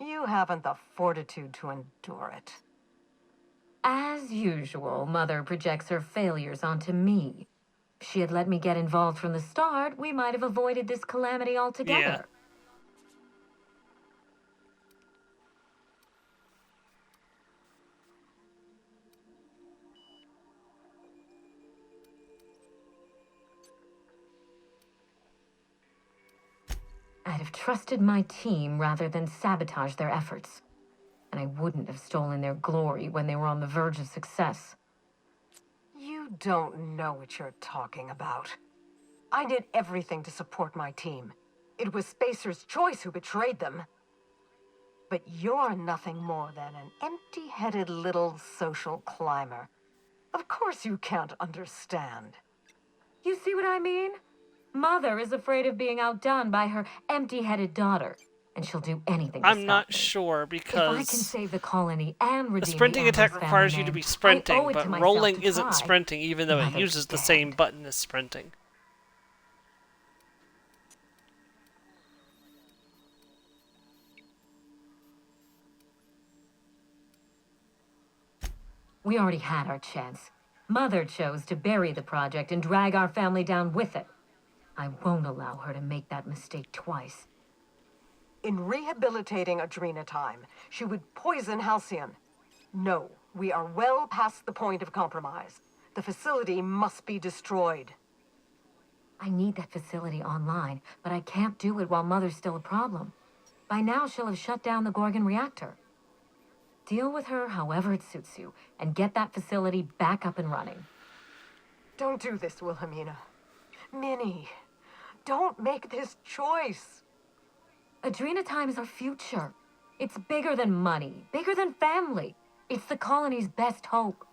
You haven't the fortitude to endure it. As usual, Mother projects her failures onto me. If she had let me get involved from the start, we might have avoided this calamity altogether. Yeah. I'd have trusted my team rather than sabotage their efforts. And I wouldn't have stolen their glory when they were on the verge of success. You don't know what you're talking about. I did everything to support my team. It was Spacer's Choice who betrayed them. But you're nothing more than an empty-headed little social climber. Of course you can't understand. You see what I mean? Mother is afraid of being outdone by her empty-headed daughter, and she'll do anything to I'm stop not me. sure If I can because save the colony and redeem the sprinting the attack Ambrose requires family you to be name, I sprinting, owe it but to myself rolling to isn't try. sprinting even though it Mother's uses the dead. same button as sprinting. We already had our chance. Mother chose to bury the project and drag our family down with it. I won't allow her to make that mistake twice. In rehabilitating Adrenatime, she would poison Halcyon. No, we are well past the point of compromise. The facility must be destroyed. I need that facility online, but I can't do it while Mother's still a problem. By now, she'll have shut down the Gorgon reactor. Deal with her however it suits you, and get that facility back up and running. Don't do this, Wilhelmina. Minnie, don't make this choice. Adrenatime is our future. It's bigger than money, bigger than family. It's the colony's best hope.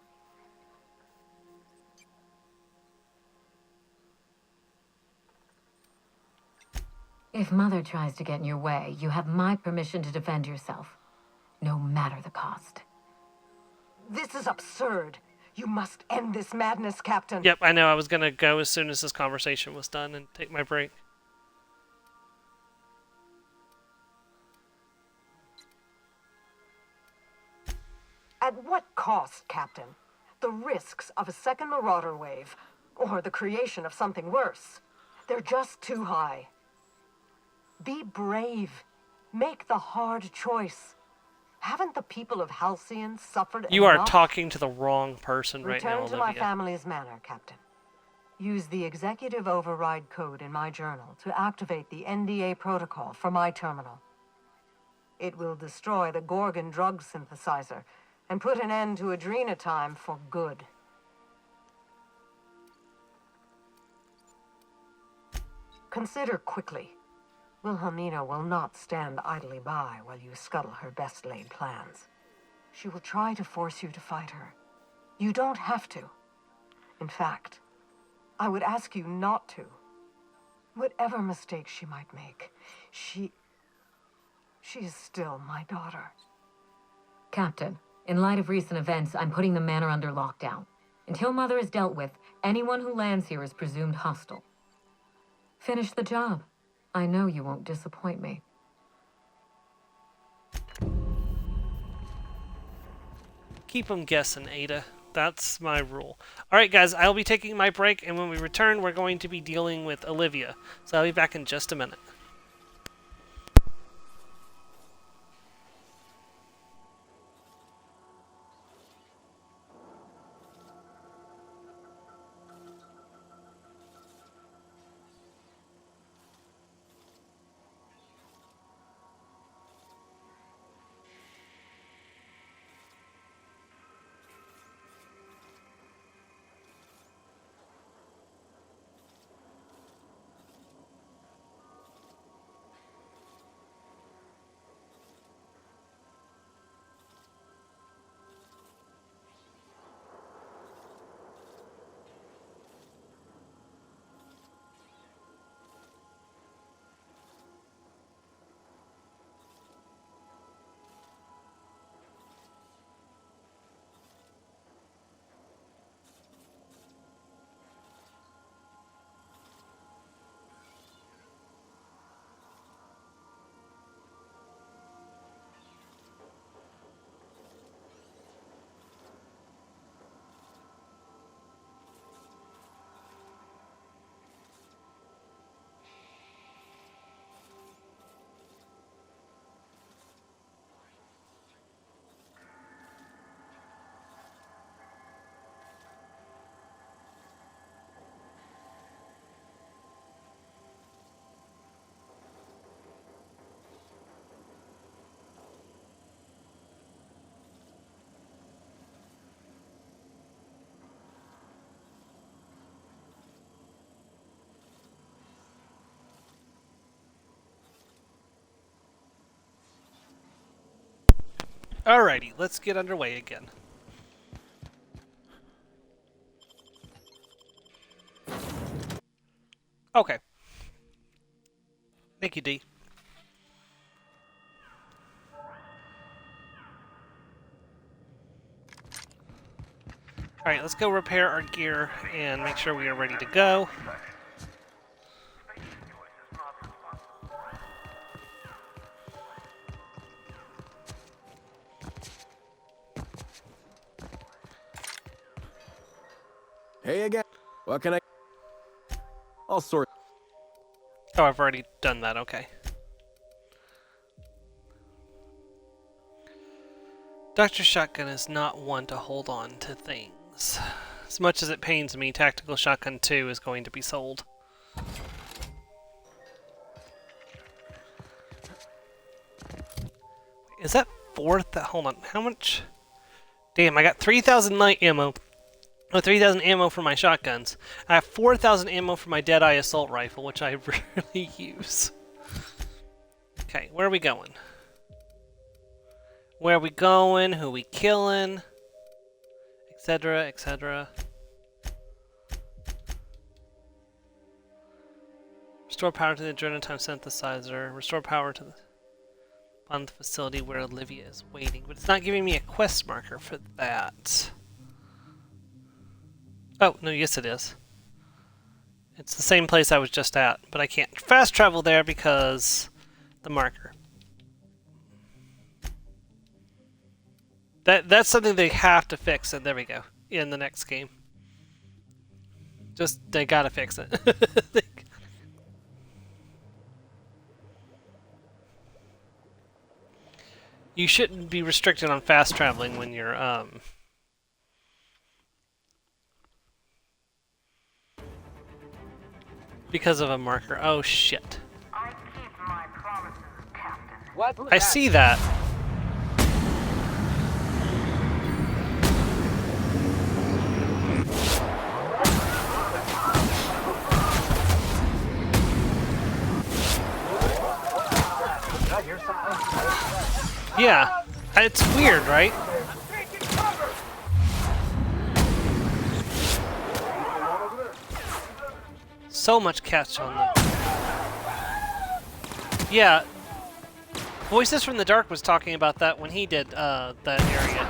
If Mother tries to get in your way, you have my permission to defend yourself, no matter the cost. This is absurd. You must end this madness, Captain. Yep, I know. I was going to go as soon as this conversation was done and take my break. At what cost, Captain? The risks of a second Marauder wave, or the creation of something worse. They're just too high. Be brave. Make the hard choice. Haven't the people of Halcyon suffered You enough? are talking to the wrong person right now, Return to my Olivia. family's manor, Captain. Use the executive override code in my journal to activate the NDA protocol for my terminal. It will destroy the Gorgon drug synthesizer and put an end to Adrenatime for good. Consider quickly. Wilhelmina will not stand idly by while you scuttle her best-laid plans. She will try to force you to fight her. You don't have to. In fact, I would ask you not to. Whatever mistakes she might make, she is still my daughter. Captain, in light of recent events, I'm putting the manor under lockdown. Until Mother is dealt with, anyone who lands here is presumed hostile. Finish the job. I know you won't disappoint me. Keep them guessing, Ada. That's my rule. Alright guys, I'll be taking my break, and when we return, we're going to be dealing with Olivia. So I'll be back in just a minute. Alrighty, let's get underway again. Okay. Thank you, D. Alright, let's go repair our gear and make sure we are ready to go. Hey again. What can I... All sorts. Oh, I've already done that, okay. Dr. Shotgun is not one to hold on to things. As much as it pains me, Tactical Shotgun 2 is going to be sold. Is that 4,000? Hold on, how much? Damn, I got 3,000 light ammo. Oh, 3,000 ammo for my shotguns. I have 4,000 ammo for my Deadeye assault rifle, which I rarely use. Okay, where are we going? Where are we going? Who are we killing? Etc., etc. Restore power to the adrenaline synthesizer. Restore power to the on the facility where Olivia is waiting. But it's not giving me a quest marker for that. Oh, no, yes it is. It's the same place I was just at, but I can't fast travel there because the marker. That's something they have to fix, and there we go, in the next game. Just, they gotta fix it. You shouldn't be restricted on fast traveling when you're, because of a marker. Oh shit. I keep my promises, Captain. What? I see that. Yeah, it's weird, right? So much cash on them. Yeah. Voices from the Dark was talking about that when he did that area.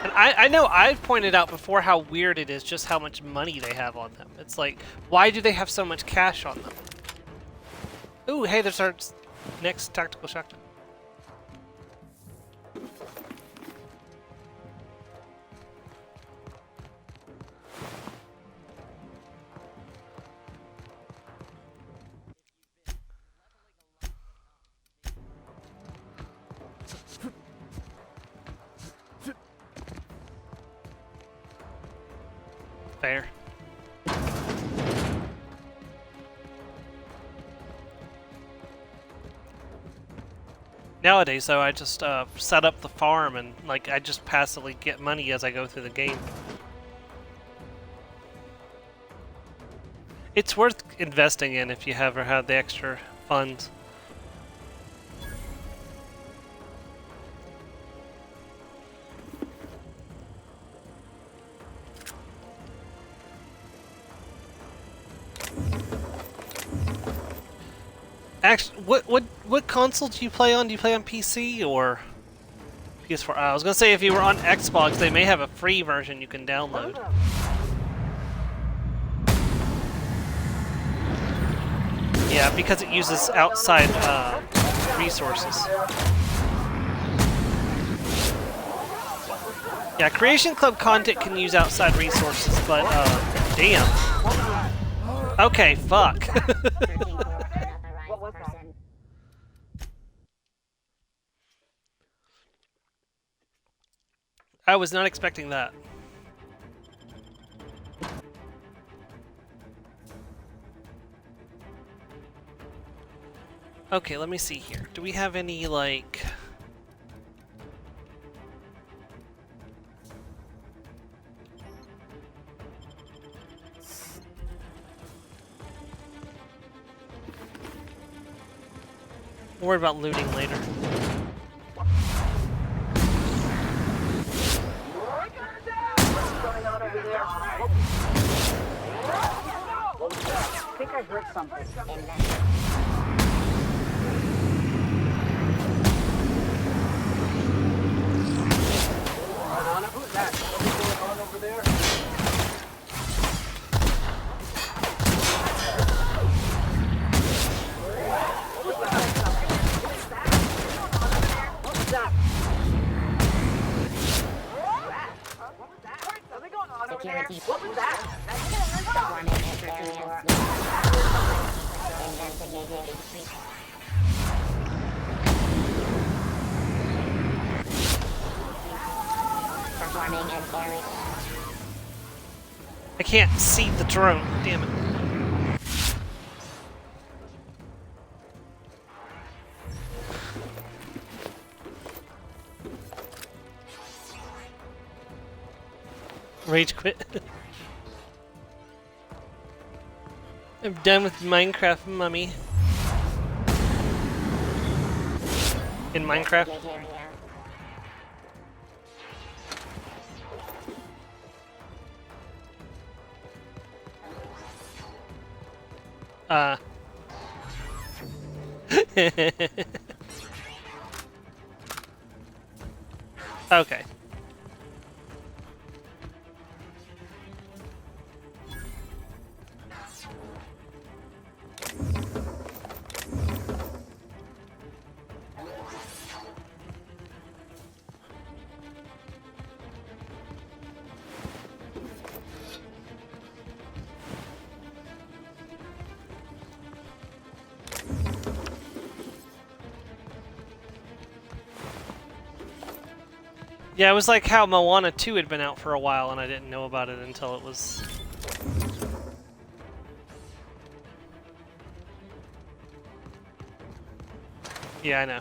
And I know I've pointed out before how weird it is just how much money they have on them. It's like, why do they have so much cash on them? Ooh, hey, there's our next tactical shotgun. Fair. Nowadays, though, I just set up the farm and like I just passively get money as I go through the game. It's worth investing in if you ever have the extra funds. Actually, what console do you play on? Do you play on PC or PS4? I was gonna say if you were on Xbox, they may have a free version you can download. Yeah, because it uses outside resources. Yeah, Creation Club content can use outside resources, but damn. Okay, fuck. I was not expecting that. Okay, let me see here. Do we have any, like... We'll worry about looting later. I think I heard something. Who's that? What's going on over there? Security. What was that? Performing an area. I can't see the drone. Damn it. Rage quit. I'm done with Minecraft, mummy. In Minecraft? Okay. Yeah, it was like how Moana 2 had been out for a while and I didn't know about it until it was... Yeah, I know.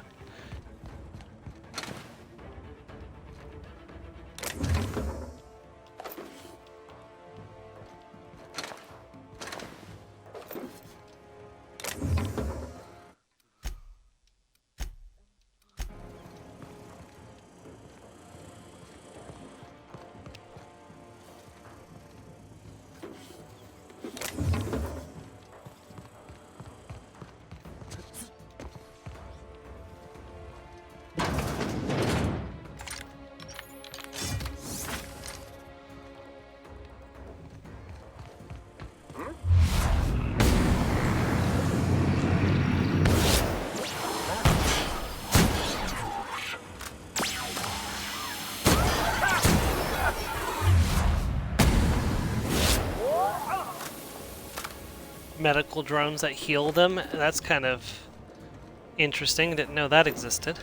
Medical drones that heal them. That's kind of interesting. Didn't know that existed.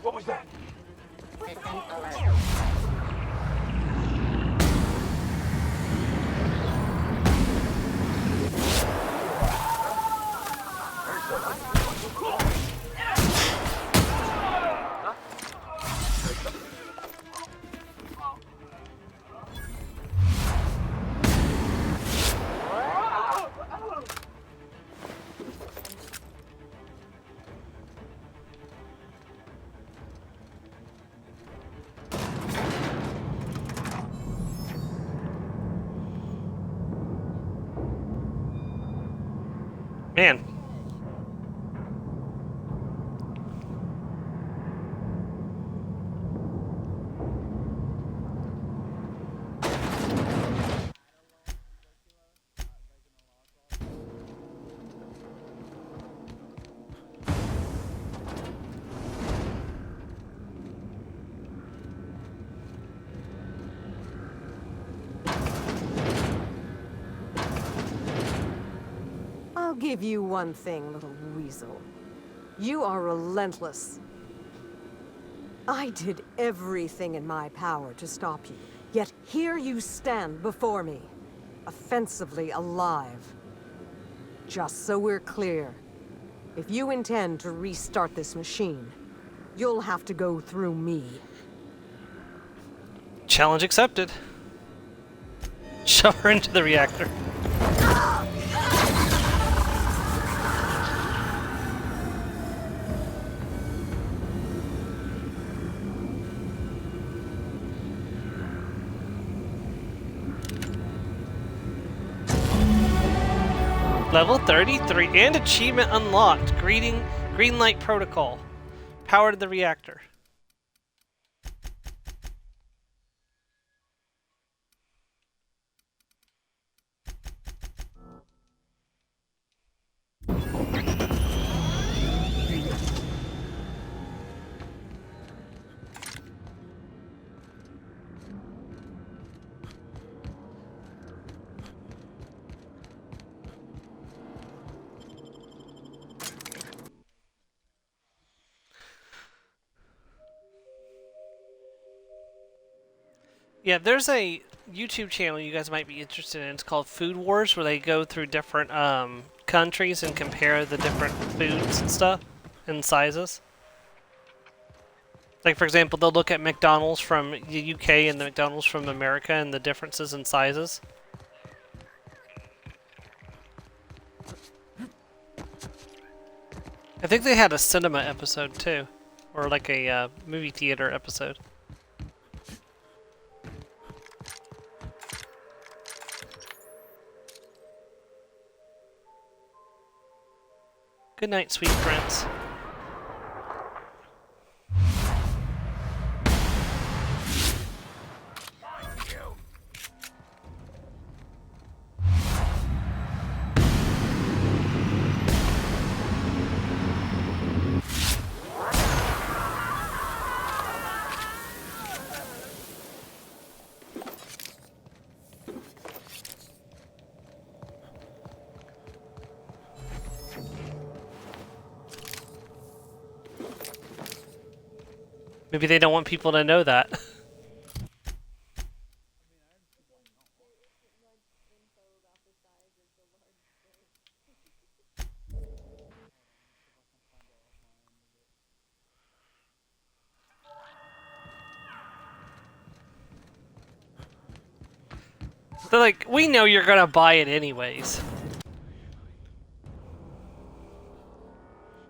What was that? System alert. Man. I'll give you one thing, little weasel. You are relentless. I did everything in my power to stop you, yet here you stand before me, offensively alive. Just so we're clear, if you intend to restart this machine, you'll have to go through me. Challenge accepted. Shove her into the reactor. Level 33 and achievement unlocked. Green light protocol. Powered the reactor. Yeah, there's a YouTube channel you guys might be interested in. It's called Food Wars, where they go through different countries and compare the different foods and stuff and sizes. Like, for example, they'll look at McDonald's from the UK and the McDonald's from America and the differences in sizes. I think they had a cinema episode too, or like a movie theater episode. Good night, sweet prince. Maybe they don't want people to know that. They're like, we know you're gonna buy it anyways.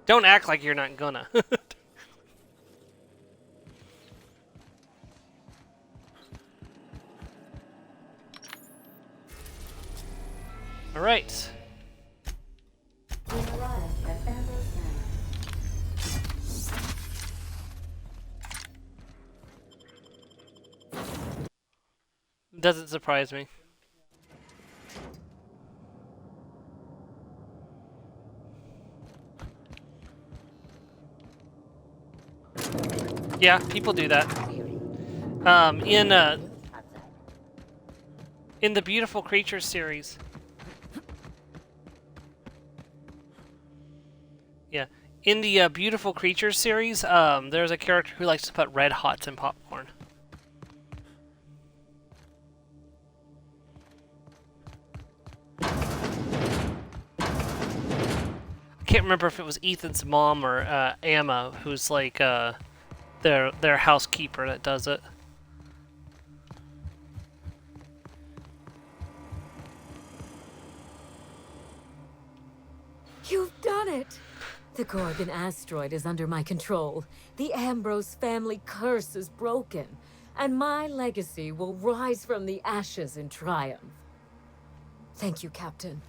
Don't act like you're not gonna. Alright. We arrived at Ambrose Manor. Doesn't surprise me. Yeah, people do that. In the Beautiful Creatures series. Yeah, in the Beautiful Creatures series, there's a character who likes to put red hots in popcorn. I can't remember if it was Ethan's mom or Amma, who's like their housekeeper that does it. You've done it! The Gorgon asteroid is under my control. The Ambrose family curse is broken, and my legacy will rise from the ashes in triumph. Thank you, Captain.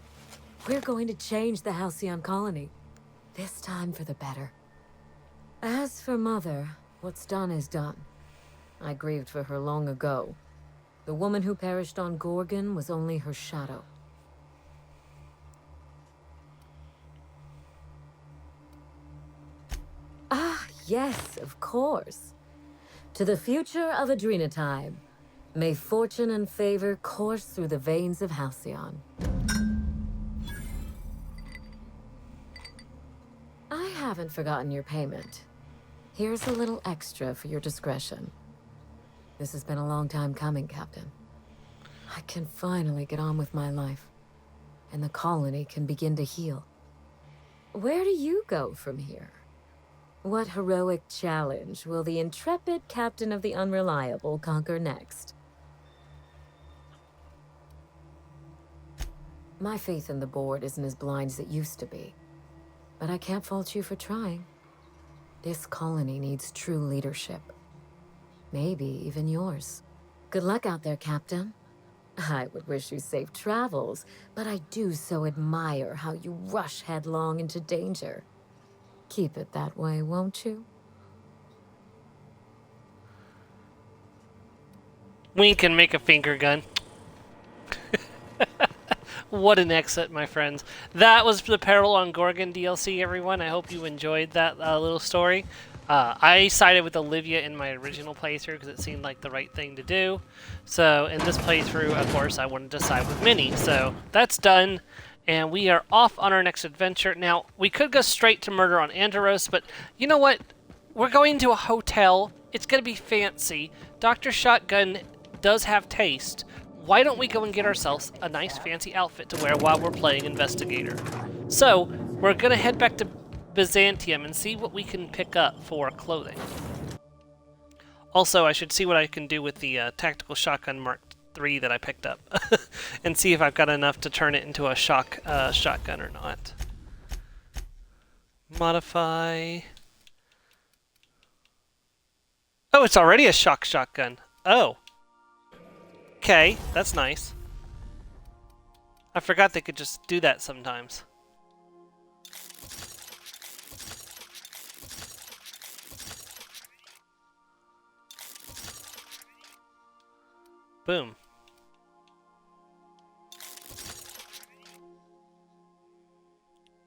We're going to change the Halcyon colony. This time for the better. As for Mother, what's done is done. I grieved for her long ago. The woman who perished on Gorgon was only her shadow. Ah, yes, of course. To the future of Adrenatime. May fortune and favor course through the veins of Halcyon. I haven't forgotten your payment. Here's a little extra for your discretion. This has been a long time coming, Captain. I can finally get on with my life, and the colony can begin to heal. Where do you go from here? What heroic challenge will the intrepid Captain of the Unreliable conquer next? My faith in the board isn't as blind as it used to be, but I can't fault you for trying. This colony needs true leadership. Maybe even yours. Good luck out there, Captain. I would wish you safe travels, but I do so admire how you rush headlong into danger. Keep it that way, won't you? Wink and make a finger gun. What an exit, my friends. That was the Peril on Gorgon DLC, everyone. I hope you enjoyed that little story. I sided with Olivia in my original playthrough because it seemed like the right thing to do. So in this playthrough, of course, I wanted to side with Minnie. So that's done, and we are off on our next adventure. Now, we could go straight to Murder on Andaros, but you know what? We're going to a hotel. It's going to be fancy. Dr. Shotgun does have taste. Why don't we go and get ourselves a nice fancy outfit to wear while we're playing Investigator? So, we're going to head back to Byzantium and see what we can pick up for clothing. Also, I should see what I can do with the Tactical Shotgun Mark III that I picked up. And see if I've got enough to turn it into a shotgun or not. Modify. Oh, it's already a shotgun. Oh. Okay, that's nice. I forgot they could just do that sometimes. Boom.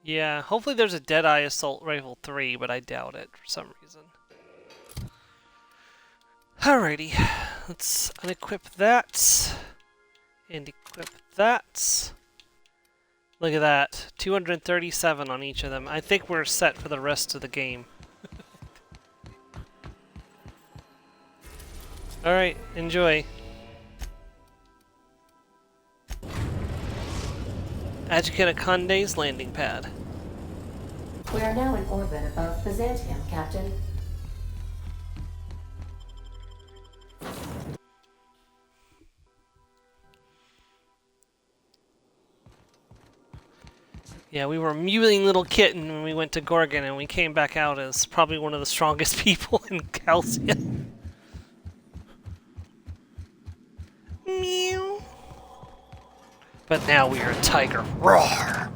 Yeah, hopefully there's a Deadeye Assault Rifle 3, but I doubt it for some reason. Alrighty, let's unequip that, and equip that. Look at that, 237 on each of them. I think we're set for the rest of the game. Alright, enjoy. Adjunct Conde's landing pad. We are now in orbit above Byzantium, Captain. Yeah, we were a mewling little kitten when we went to Gorgon, and we came back out as probably one of the strongest people in Calcium. Mew. But now we are a tiger. Roar!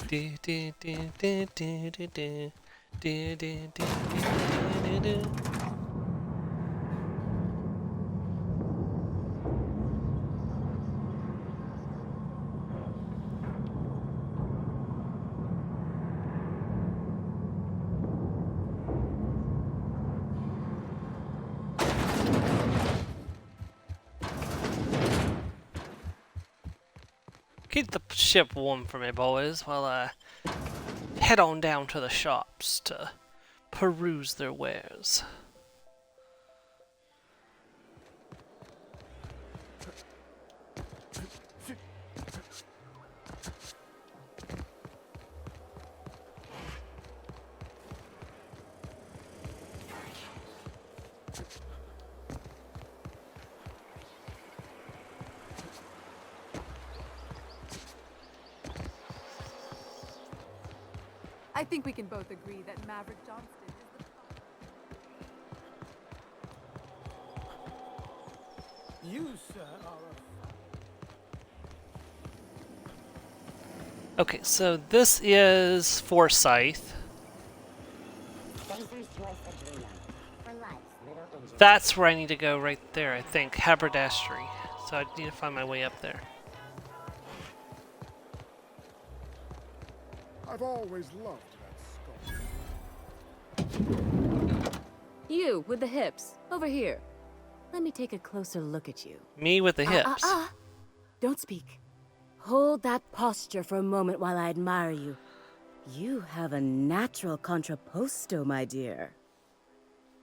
Do, do, do, do, do, do, do. Do, do, do, do, do, do. Keep the ship warm for me, boys, while I head on down to the shops to peruse their wares. I think we can both agree that Maverick Johnston is the... You, sir, are Okay, so this is Forsyth. That's where I need to go right there, I think. Haberdashery. So I need to find my way up there. I've always loved that skull. You, with the hips. Over here. Let me take a closer look at you. Me with the hips. Don't speak. Hold that posture for a moment while I admire you. You have a natural contrapposto, my dear.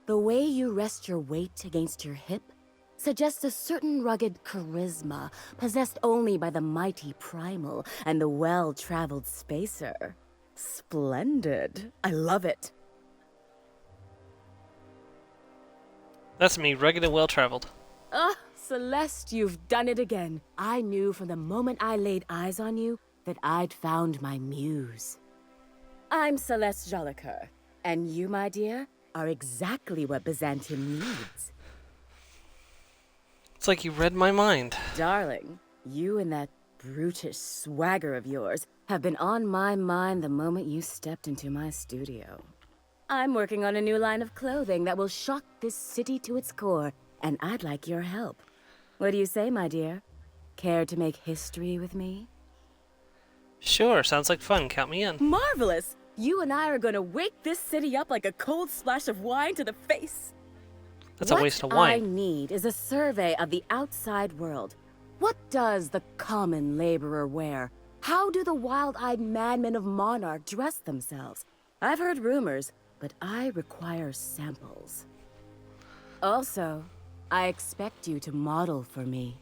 The way you rest your weight against your hip suggests a certain rugged charisma possessed only by the mighty primal and the well-traveled spacer. Splendid. I love it. That's me, rugged and well-traveled. Ah, Celeste, you've done it again. I knew from the moment I laid eyes on you that I'd found my muse. I'm Celeste Jolicoeur, and you, my dear, are exactly what Byzantium needs. It's like you read my mind. Darling, you and that brutish swagger of yours have been on my mind the moment you stepped into my studio. I'm working on a new line of clothing that will shock this city to its core, and I'd like your help. What do you say, my dear? Care to make history with me? Sure, sounds like fun. Count me in. Marvelous! You and I are gonna wake this city up like a cold splash of wine to the face. That's a waste of wine. What I need is a survey of the outside world. What does the common laborer wear? How do the wild-eyed madmen of Monarch dress themselves? I've heard rumors, but I require samples. Also, I expect you to model for me.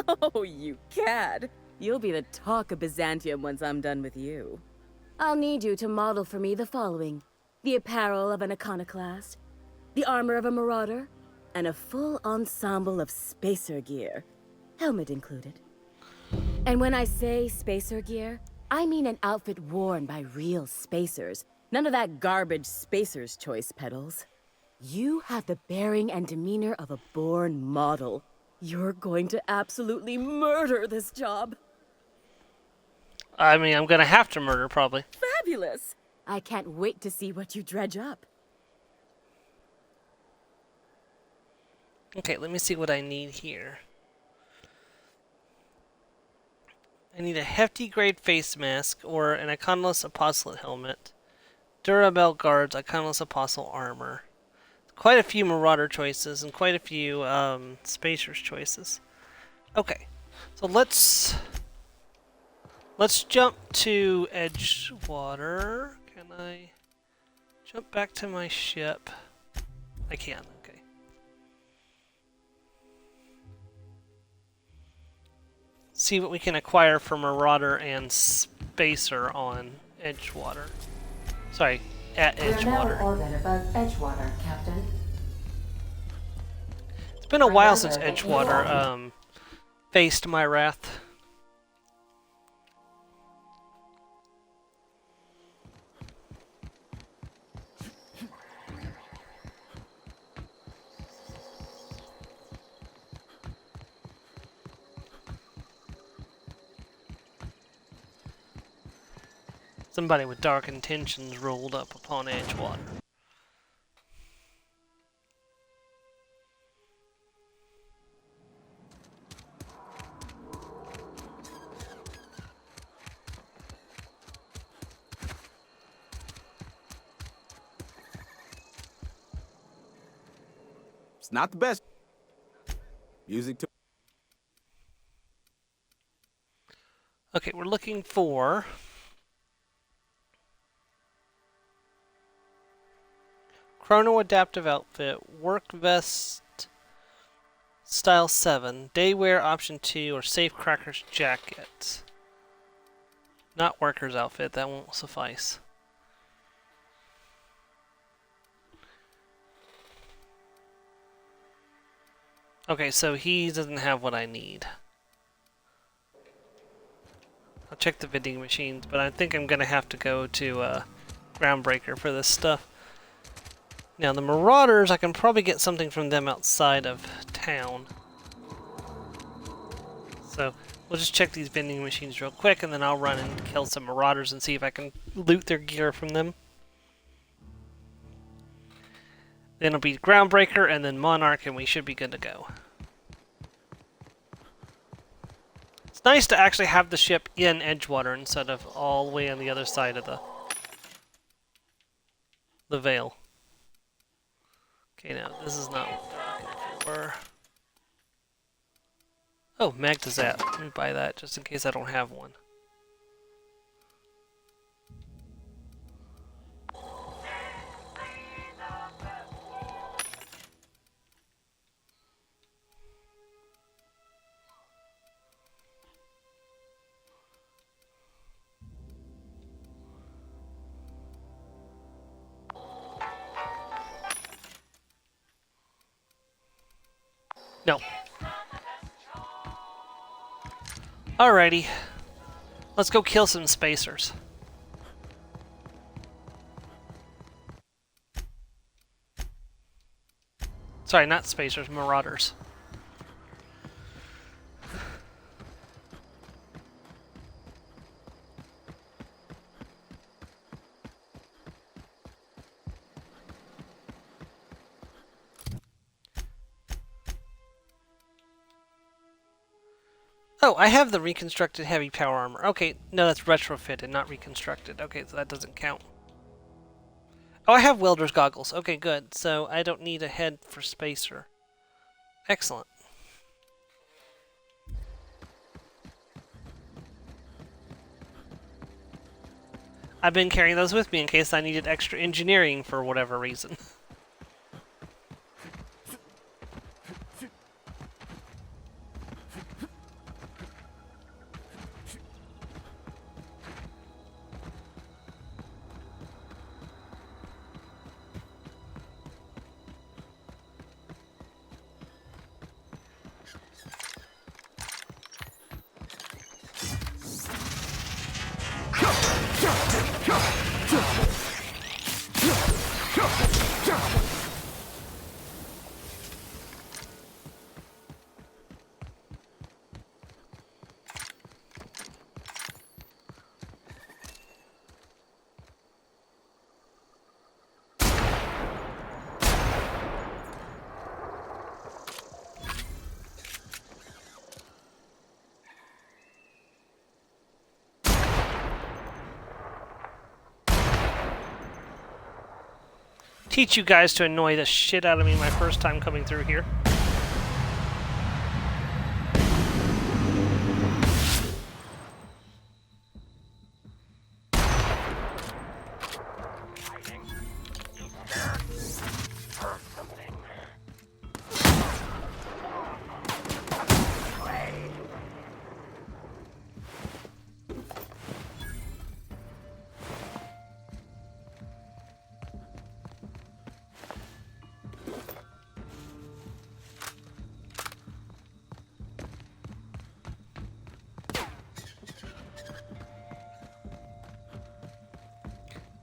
Oh, you cad! You'll be the talk of Byzantium once I'm done with you. I'll need you to model for me the following: the apparel of an iconoclast, the armor of a marauder, and a full ensemble of spacer gear, helmet included. And when I say spacer gear, I mean an outfit worn by real spacers. None of that garbage spacer's choice pedals. You have the bearing and demeanor of a born model. You're going to absolutely murder this job. I mean, I'm gonna have to murder, probably. Fabulous! I can't wait to see what you dredge up. Okay, let me see what I need here. I need a hefty grade face mask or an Iconoless Apostolate helmet. Durabel guards, Iconoless Apostle armor. Quite a few Marauder choices and quite a few Spacers choices. Okay, so let's jump to Edgewater. Can I jump back to my ship? I can, okay. See what we can acquire for Marauder and Spacer on Edgewater. Sorry, at We're now in Edgewater. orbit above Edgewater, Captain. It's been a while since Remember that you Edgewater faced my wrath. Somebody with dark intentions rolled up upon Edgewater. It's not the best. Music to. Okay, we're looking for Chrono Adaptive Outfit, Work Vest Style 7, Daywear Option 2, or Safecracker's Jacket. Not Worker's Outfit, that won't suffice. Okay, so he doesn't have what I need. I'll check the vending machines, but I think I'm gonna have to go to Groundbreaker for this stuff. Now the Marauders, I can probably get something from them outside of town. So we'll just check these vending machines real quick, and then I'll run and kill some Marauders and see if I can loot their gear from them. Then it'll be Groundbreaker and then Monarch, and we should be good to go. It's nice to actually have the ship in Edgewater instead of all the way on the other side of the veil. Okay, now this is not what I'm looking for. Oh, Magdazap. Let me buy that just in case I don't have one. No. Alrighty. Let's go kill some spacers. Sorry, not spacers, marauders. Oh, I have the reconstructed heavy power armor. Okay, no, that's retrofitted, not reconstructed. Okay, so that doesn't count. Oh, I have welder's goggles. Okay, good. So I don't need a head for spacer. Excellent. I've been carrying those with me in case I needed extra engineering for whatever reason. Teach you guys to annoy the shit out of me my first time coming through here.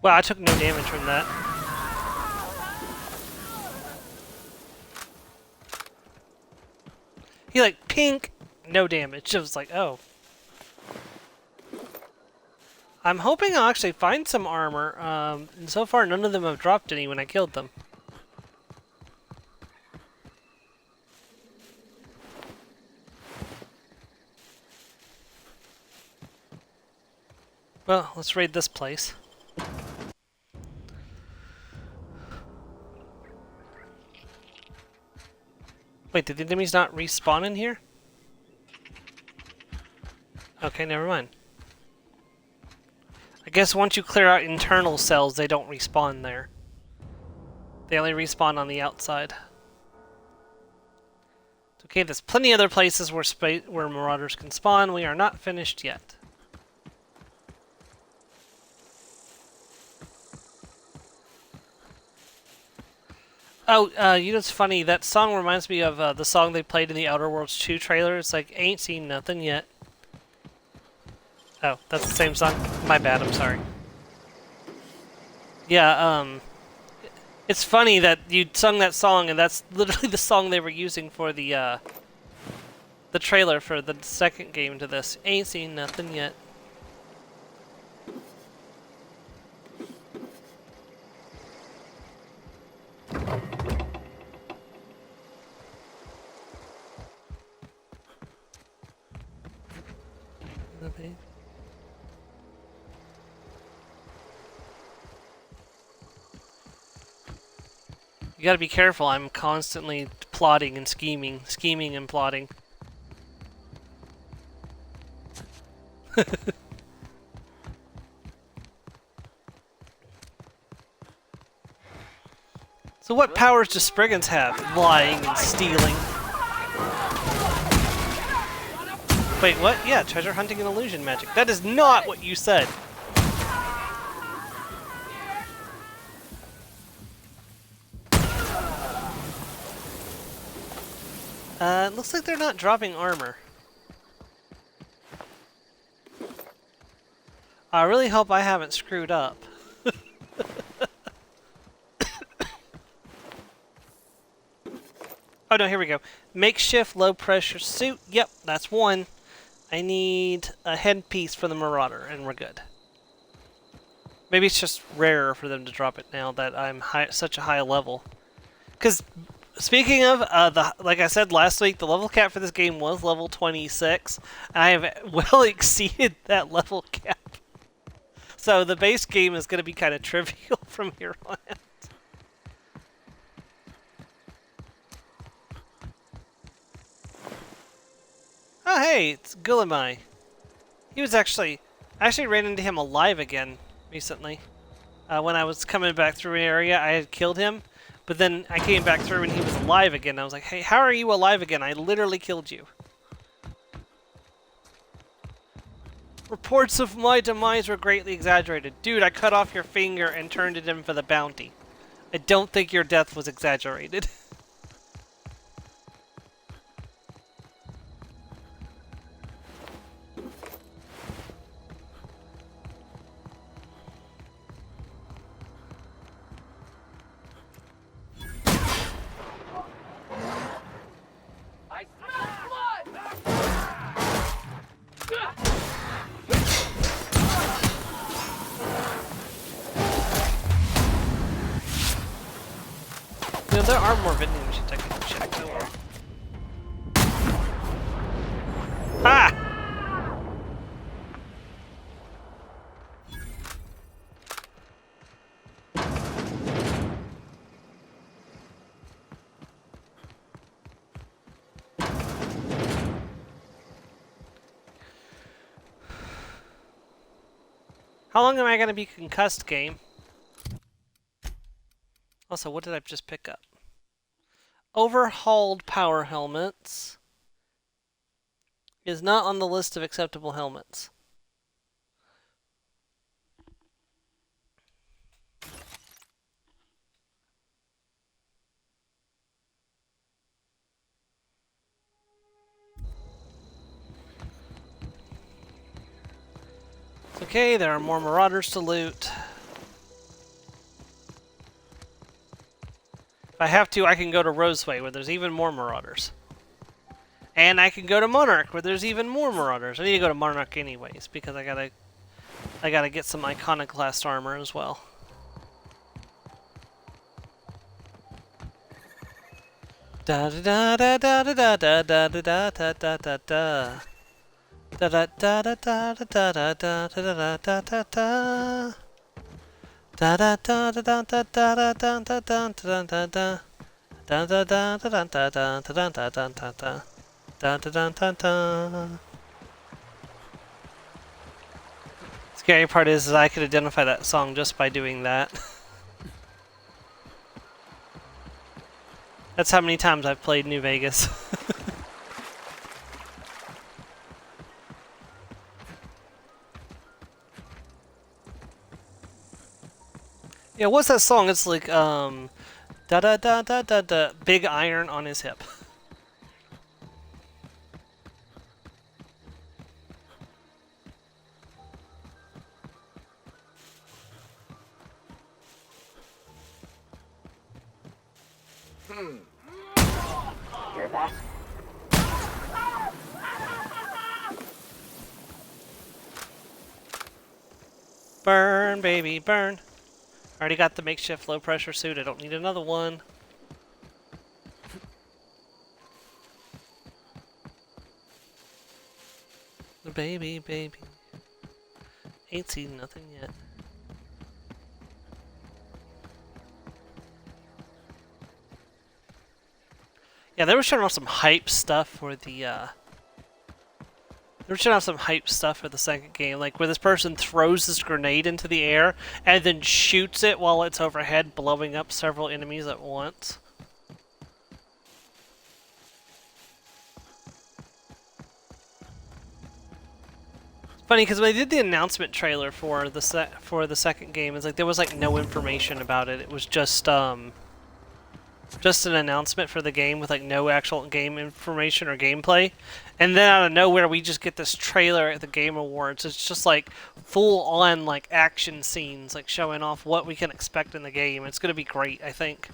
Wow, I took no damage from that. He like, pink, no damage. It was like, oh. I'm hoping I'll actually find some armor. And so far, none of them have dropped any when I killed them. Well, let's raid this place. Wait, did the enemies not respawn in here? Okay, never mind. I guess once you clear out internal cells, they don't respawn there. They only respawn on the outside. It's okay, there's plenty of other places where marauders can spawn. We are not finished yet. Oh, you know what's funny? That song reminds me of the song they played in the Outer Worlds 2 trailer. It's like, ain't seen nothing yet. Oh, that's the same song? My bad, I'm sorry. Yeah, it's funny that you sung that song and that's literally the song they were using for the trailer for the second game to this. Ain't seen nothing yet. Okay. You gotta be careful, I'm constantly plotting and scheming and plotting. So what powers do Spriggans have? Lying and stealing. Wait, what? Yeah, treasure hunting and illusion magic. That is not what you said. It looks like they're not dropping armor. I really hope I haven't screwed up. Oh no, here we go. Makeshift low pressure suit. Yep, that's one. I need a headpiece for the Marauder, and we're good. Maybe it's just rarer for them to drop it now that I'm such a high level. Because speaking of, like I said last week, the level cap for this game was level 26, and I have well exceeded that level cap. So the base game is going to be kind of trivial from here on out. Oh hey, it's Gulimai. He was I actually ran into him alive again recently. When I was coming back through an area, I had killed him, but then I came back through and he was alive again. I was like, hey, how are you alive again? I literally killed you. Reports of my demise were greatly exaggerated. Dude, I cut off your finger and turned it in for the bounty. I don't think your death was exaggerated. You know, there are more vending machines I can check. Oh well. Ha! How long am I going to be concussed, game? Also, what did I just pick up? Overhauled power helmets is not on the list of acceptable helmets. It's okay, there are more marauders to loot. If I have to, I can go to Roseway, where there's even more Marauders. And I can go to Monarch, where there's even more Marauders. I need to go to Monarch anyways, because I gotta get some Iconoclast armor as well. Da da da da da da da da da da da da da. Da da da da da da da da da da da da. Da da da da da da da da da da da da da. Da da da da da da da da da da da da. Da da da da da. Scary part is I could identify that song just by doing that. That's how many times I've played New Vegas. Yeah, what's that song? It's like da da da da da da, big iron on his hip. Hear that? Burn, baby, burn. Already got the makeshift low pressure suit. I don't need another one. The baby. Ain't seen nothing yet. Yeah, they were showing off some hype stuff for the, they were showing off some hype stuff for the second game, like where this person throws this grenade into the air and then shoots it while it's overhead, blowing up several enemies at once. Funny, because when they did the announcement trailer for the second game, it's like there was like no information about it. It was just an announcement for the game with like no actual game information or gameplay. And then out of nowhere, we just get this trailer at the Game Awards. It's just like full-on like action scenes, like showing off what we can expect in the game. It's gonna be great, I think.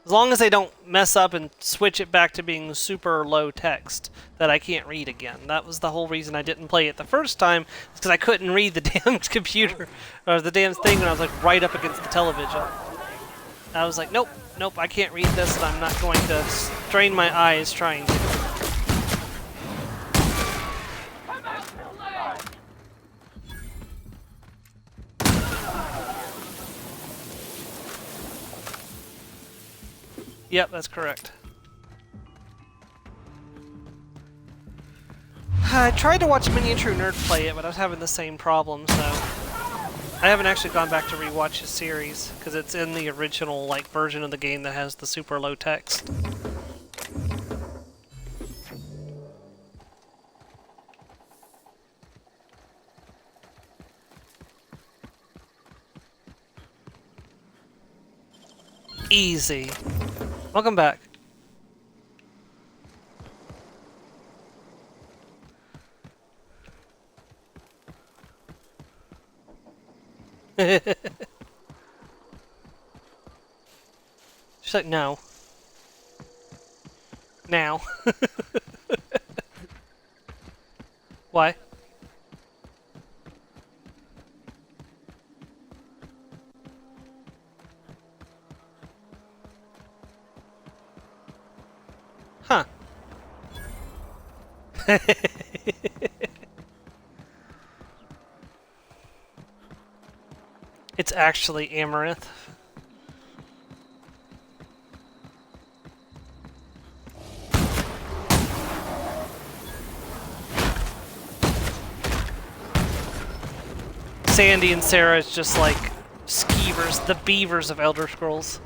As long as they don't mess up and switch it back to being super low text that I can't read again. That was the whole reason I didn't play it the first time, because I couldn't read the damn computer or the damn thing when I was like right up against the television. I was like, nope, I can't read this, and I'm not going to strain my eyes trying to. Yep, that's correct. I tried to watch Miniature Nerd play it, but I was having the same problem, so I haven't actually gone back to rewatch his series, because it's in the original like version of the game that has the super low text. Easy. Welcome back. She's like, no. Now. Why? Huh. It's actually Amaranth. Sandy and Sarah is just like skeevers, the beavers of Elder Scrolls.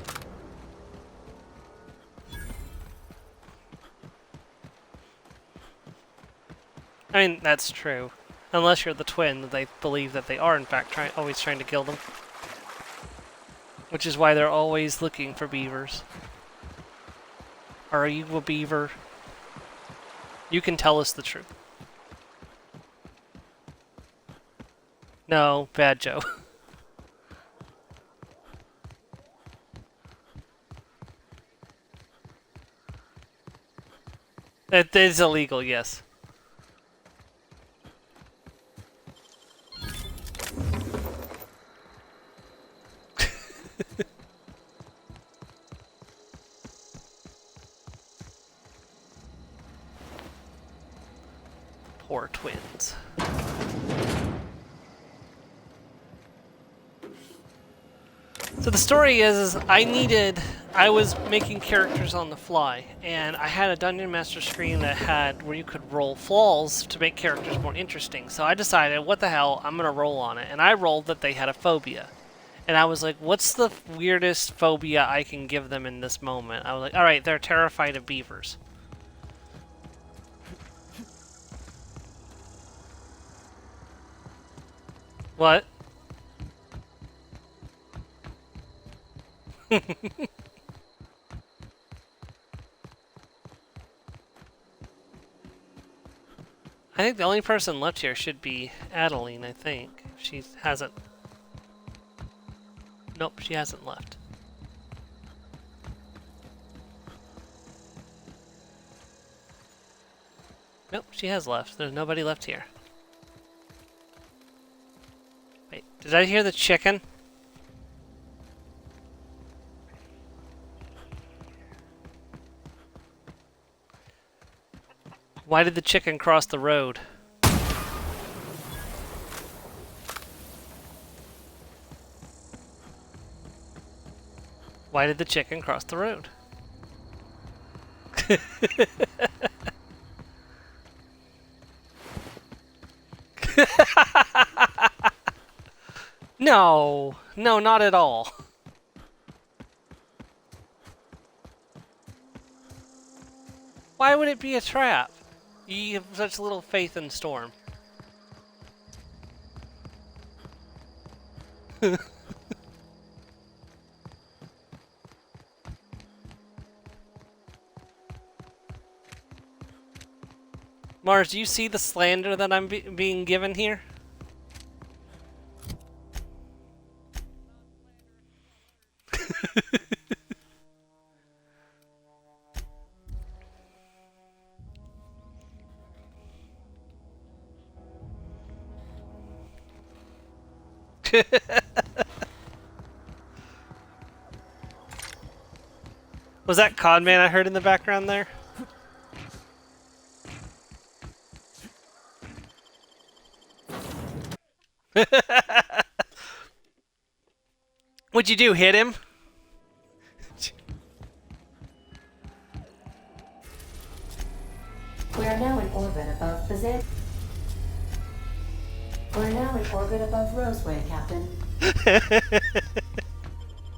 I mean, that's true. Unless you're the twin, they believe that they are in fact always trying to kill them. Which is why they're always looking for beavers. Are you a beaver? You can tell us the truth. No, bad Joe. It is illegal, yes. Poor twins. So the story is I was making characters on the fly, and I had a Dungeon Master screen that had where you could roll flaws to make characters more interesting. So I decided, what the hell, I'm gonna roll on it, and I rolled that they had a phobia. And I was like, what's the weirdest phobia I can give them in this moment? I was like, alright, they're terrified of beavers. What? I think the only person left here should be Adeline, I think. She hasn't... Nope, she hasn't left. Nope, she has left. There's nobody left here. Wait, did I hear the chicken? Why did the chicken cross the road? Why did the chicken cross the road? No, no, not at all. Why would it be a trap? You have such little faith in Storm. Mars, do you see the slander that I'm being given here? Was that Conman I heard in the background there? What'd you do, hit him? We are now in orbit above Bazan. We're now in orbit above Roseway, Captain.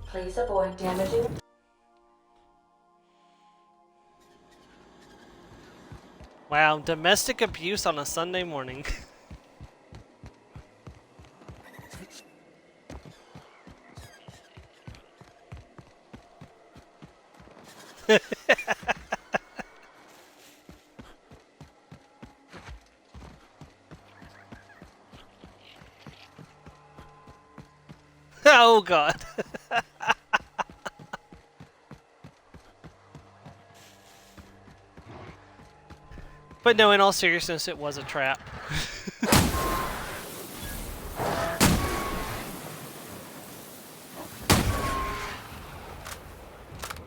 Please avoid damaging. Wow, domestic abuse on a Sunday morning. Oh god. But no, in all seriousness, it was a trap.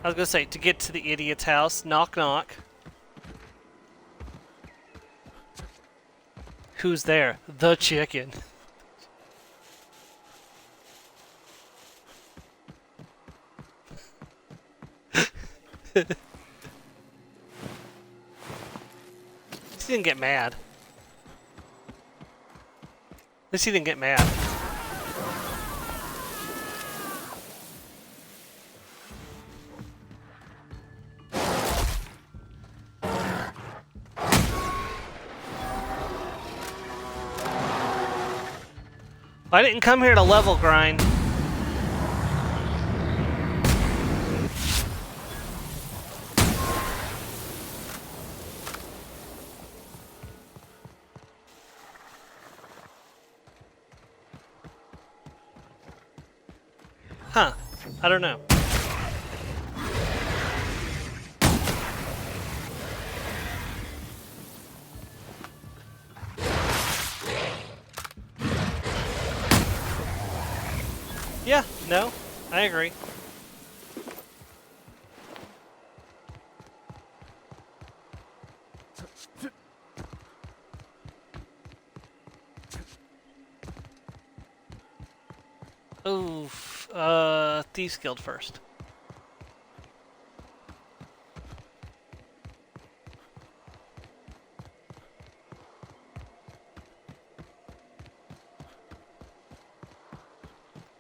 I was gonna say, to get to the idiot's house, knock knock. Who's there? The chicken. He didn't get mad. At least he didn't get mad. I didn't come here to level grind. Huh. I don't know. Yeah, no, I agree. Oof, Thieves Guild first.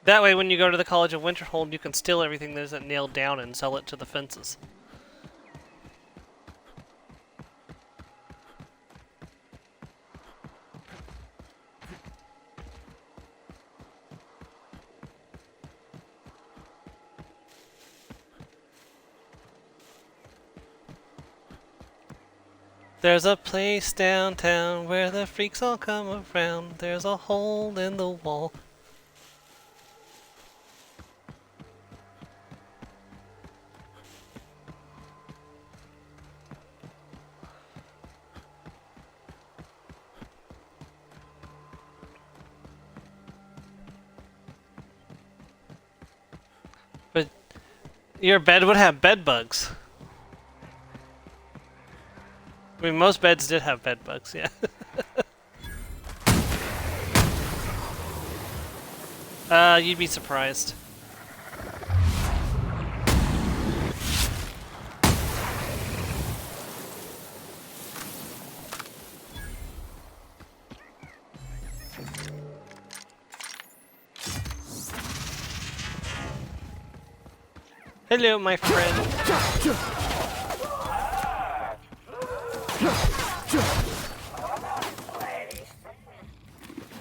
That way, when you go to the College of Winterhold, you can steal everything that isn't nailed down and sell it to the fences. There's a place downtown where the freaks all come around. There's a hole in the wall. But your bed would have bed bugs. I mean, most beds did have bed bugs, yeah. You'd be surprised. Hello, my friend.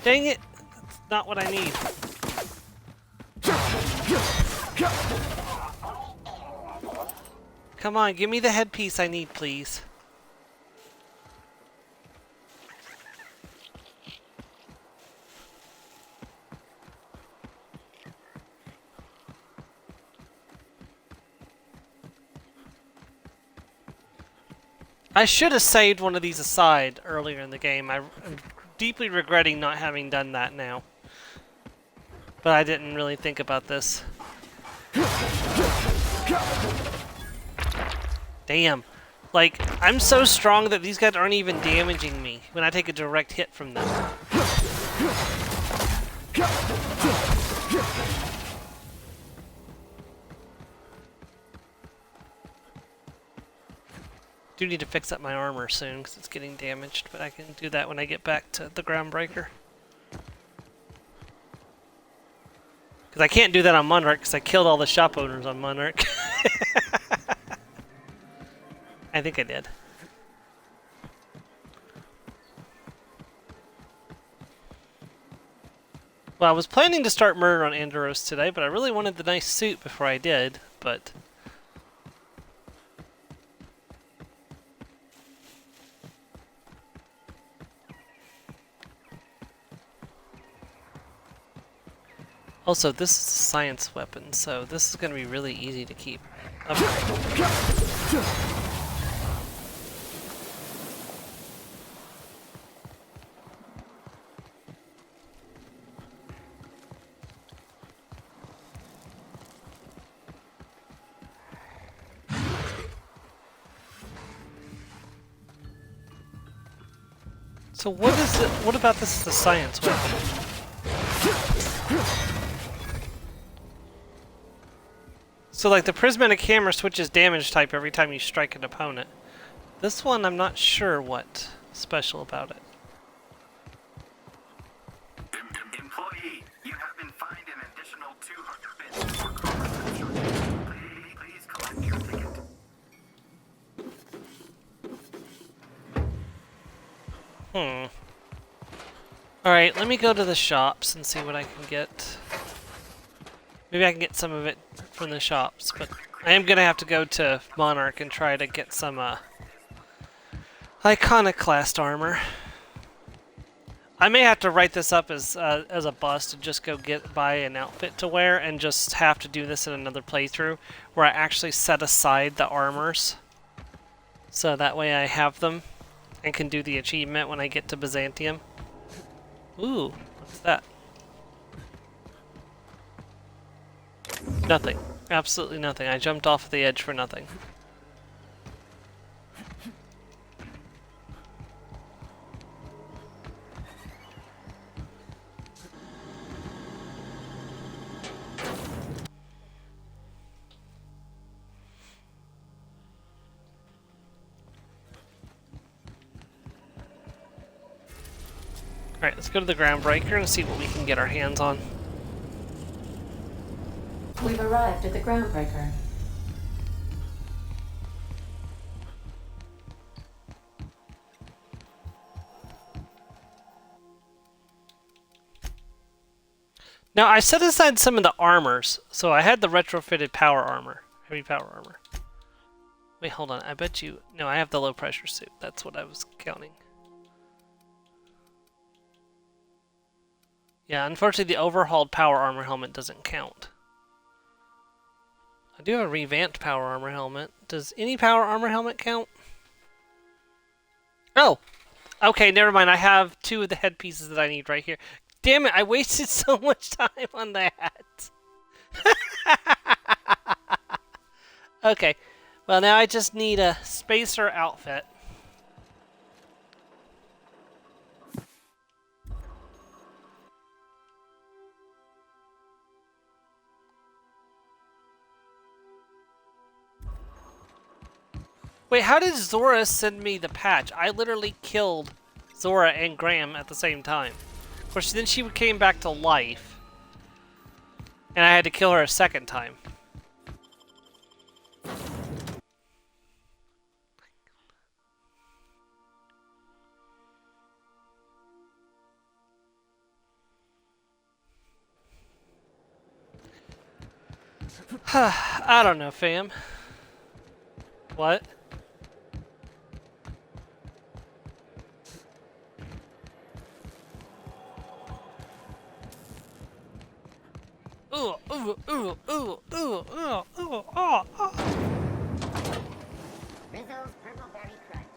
Dang it! That's not what I need. Come on, give me the headpiece I need, please. I should have saved one of these aside earlier in the game. I'm deeply regretting not having done that now. But I didn't really think about this. Damn. Like, I'm so strong that these guys aren't even damaging me when I take a direct hit from them. Do need to fix up my armor soon because it's getting damaged, but I can do that when I get back to the Groundbreaker. Because I can't do that on Monarch because I killed all the shop owners on Monarch. I think I did. Well, I was planning to start Murder on Andros today, but I really wanted the nice suit before I did, but... Also, this is a science weapon, so this is going to be really easy to keep upgrading. So what is it? What about this is the science weapon? So like the prismatic hammer switches damage type every time you strike an opponent. This one I'm not sure what's special about it. Employee, you have been fined an additional 200 bits for car. Please collect your ticket. Alright, let me go to the shops and see what I can get. Maybe I can get some of it from the shops, but I am going to have to go to Monarch and try to get some Iconoclast armor. I may have to write this up as a bust and just go buy an outfit to wear and just have to do this in another playthrough where I actually set aside the armors. So that way I have them and can do the achievement when I get to Byzantium. Ooh, what's that? Nothing. Absolutely nothing. I jumped off the edge for nothing. Alright, let's go to the Groundbreaker and see what we can get our hands on. We've arrived at the Groundbreaker. Now, I set aside some of the armors, so I had the retrofitted power armor. Heavy power armor. Wait, hold on. I bet you... No, I have the low pressure suit. That's what I was counting. Yeah, unfortunately the overhauled power armor helmet doesn't count. I do have a revamped power armor helmet. Does any power armor helmet count? Oh! Okay, never mind. I have two of the headpieces that I need right here. Damn it, I wasted so much time on that. Okay, well now I just need a spacer outfit. Wait, how did Zora send me the patch? I literally killed Zora and Graham at the same time. Of course, then she came back to life. And I had to kill her a second time. I don't know, fam. What? Ooh, ooh, ooh, ooh, ooh, ooh, ooh, ooh, oh. Rizzo's Purpleberry Crunch.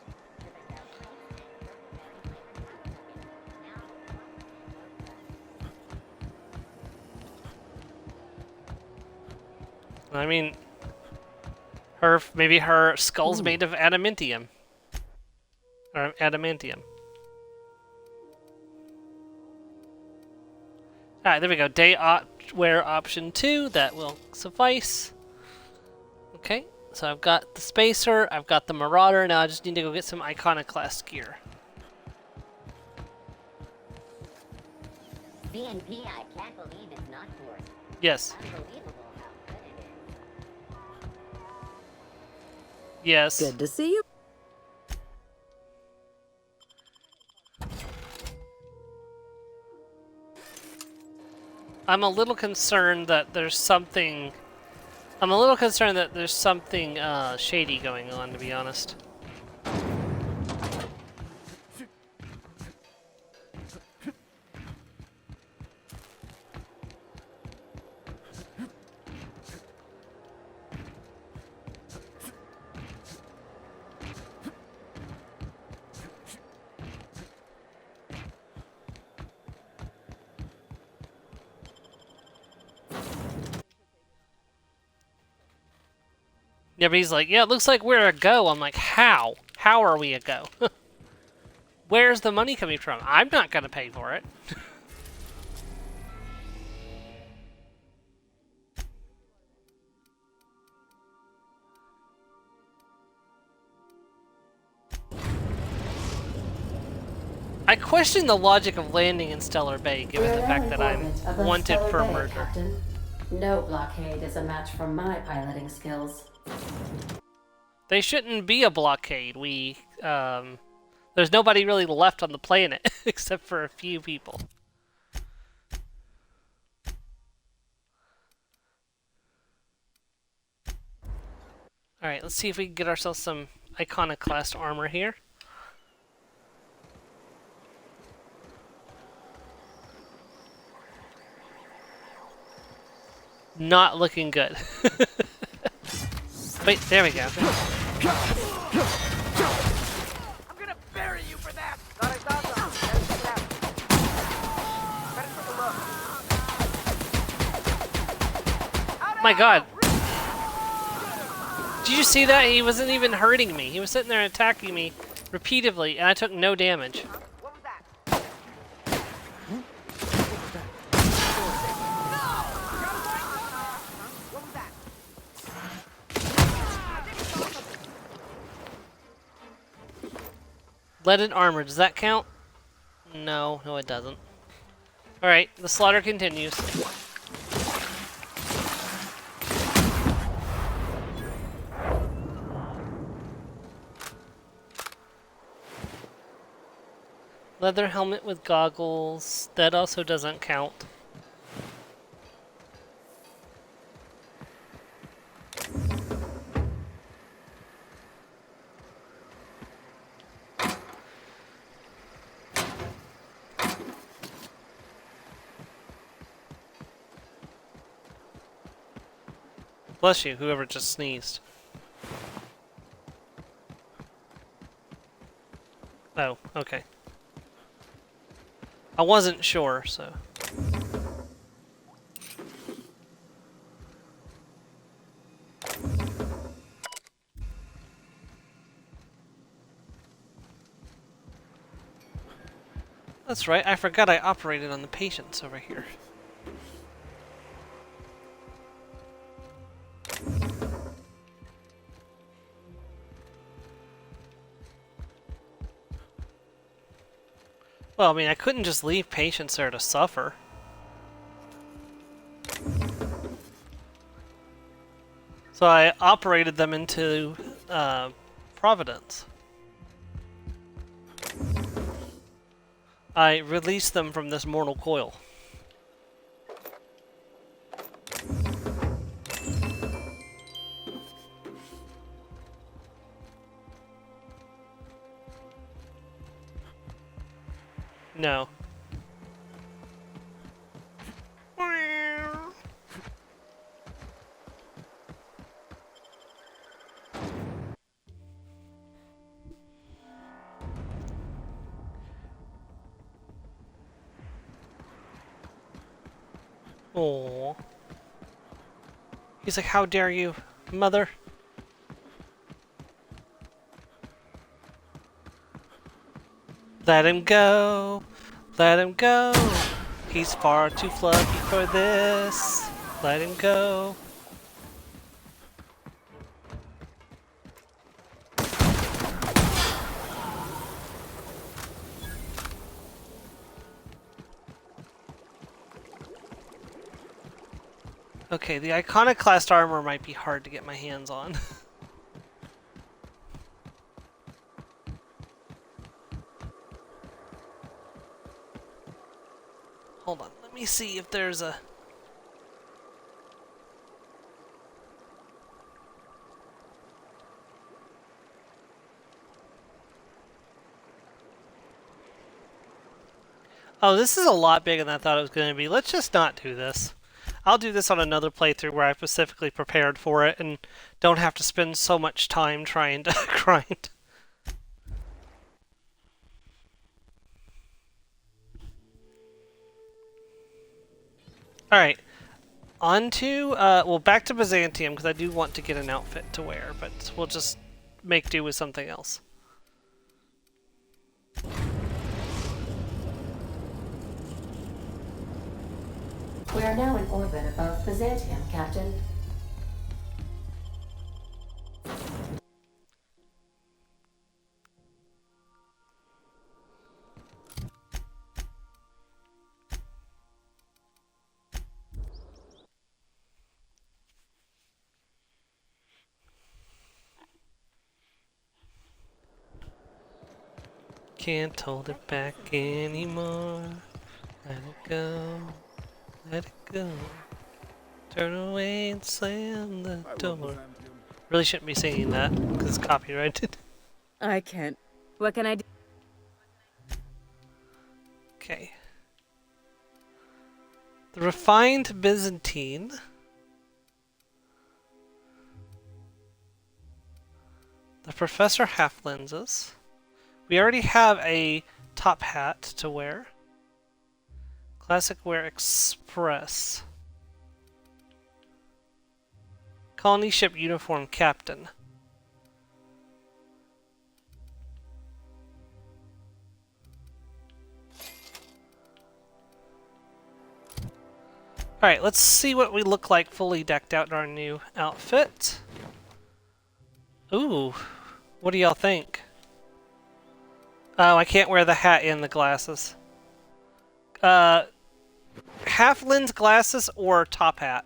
I mean, maybe her skull's made of adamantium. Or adamantium. Alright, there we go. Day wear option 2. That will suffice. Okay, so I've got the Spacer, I've got the Marauder. Now I just need to go get some Iconoclast gear. BNP, I can't believe it's not forced. Yes. Unbelievable how good it is. Yes. Good to see you. I'm a little concerned that there's something... I'm a little concerned that there's something shady going on, to be honest. Yeah, but he's like, yeah, it looks like we're a go. I'm like, how? How are we a go? Where's the money coming from? I'm not going to pay for it. I question the logic of landing in Stellar Bay, given the fact that I'm wanted for murder. Captain. No blockade is a match for my piloting skills. They shouldn't be a blockade. There's nobody really left on the planet except for a few people. Alright, let's see if we can get ourselves some Iconoclast armor here. Not looking good. Wait, there we go. I'm gonna bury you for that! Thought I saw something. Better take My god. Did you see that? He wasn't even hurting me. He was sitting there attacking me repeatedly, and I took no damage. Leaded armor, does that count? No, no it doesn't. Alright, the slaughter continues. Leather helmet with goggles, that also doesn't count. Bless you, whoever just sneezed. Oh, okay. I wasn't sure, so. That's right, I forgot I operated on the patients over here. Well, I mean, I couldn't just leave patients there to suffer. So I operated them into Providence. I released them from this mortal coil. No. Oh. He's like, how dare you, mother? Let him go. Let him go. He's far too fluffy for this. Let him go. Okay, the iconoclast armor might be hard to get my hands on. Hold on, let me see if there's a... Oh, this is a lot bigger than I thought it was going to be. Let's just not do this. I'll do this on another playthrough where I specifically prepared for it and don't have to spend so much time trying to grind. Alright. On to, well, back to Byzantium, because I do want to get an outfit to wear, but we'll just make do with something else. We are now in orbit above Byzantium, Captain. Can't hold it back anymore. Let it go. Let it go. Turn away and slam the door. Really shouldn't be singing that because it's copyrighted. I can't. What can I do? Okay. The refined Byzantine. The Professor half lenses. We already have a top hat to wear. Classic Wear Express. Colony ship uniform captain. Alright, let's see what we look like fully decked out in our new outfit. Ooh, what do y'all think? Oh, I can't wear the hat and the glasses. Half lens glasses or top hat?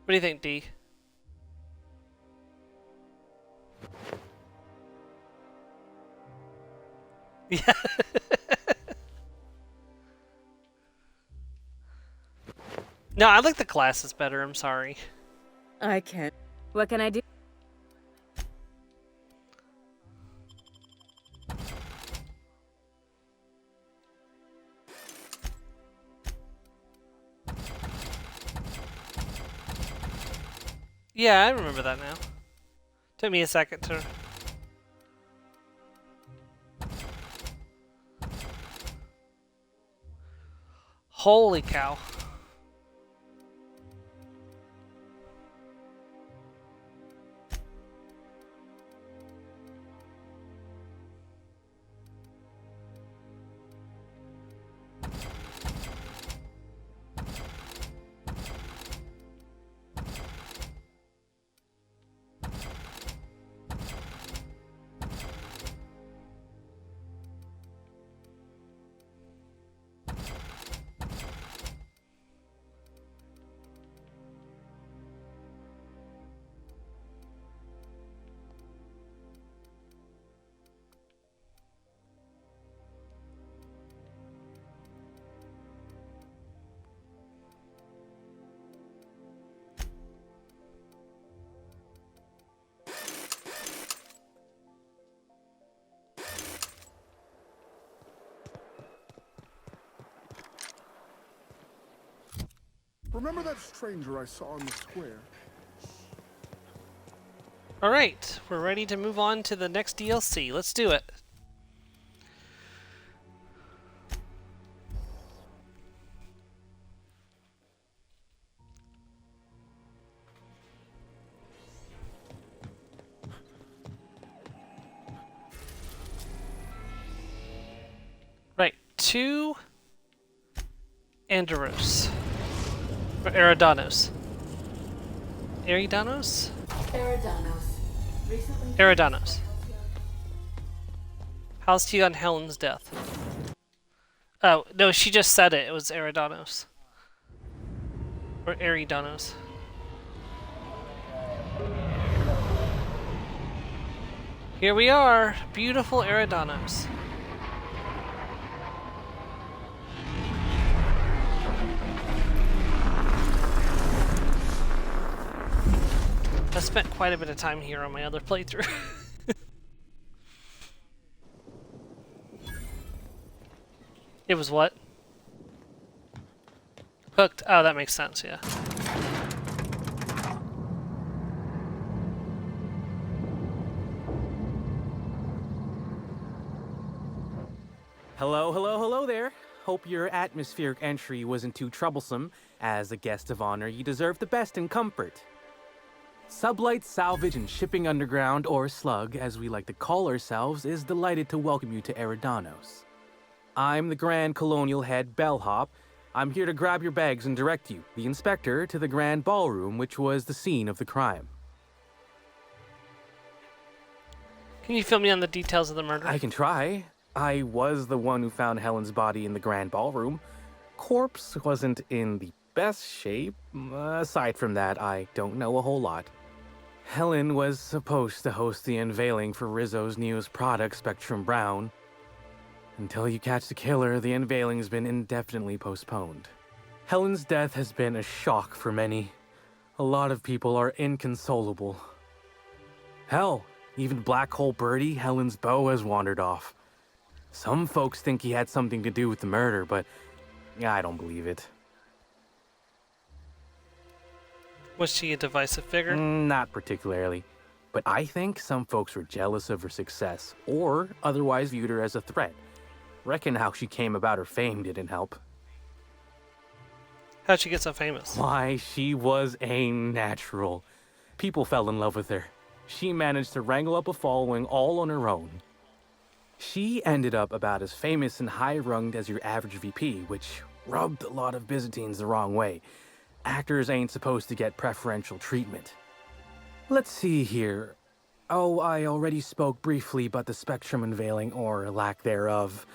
What do you think, D? Yeah. No, I like the glasses better, I'm sorry. I can't. What can I do? Yeah, I remember that now. Took me a second to... Holy cow. Remember that stranger I saw in the square? Alright, we're ready to move on to the next DLC. Let's do it. Right, 2 Andaros. Or Eridanos. Eridanos? Eridanos. Recently. Eridanos. How's he on Helen's death? Oh, no, she just said it. It was Eridanos. Or Eridanos. Here we are. Beautiful Eridanos. I spent quite a bit of time here on my other playthrough. It was what? Hooked. Oh, that makes sense, yeah. Hello, hello, hello there. Hope your atmospheric entry wasn't too troublesome. As a guest of honor, you deserve the best in comfort. Sublight Salvage and Shipping Underground, or Slug, as we like to call ourselves, is delighted to welcome you to Eridanos. I'm the Grand Colonial Head Bellhop. I'm here to grab your bags and direct you, the Inspector, to the Grand Ballroom, which was the scene of the crime. Can you fill me on the details of the murder? I can try. I was the one who found Helen's body in the Grand Ballroom. Corpse wasn't in the best shape. Aside from that, I don't know a whole lot. Helen was supposed to host the unveiling for Rizzo's newest product, Spectrum Brown. Until you catch the killer, the unveiling's been indefinitely postponed. Helen's death has been a shock for many. A lot of people are inconsolable. Hell, even Black Hole Birdie, Helen's beau, has wandered off. Some folks think he had something to do with the murder, but I don't believe it. Was she a divisive figure? Not particularly. But I think some folks were jealous of her success, or otherwise viewed her as a threat. Reckon how she came about her fame didn't help. How'd she get so famous? Why, she was a natural. People fell in love with her. She managed to wrangle up a following all on her own. She ended up about as famous and high-runged as your average VP, which rubbed a lot of Byzantines the wrong way. Actors ain't supposed to get preferential treatment. Let's see here. Oh, I already spoke briefly about the spectrum unveiling, or lack thereof.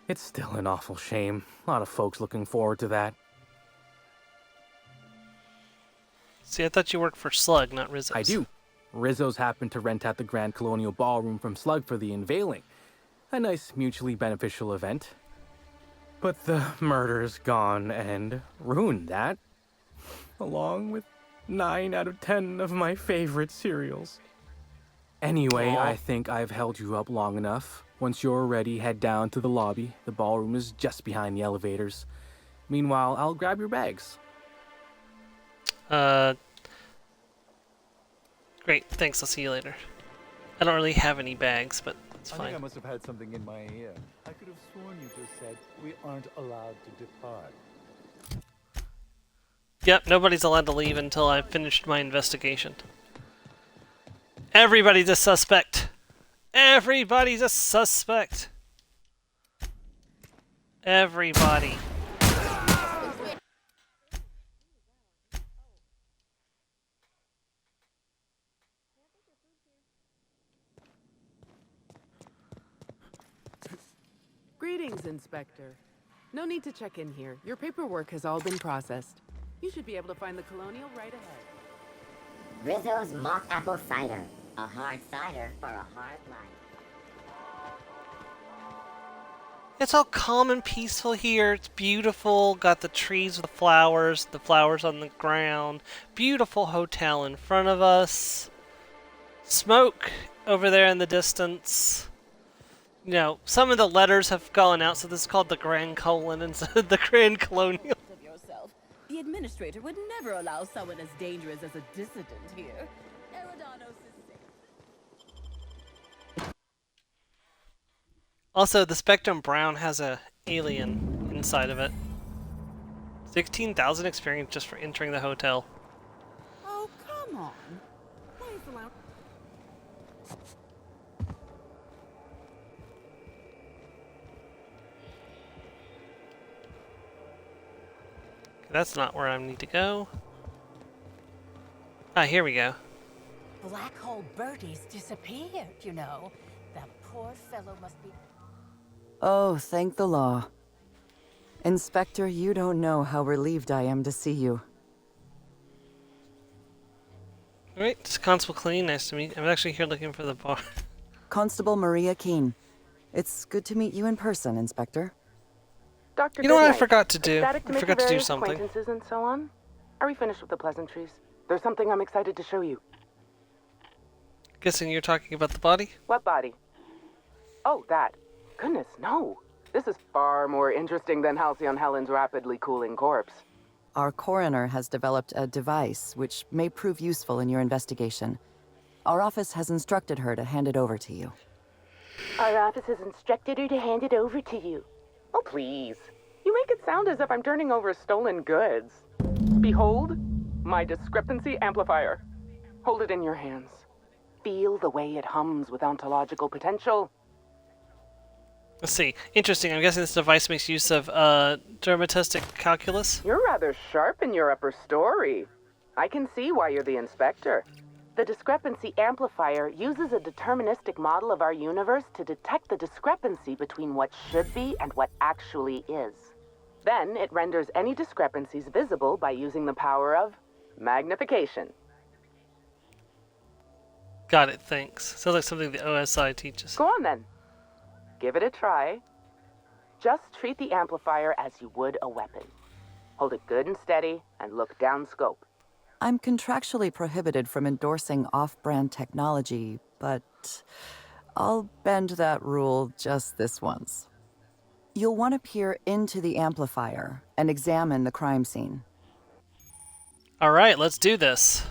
It's still an awful shame. A lot of folks looking forward to that. See, I thought you worked for Slug, not Rizzo's. I do. Rizzo's happened to rent out the Grand Colonial Ballroom from Slug for the unveiling. A nice mutually beneficial event. But the murder's gone and ruined that. Along with 9 out of 10 of my favorite cereals. Anyway, Aww. I think I've held you up long enough. Once you're ready, head down to the lobby. The ballroom is just behind the elevators. Meanwhile, I'll grab your bags. Great, thanks, I'll see you later. I don't really have any bags, but it's I fine. think I must have had something in my ear. I could have sworn you just said we aren't allowed to depart. Yep, nobody's allowed to leave until I've finished my investigation. Everybody's a suspect! Everybody's a suspect! Everybody. Greetings, Inspector. No need to check in here. Your paperwork has all been processed. You should be able to find the Colonial right ahead. Rizzo's mock apple cider. A hard cider for a hard life. It's all calm and peaceful here. It's beautiful. Got the trees with the flowers on the ground. Beautiful hotel in front of us. Smoke over there in the distance. You know, some of the letters have gone out, so this is called the Grand Colon instead of the Grand Colonial. Of yourself. The administrator would never allow someone as dangerous as a dissident here. Eridanos is safe. Also, the Spectrum Brown has a alien inside of it. 16,000 experience just for entering the hotel. Oh, come on. Why is the lounge... That's not where I need to go. Ah, here we go. Black Hole Bertie's disappeared, you know. That poor fellow must be... Oh, thank the law. Inspector, you don't know how relieved I am to see you. Alright, it's Constable Clean, nice to meet you. I'm actually here looking for the bar. Constable Maria Keene. It's good to meet you in person, Inspector. Dr. You know what I Goodnight. forgot to do? Ecstatic to I make forgot your to do various something. acquaintances and so on. Are we finished with the pleasantries? There's something I'm excited to show you. Guessing you're talking about the body? What body? Oh, that. Goodness, no. This is far more interesting than Halcyon Helen's rapidly cooling corpse. Our coroner has developed a device which may prove useful in your investigation. Our office has instructed her to hand it over to you. Our office has instructed her to hand it over to you. Oh, please. You make it sound as if I'm turning over stolen goods. Behold, my discrepancy amplifier. Hold it in your hands. Feel the way it hums with ontological potential. Let's see. Interesting. I'm guessing this device makes use of dermatistic calculus. You're rather sharp in your upper story. I can see why you're the inspector. The discrepancy amplifier uses a deterministic model of our universe to detect the discrepancy between what should be and what actually is. Then it renders any discrepancies visible by using the power of magnification. Got it, thanks. Sounds like something the OSI teaches. Go on then. Give it a try. Just treat the amplifier as you would a weapon. Hold it good and steady and look down scope. I'm contractually prohibited from endorsing off-brand technology, but I'll bend that rule just this once. You'll want to peer into the amplifier and examine the crime scene. Alright, let's do this.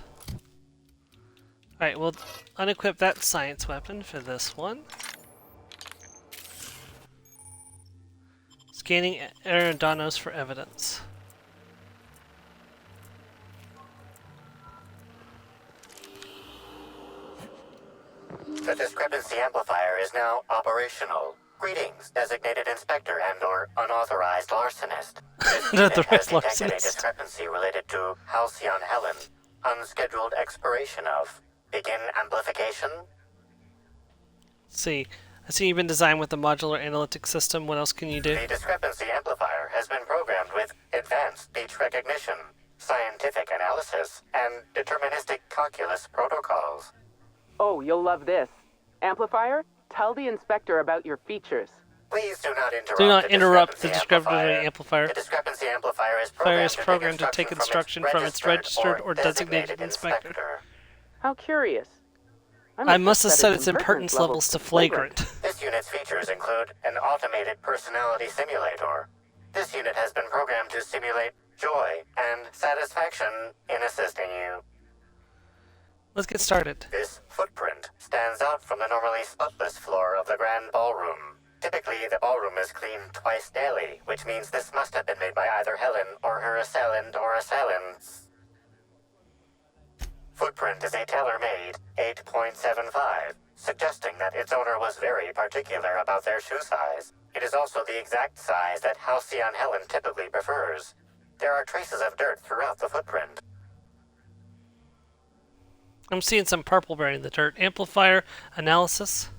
Alright, we'll unequip that science weapon for this one. Scanning Eridanos for evidence. The discrepancy amplifier is now operational. Greetings, designated inspector and/or unauthorized larcenist. This unit has detected a discrepancy related to Halcyon Helen. Unscheduled expiration of. Begin amplification. Let's see. I see you've been designed with the modular analytic system. What else can you do? The discrepancy amplifier has been programmed with advanced speech recognition, scientific analysis, and deterministic calculus protocols. Oh, you'll love this. Amplifier, tell the inspector about your features. Please do not interrupt. Do not interrupt the discrepancy amplifier. The discrepancy amplifier is programmed to take instruction from its registered or designated inspector. How curious. I must have set its impertinence levels to flagrant. This unit's features include an automated personality simulator. This unit has been programmed to simulate joy and satisfaction in assisting you. Let's get started. This footprint stands out from the normally spotless floor of the grand ballroom. Typically, the ballroom is cleaned twice daily, which means this must have been made by either Helen or her assailant or assailants. Footprint is a tailor-made 8.75, suggesting that its owner was very particular about their shoe size. It is also the exact size that Halcyon Helen typically prefers. There are traces of dirt throughout the footprint. I'm seeing some Purpleberry in the dirt. Amplifier analysis.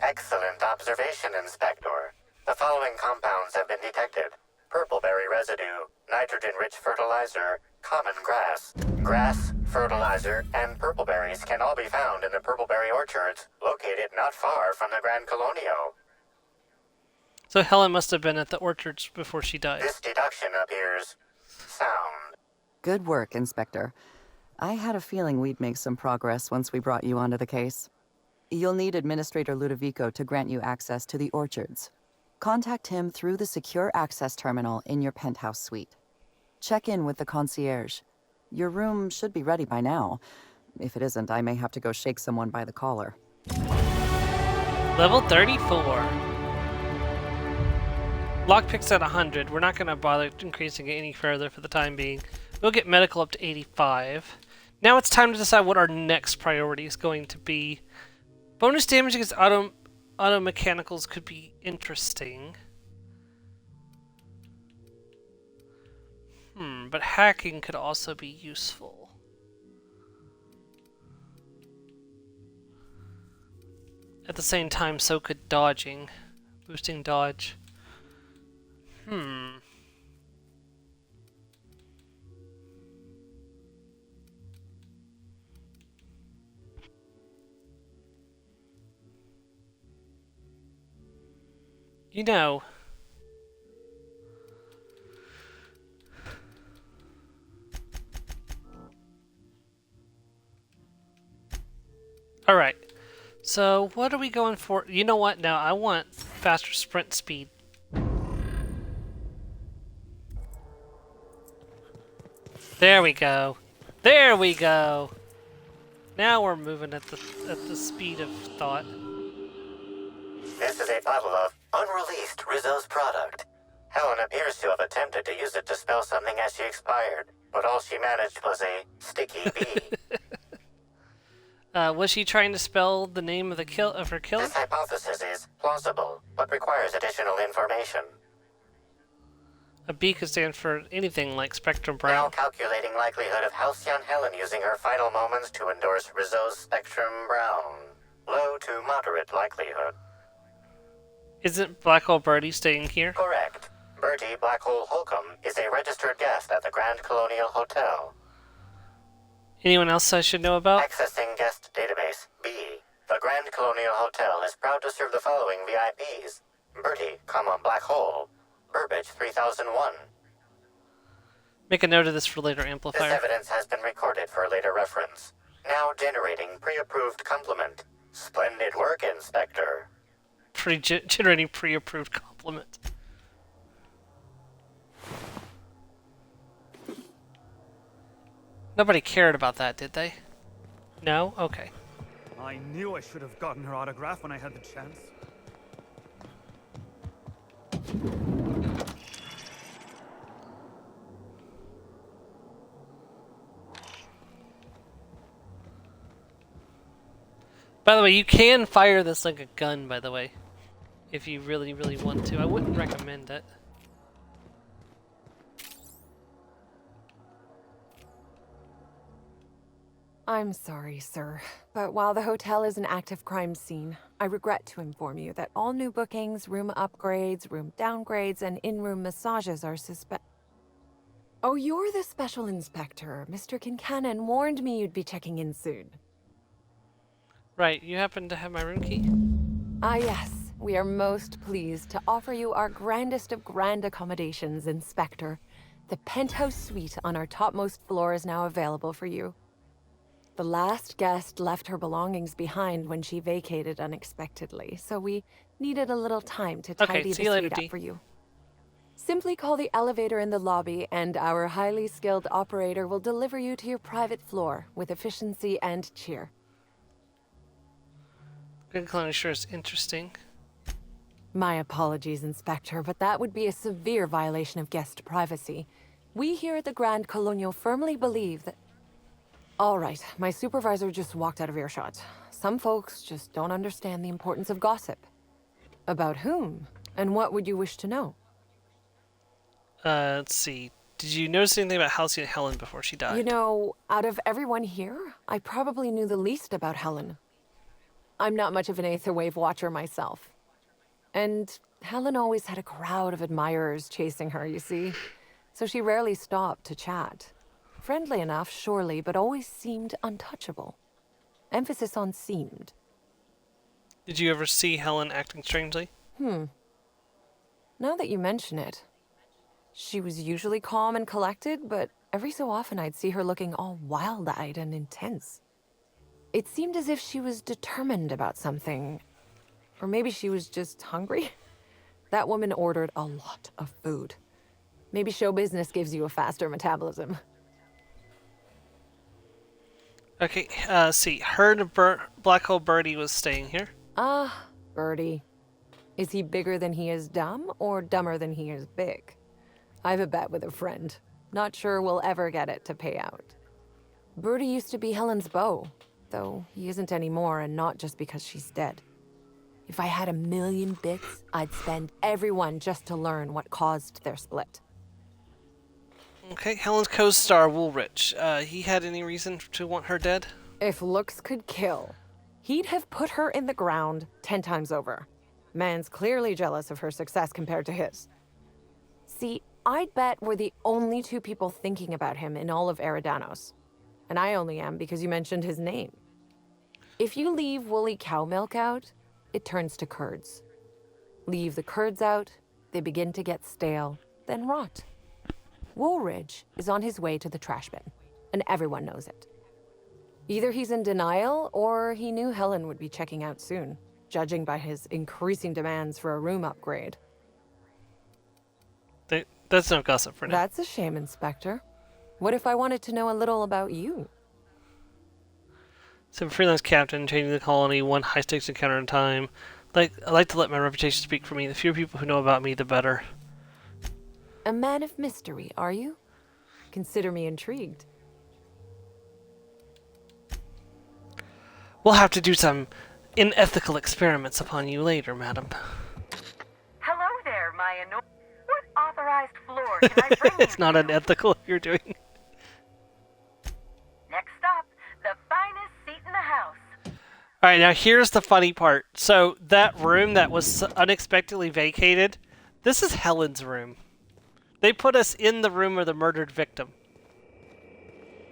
Excellent observation, Inspector. The following compounds have been detected. Purpleberry residue, nitrogen-rich fertilizer, common grass. Grass, fertilizer, and purpleberries can all be found in the Purpleberry orchards, located not far from the Grand Colonio. So Helen must have been at the orchards before she died. This deduction appears sound. Good work, Inspector. I had a feeling we'd make some progress once we brought you onto the case. You'll need Administrator Ludovico to grant you access to the orchards. Contact him through the secure access terminal in your penthouse suite. Check in with the concierge. Your room should be ready by now. If it isn't, I may have to go shake someone by the collar. Level 34. Lockpick's at 100. We're not going to bother increasing it any further for the time being. We'll get medical up to 85. Now it's time to decide what our next priority is going to be. Bonus damage against auto mechanicals could be interesting. But hacking could also be useful. At the same time, so could dodging. Boosting dodge. You know, alright, so what are we going for? You know what? Now I want faster sprint speed. There we go. There we go. Now we're moving at the speed of thought. This is a bottle of unreleased Rizzo's product. Helen appears to have attempted to use it to spell something as she expired, but all she managed was a sticky B. Was she trying to spell the name of her killer? This hypothesis is plausible, but requires additional information. A B could stand for anything like Spectrum Brown. Now calculating likelihood of Halcyon Helen using her final moments to endorse Rizzo's Spectrum Brown. Low to moderate likelihood. Isn't Black Hole Birdie staying here? Correct. Bertie Blackhole Holcomb is a registered guest at the Grand Colonial Hotel. Anyone else I should know about? Accessing guest database. B. The Grand Colonial Hotel is proud to serve the following VIPs. Bertie, Black Hole. Burbage 3001. Make a note of this for later amplifier. This evidence has been recorded for later reference. Now generating pre-approved compliment. Splendid work, Inspector. Generating pre-approved compliment. Nobody cared about that, did they? No? Okay. I knew I should have gotten her autograph when I had the chance. By the way, you can fire this like a gun, by the way. If you really, really want to. I wouldn't recommend it. I'm sorry, sir, but while the hotel is an active crime scene, I regret to inform you that all new bookings, room upgrades, room downgrades, and in-room massages are Oh, you're the special inspector. Mr. Kincannon warned me you'd be checking in soon. Right, you happen to have my room key? Ah, yes. We are most pleased to offer you our grandest of grand accommodations, Inspector. The penthouse suite on our topmost floor is now available for you. The last guest left her belongings behind when she vacated unexpectedly, so we needed a little time to tidy the suite up for you. Simply call the elevator in the lobby, and our highly skilled operator will deliver you to your private floor with efficiency and cheer. Good clown sure is interesting. My apologies, Inspector, but that would be a severe violation of guest privacy. We here at the Grand Colonial firmly believe that... All right, my supervisor just walked out of earshot. Some folks just don't understand the importance of gossip. About whom? And what would you wish to know? Let's see. Did you notice anything about Halcyon and Helen before she died? You know, out of everyone here, I probably knew the least about Helen. I'm not much of an Aetherwave watcher myself. And Helen always had a crowd of admirers chasing her, you see. So she rarely stopped to chat. Friendly enough, surely, but always seemed untouchable. Emphasis on seemed. Did you ever see Helen acting strangely? Now that you mention it, she was usually calm and collected, but every so often I'd see her looking all wild-eyed and intense. It seemed as if she was determined about something. Or maybe she was just hungry. That woman ordered a lot of food. Maybe show business gives you a faster metabolism. Okay, see. Heard Black Hole Birdie was staying here. Ah, Birdie. Is he bigger than he is dumb, or dumber than he is big? I've a bet with a friend. Not sure we'll ever get it to pay out. Birdie used to be Helen's beau, though he isn't anymore, and not just because she's dead. If I had 1,000,000 bits, I'd spend every one just to learn what caused their split. Okay, Helen's co-star Woolrich. He had any reason to want her dead? If looks could kill, he'd have put her in the ground 10 times over. Man's clearly jealous of her success compared to his. See, I'd bet we're the only two people thinking about him in all of Eridanos. And I only am because you mentioned his name. If you leave woolly cow milk out, it turns to curds. Leave the curds out, they begin to get stale, then rot. Woolridge is on his way to the trash bin, and everyone knows it. Either he's in denial, or he knew Helen would be checking out soon, judging by his increasing demands for a room upgrade. That's no gossip for now. That's a shame, Inspector. What if I wanted to know a little about you? So, I'm a freelance captain, changing the colony, one high-stakes encounter at a time. I like to let my reputation speak for me. The fewer people who know about me, the better. A man of mystery, are you? Consider me intrigued. We'll have to do some unethical experiments upon you later, madam. Hello there, my What authorized floor can I bring you? It's not unethical if you're doing. Next up, the finest seat in the house. Alright, now here's the funny part. So, that room that was unexpectedly vacated, this is Helen's room. They put us in the room of the murdered victim.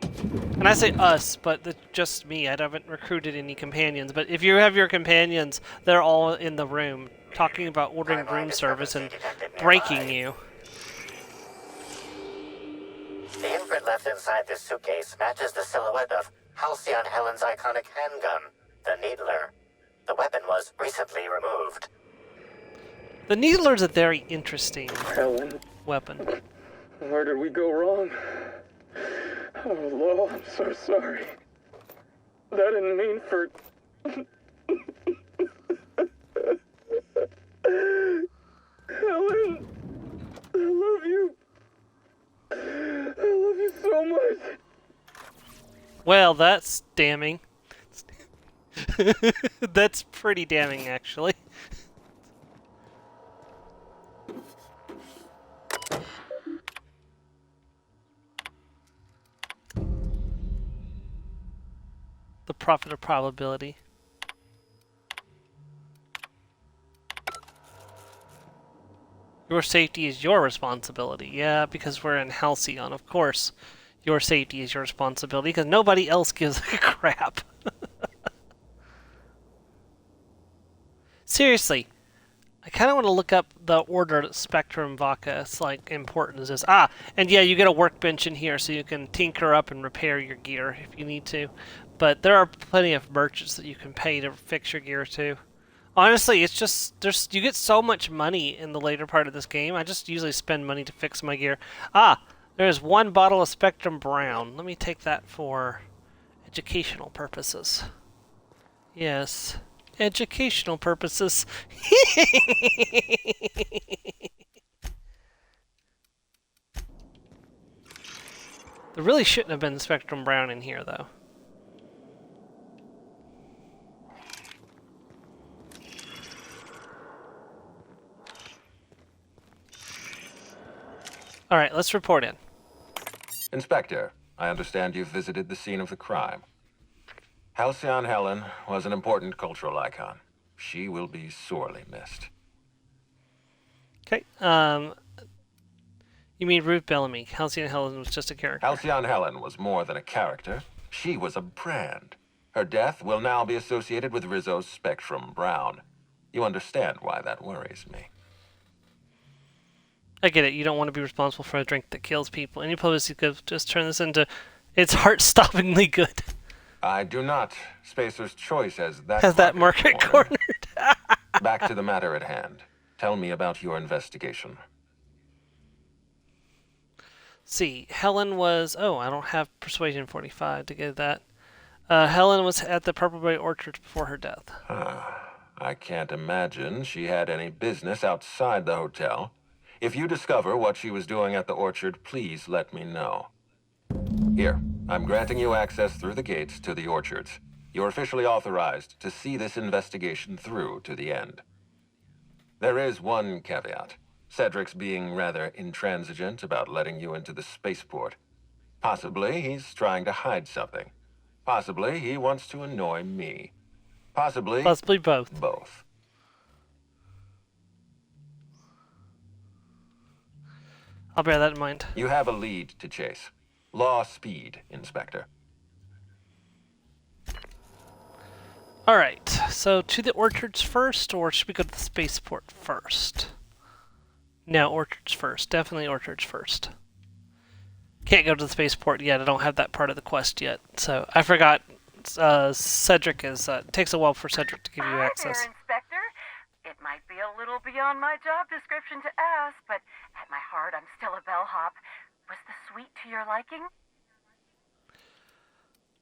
And I say us, but just me. I haven't recruited any companions. But if you have your companions, they're all in the room, talking about ordering room service and breaking you. The imprint left inside this suitcase matches the silhouette of Halcyon Helen's iconic handgun, the Needler. The weapon was recently removed. The Needler's a very interesting weapon. Where did we go wrong? Oh, Lowell, I'm so sorry. That didn't mean for... Helen, I love you. I love you so much. Well, that's damning. That's pretty damning, actually. The profit of probability. Your safety is your responsibility. Yeah, because we're in Halcyon, of course. Your safety is your responsibility, because nobody else gives a crap. Seriously, I kind of want to look up the order Spectrum Vodka. It's like important as this. Ah, and yeah, you get a workbench in here so you can tinker up and repair your gear if you need to. But there are plenty of merchants that you can pay to fix your gear too. Honestly, it's just you get so much money in the later part of this game. I just usually spend money to fix my gear. Ah, there's one bottle of Spectrum Brown. Let me take that for educational purposes. Yes, educational purposes. There really shouldn't have been Spectrum Brown in here, though. Alright, let's report in. Inspector, I understand you've visited the scene of the crime. Halcyon Helen was an important cultural icon. She will be sorely missed. Okay, you mean Ruth Bellamy. Halcyon Helen was just a character. Halcyon Helen was more than a character. She was a brand. Her death will now be associated with Rizzo's Spectrum Brown. You understand why that worries me. I get it. You don't want to be responsible for a drink that kills people. Any publicity could just turn this into... It's heart-stoppingly good. I do not. Spacer's Choice has that market cornered. Back to the matter at hand. Tell me about your investigation. See, Helen was... Oh, I don't have Persuasion 45 to get that. Helen was at the Purpleberry Orchard before her death. I can't imagine she had any business outside the hotel. If you discover what she was doing at the orchard, please let me know. Here, I'm granting you access through the gates to the orchards. You're officially authorized to see this investigation through to the end. There is one caveat. Cedric's being rather intransigent about letting you into the spaceport. Possibly he's trying to hide something. Possibly he wants to annoy me. Possibly both. Both. I'll bear that in mind. You have a lead to chase. Law speed, Inspector. Alright, so to the orchards first, or should we go to the spaceport first? No, orchards first. Definitely orchards first. Can't go to the spaceport yet. I don't have that part of the quest yet. So I forgot Cedric is... it takes a while for Cedric to give you access. Hi there, Inspector. It might be a little beyond my job description to ask, but at my heart, I'm still a bellhop. Was the suite to your liking?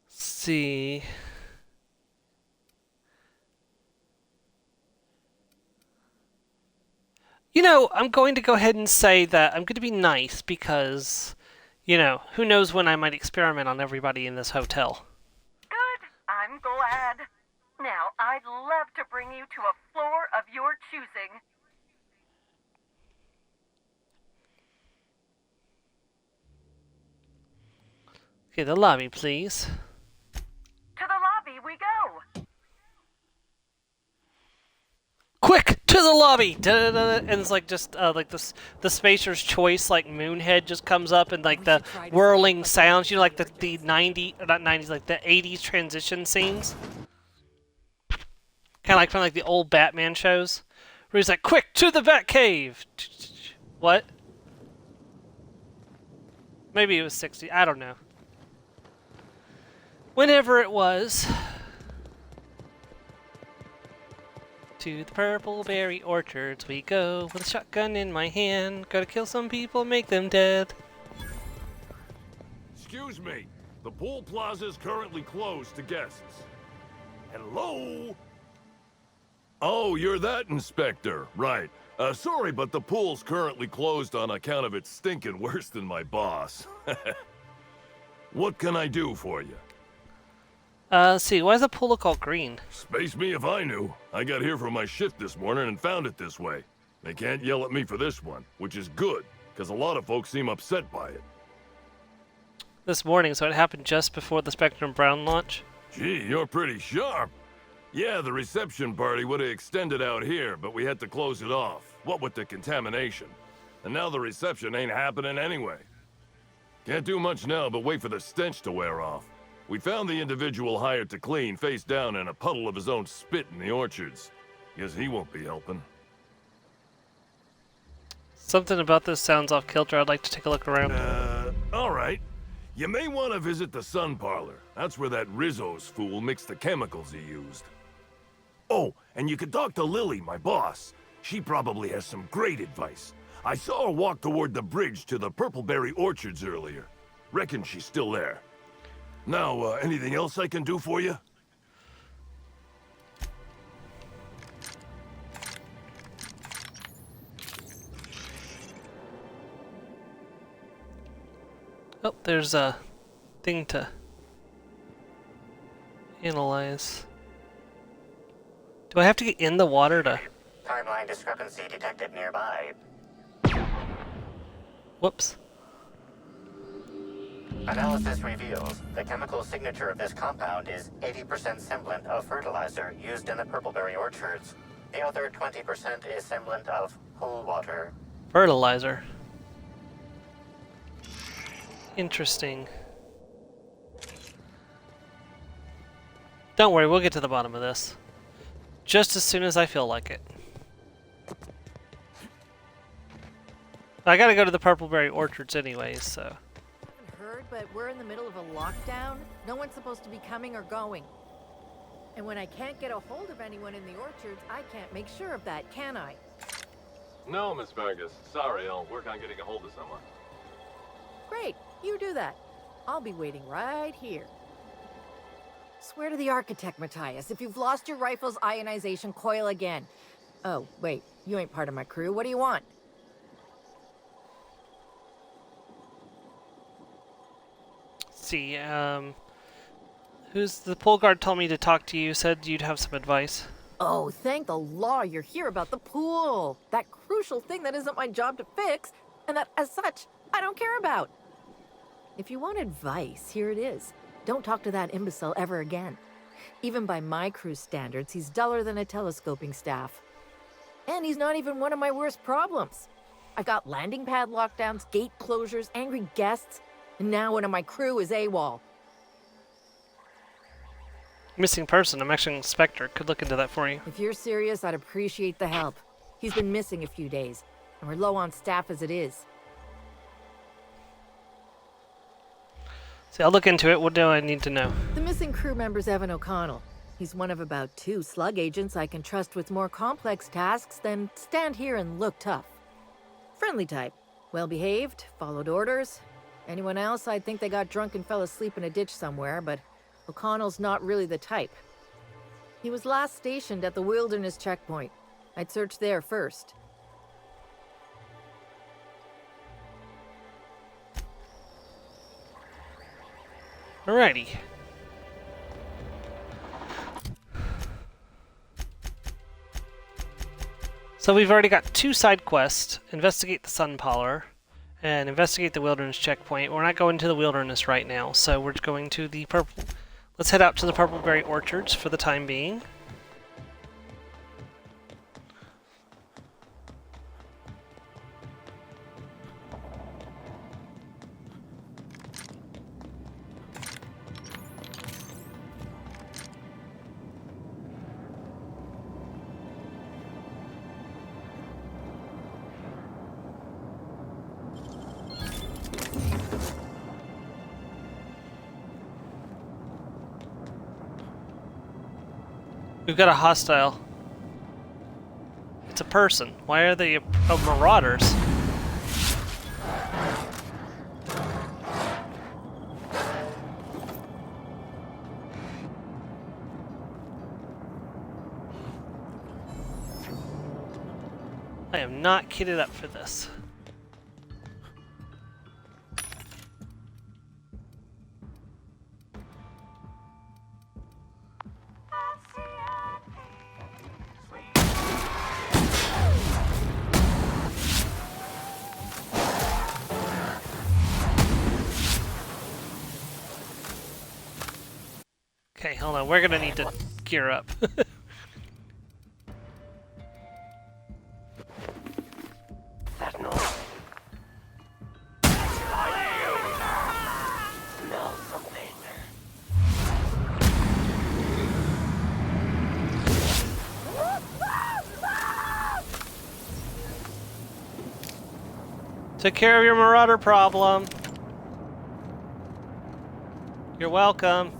See... You know, I'm going to go ahead and say that I'm going to be nice because, you know, who knows when I might experiment on everybody in this hotel. Good. I'm glad. Now, I'd love to bring you to a floor of your choosing. Okay, the lobby, please. To the lobby we go. Quick, to the lobby! Da-da-da-da. And it's like just like this, the Spacer's Choice, like Moonhead just comes up and like the whirling sounds, you know, like the 90s, not 90s, like the 80s transition scenes. Kind of like from like the old Batman shows, where he's like, "Quick to the Batcave!" What? Maybe it was 60. I don't know. Whenever it was. To the Purpleberry Orchards we go, with a shotgun in my hand. Gotta kill some people, make them dead. Excuse me. The pool plaza is currently closed to guests. Hello? Oh, you're that inspector. Right. Sorry, but the pool's currently closed on account of it stinking worse than my boss. What can I do for you? Let's see, why does the pool look all green? Space me if I knew. I got here from my shift this morning and found it this way. They can't yell at me for this one, which is good, because a lot of folks seem upset by it. This morning, so it happened just before the Spectrum Brown launch? Gee, you're pretty sharp. Yeah, the reception party would have extended out here, but we had to close it off. What with the contamination. And now the reception ain't happening anyway. Can't do much now but wait for the stench to wear off. We found the individual hired to clean face down in a puddle of his own spit in the orchards. Guess he won't be helping. Something about this sounds off kilter. I'd like to take a look around. Alright. You may want to visit the sun parlor. That's where that Rizzo's fool mixed the chemicals he used. Oh, and you could talk to Lily, my boss. She probably has some great advice. I saw her walk toward the bridge to the Purpleberry orchards earlier. Reckon she's still there. Now, anything else I can do for you? Oh, there's a thing to analyze. Do I have to get in the water to... Timeline discrepancy detected nearby. Whoops. Analysis reveals the chemical signature of this compound is 80% semblant of fertilizer used in the Purpleberry orchards. The other 20% is semblant of pool water. Fertilizer. Interesting. Don't worry, we'll get to the bottom of this. Just as soon as I feel like it. I gotta go to the Purpleberry orchards anyways, so... Heard, but we're in the middle of a lockdown. No one's supposed to be coming or going. And when I can't get a hold of anyone in the orchards, I can't make sure of that, can I? No, Miss Vargas. Sorry, I'll work on getting a hold of someone. Great, you do that. I'll be waiting right here. Swear to the architect, Matthias, if you've lost your rifle's ionization coil again. Oh, wait, you ain't part of my crew. What do you want? See, who's the pool guard told me to talk to you, said you'd have some advice. Oh, thank the law you're here about the pool. That crucial thing that isn't my job to fix, and that, as such, I don't care about. If you want advice, here it is. Don't talk to that imbecile ever again. Even by my crew's standards, he's duller than a telescoping staff. And he's not even one of my worst problems. I've got landing pad lockdowns, gate closures, angry guests, and now one of my crew is AWOL. Missing person. I'm actually an inspector. Could look into that for you. If you're serious, I'd appreciate the help. He's been missing a few days, and we're low on staff as it is. See, I'll look into it. What do I need to know? The missing crew member's Evan O'Connell. He's one of about 2 slug agents I can trust with more complex tasks than stand here and look tough. Friendly type. Well-behaved, followed orders. Anyone else, I'd think they got drunk and fell asleep in a ditch somewhere, but O'Connell's not really the type. He was last stationed at the Wilderness checkpoint. I'd search there first. Alrighty. So we've already got 2 side quests. Investigate the sun parlor and investigate the wilderness checkpoint. We're not going to the wilderness right now, so we're going to the purple. Let's head out to the Purpleberry orchards for the time being. We've got a hostile. It's a person. Why are they marauders? I am not kitted up for this. Okay, hold on. We're gonna need to gear up. That noise. Smell something. Took care of your marauder problem. You're welcome.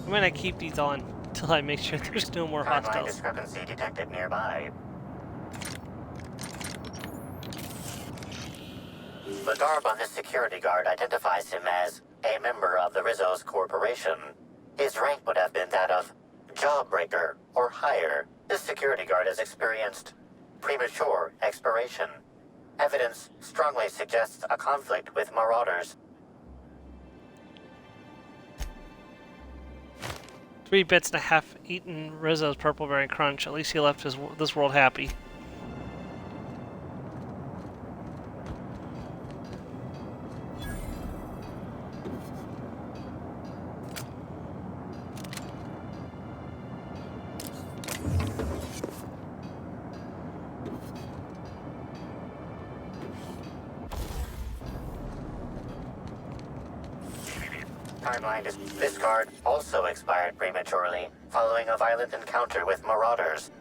I'm gonna keep these on until I make sure there's no more Timeline hostiles. discrepancy detected nearby. The garb on this security guard identifies him as a member of the Rizzo's corporation. His rank would have been that of jawbreaker or higher. This security guard has experienced premature expiration. Evidence strongly suggests a conflict with marauders. 3 bits and a half eaten Rizzo's Purpleberry Crunch. At least he left this world happy. Timeline is this guard also expired prematurely following a violent encounter with marauders.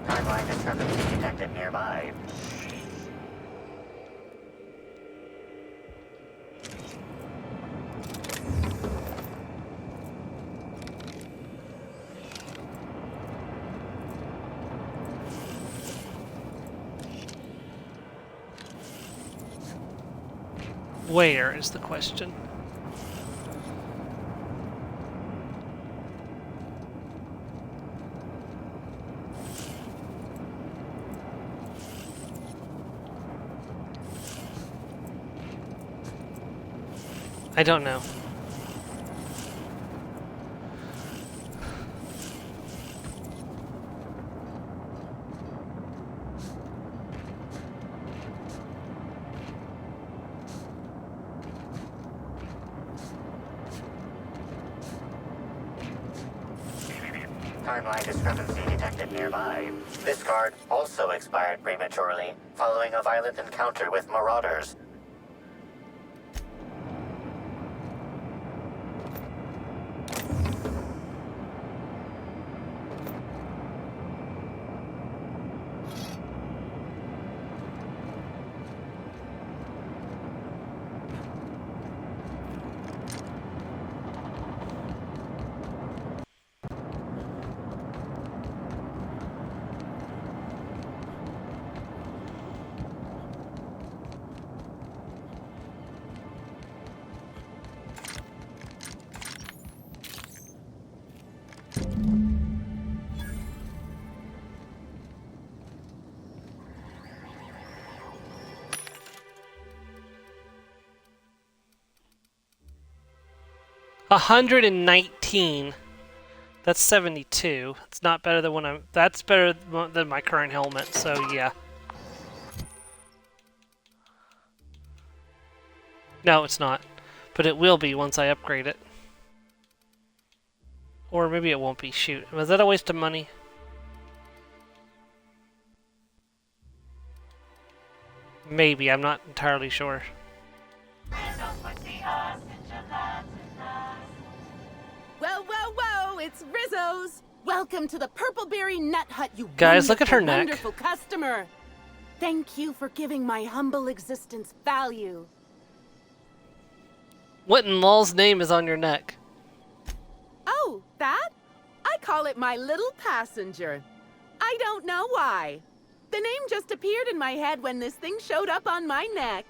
Timeline discrepancy detected nearby. Where is the question? I don't know. Timeline discrepancy detected nearby. This guard also expired prematurely following a violent encounter with marauders. $119. That's 72. It's not better than when I'm. That's better than my current helmet. So yeah. No, it's not. But it will be once I upgrade it. Or maybe it won't be. Shoot. Was that a waste of money? Maybe. I'm not entirely sure. Whoa, whoa, whoa! It's Rizzo's! Welcome to the Purpleberry Nut Hut, you guys, look at her neck. Wonderful customer! Thank you for giving my humble existence value. What in Lol's name is on your neck? Oh, that? I call it my little passenger. I don't know why. The name just appeared in my head when this thing showed up on my neck.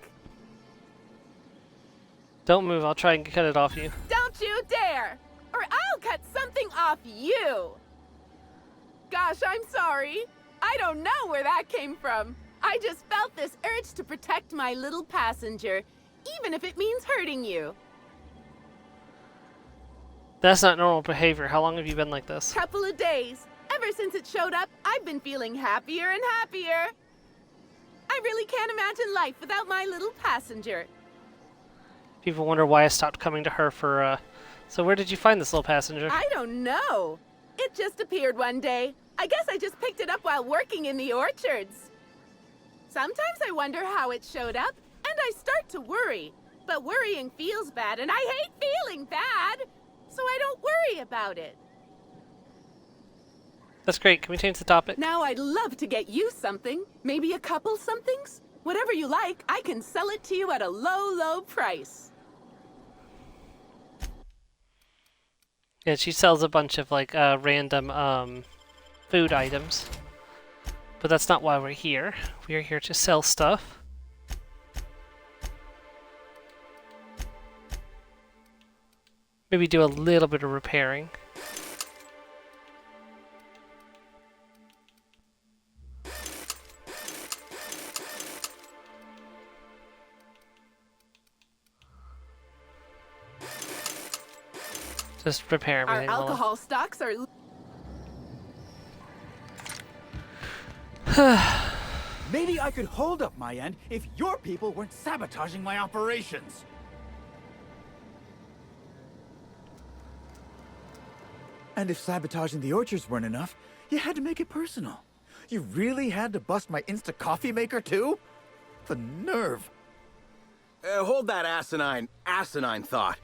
Don't move, I'll try and cut it off you. Don't you dare! Or I'll cut something off you! Gosh, I'm sorry. I don't know where that came from. I just felt this urge to protect my little passenger, even if it means hurting you. That's not normal behavior. How long have you been like this? Couple of days. Ever since it showed up, I've been feeling happier and happier. I really can't imagine life without my little passenger. People wonder why I stopped coming to her for, So where did you find this little passenger? I don't know. It just appeared one day. I guess I just picked it up while working in the orchards. Sometimes I wonder how it showed up, and I start to worry. But worrying feels bad, and I hate feeling bad. So I don't worry about it. That's great. Can we change the topic? Now I'd love to get you something. Maybe a couple somethings? Whatever you like, I can sell it to you at a low, low price. Yeah, she sells a bunch of like random food items. But that's not why we're here. We're here to sell stuff. Maybe do a little bit of repairing. Just repair everything. Our alcohol stocks are... Maybe I could hold up my end if your people weren't sabotaging my operations. And if sabotaging the orchards weren't enough, you had to make it personal. You really had to bust my Insta coffee maker too? The nerve. Hold that asinine thought.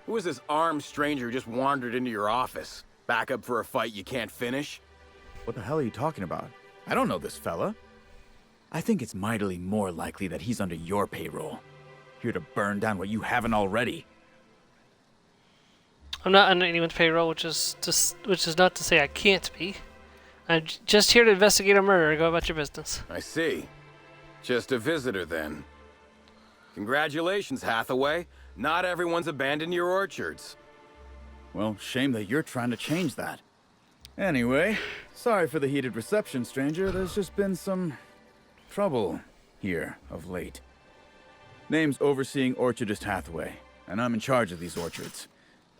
Who is this armed stranger who just wandered into your office? Back up for a fight you can't finish? What the hell are you talking about? I don't know this fella. I think it's mightily more likely that he's under your payroll. Here to burn down what you haven't already. I'm not under anyone's payroll, which is not to say I can't be. I'm just here to investigate a murder. Go about your business. I see. Just a visitor then. Congratulations, Hathaway. Not everyone's abandoned your orchards. Well, shame that you're trying to change that. Anyway, sorry for the heated reception, stranger. There's just been some trouble here of late. Name's Overseeing Orchardist Hathaway, and I'm in charge of these orchards.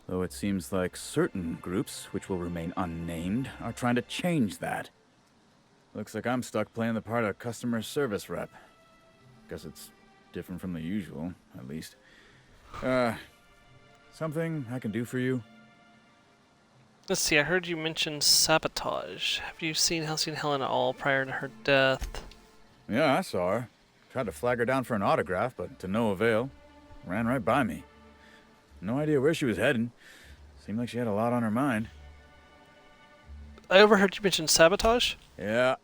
Though it seems like certain groups, which will remain unnamed, are trying to change that. Looks like I'm stuck playing the part of customer service rep. Guess it's different from the usual, at least. Something I can do for you? Let's see, I heard you mention sabotage. Have you seen Helen at all prior to her death? Yeah, I saw her. Tried to flag her down for an autograph, but to no avail. Ran right by me. No idea where she was heading. Seemed like she had a lot on her mind. I overheard you mention sabotage? Yeah.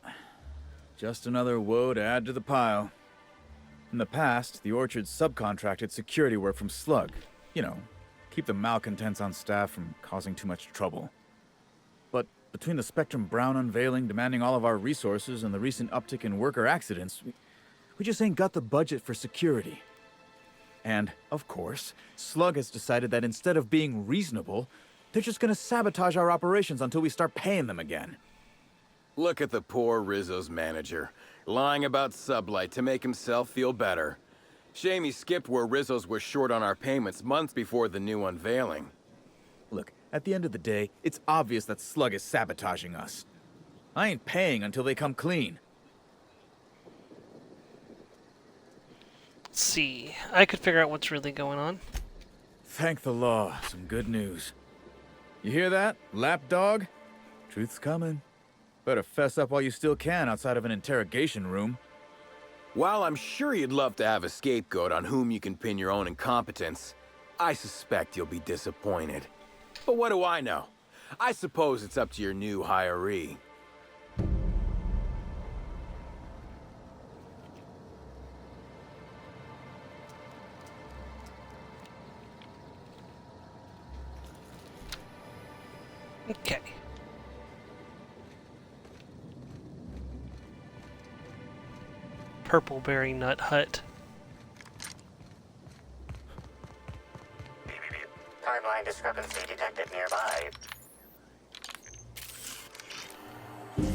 Just another woe to add to the pile. In the past, the orchard subcontracted security work from Slug. You know, keep the malcontents on staff from causing too much trouble. But between the Spectrum Brown unveiling demanding all of our resources and the recent uptick in worker accidents, we just ain't got the budget for security. And, of course, Slug has decided that instead of being reasonable, they're just gonna sabotage our operations until we start paying them again. Look at the poor Rizzo's manager, lying about Sublight to make himself feel better. Shame he skipped where Rizzo's was short on our payments months before the new unveiling. Look, at the end of the day, it's obvious that Slug is sabotaging us. I ain't paying until they come clean. Let's see. I could figure out what's really going on. Thank the law. Some good news. You hear that, lapdog? Truth's coming. Better fess up while you still can outside of an interrogation room. While I'm sure you'd love to have a scapegoat on whom you can pin your own incompetence, I suspect you'll be disappointed. But what do I know? I suppose it's up to your new hiree. Okay. Purpleberry Nut Hut. Timeline discrepancy detected nearby.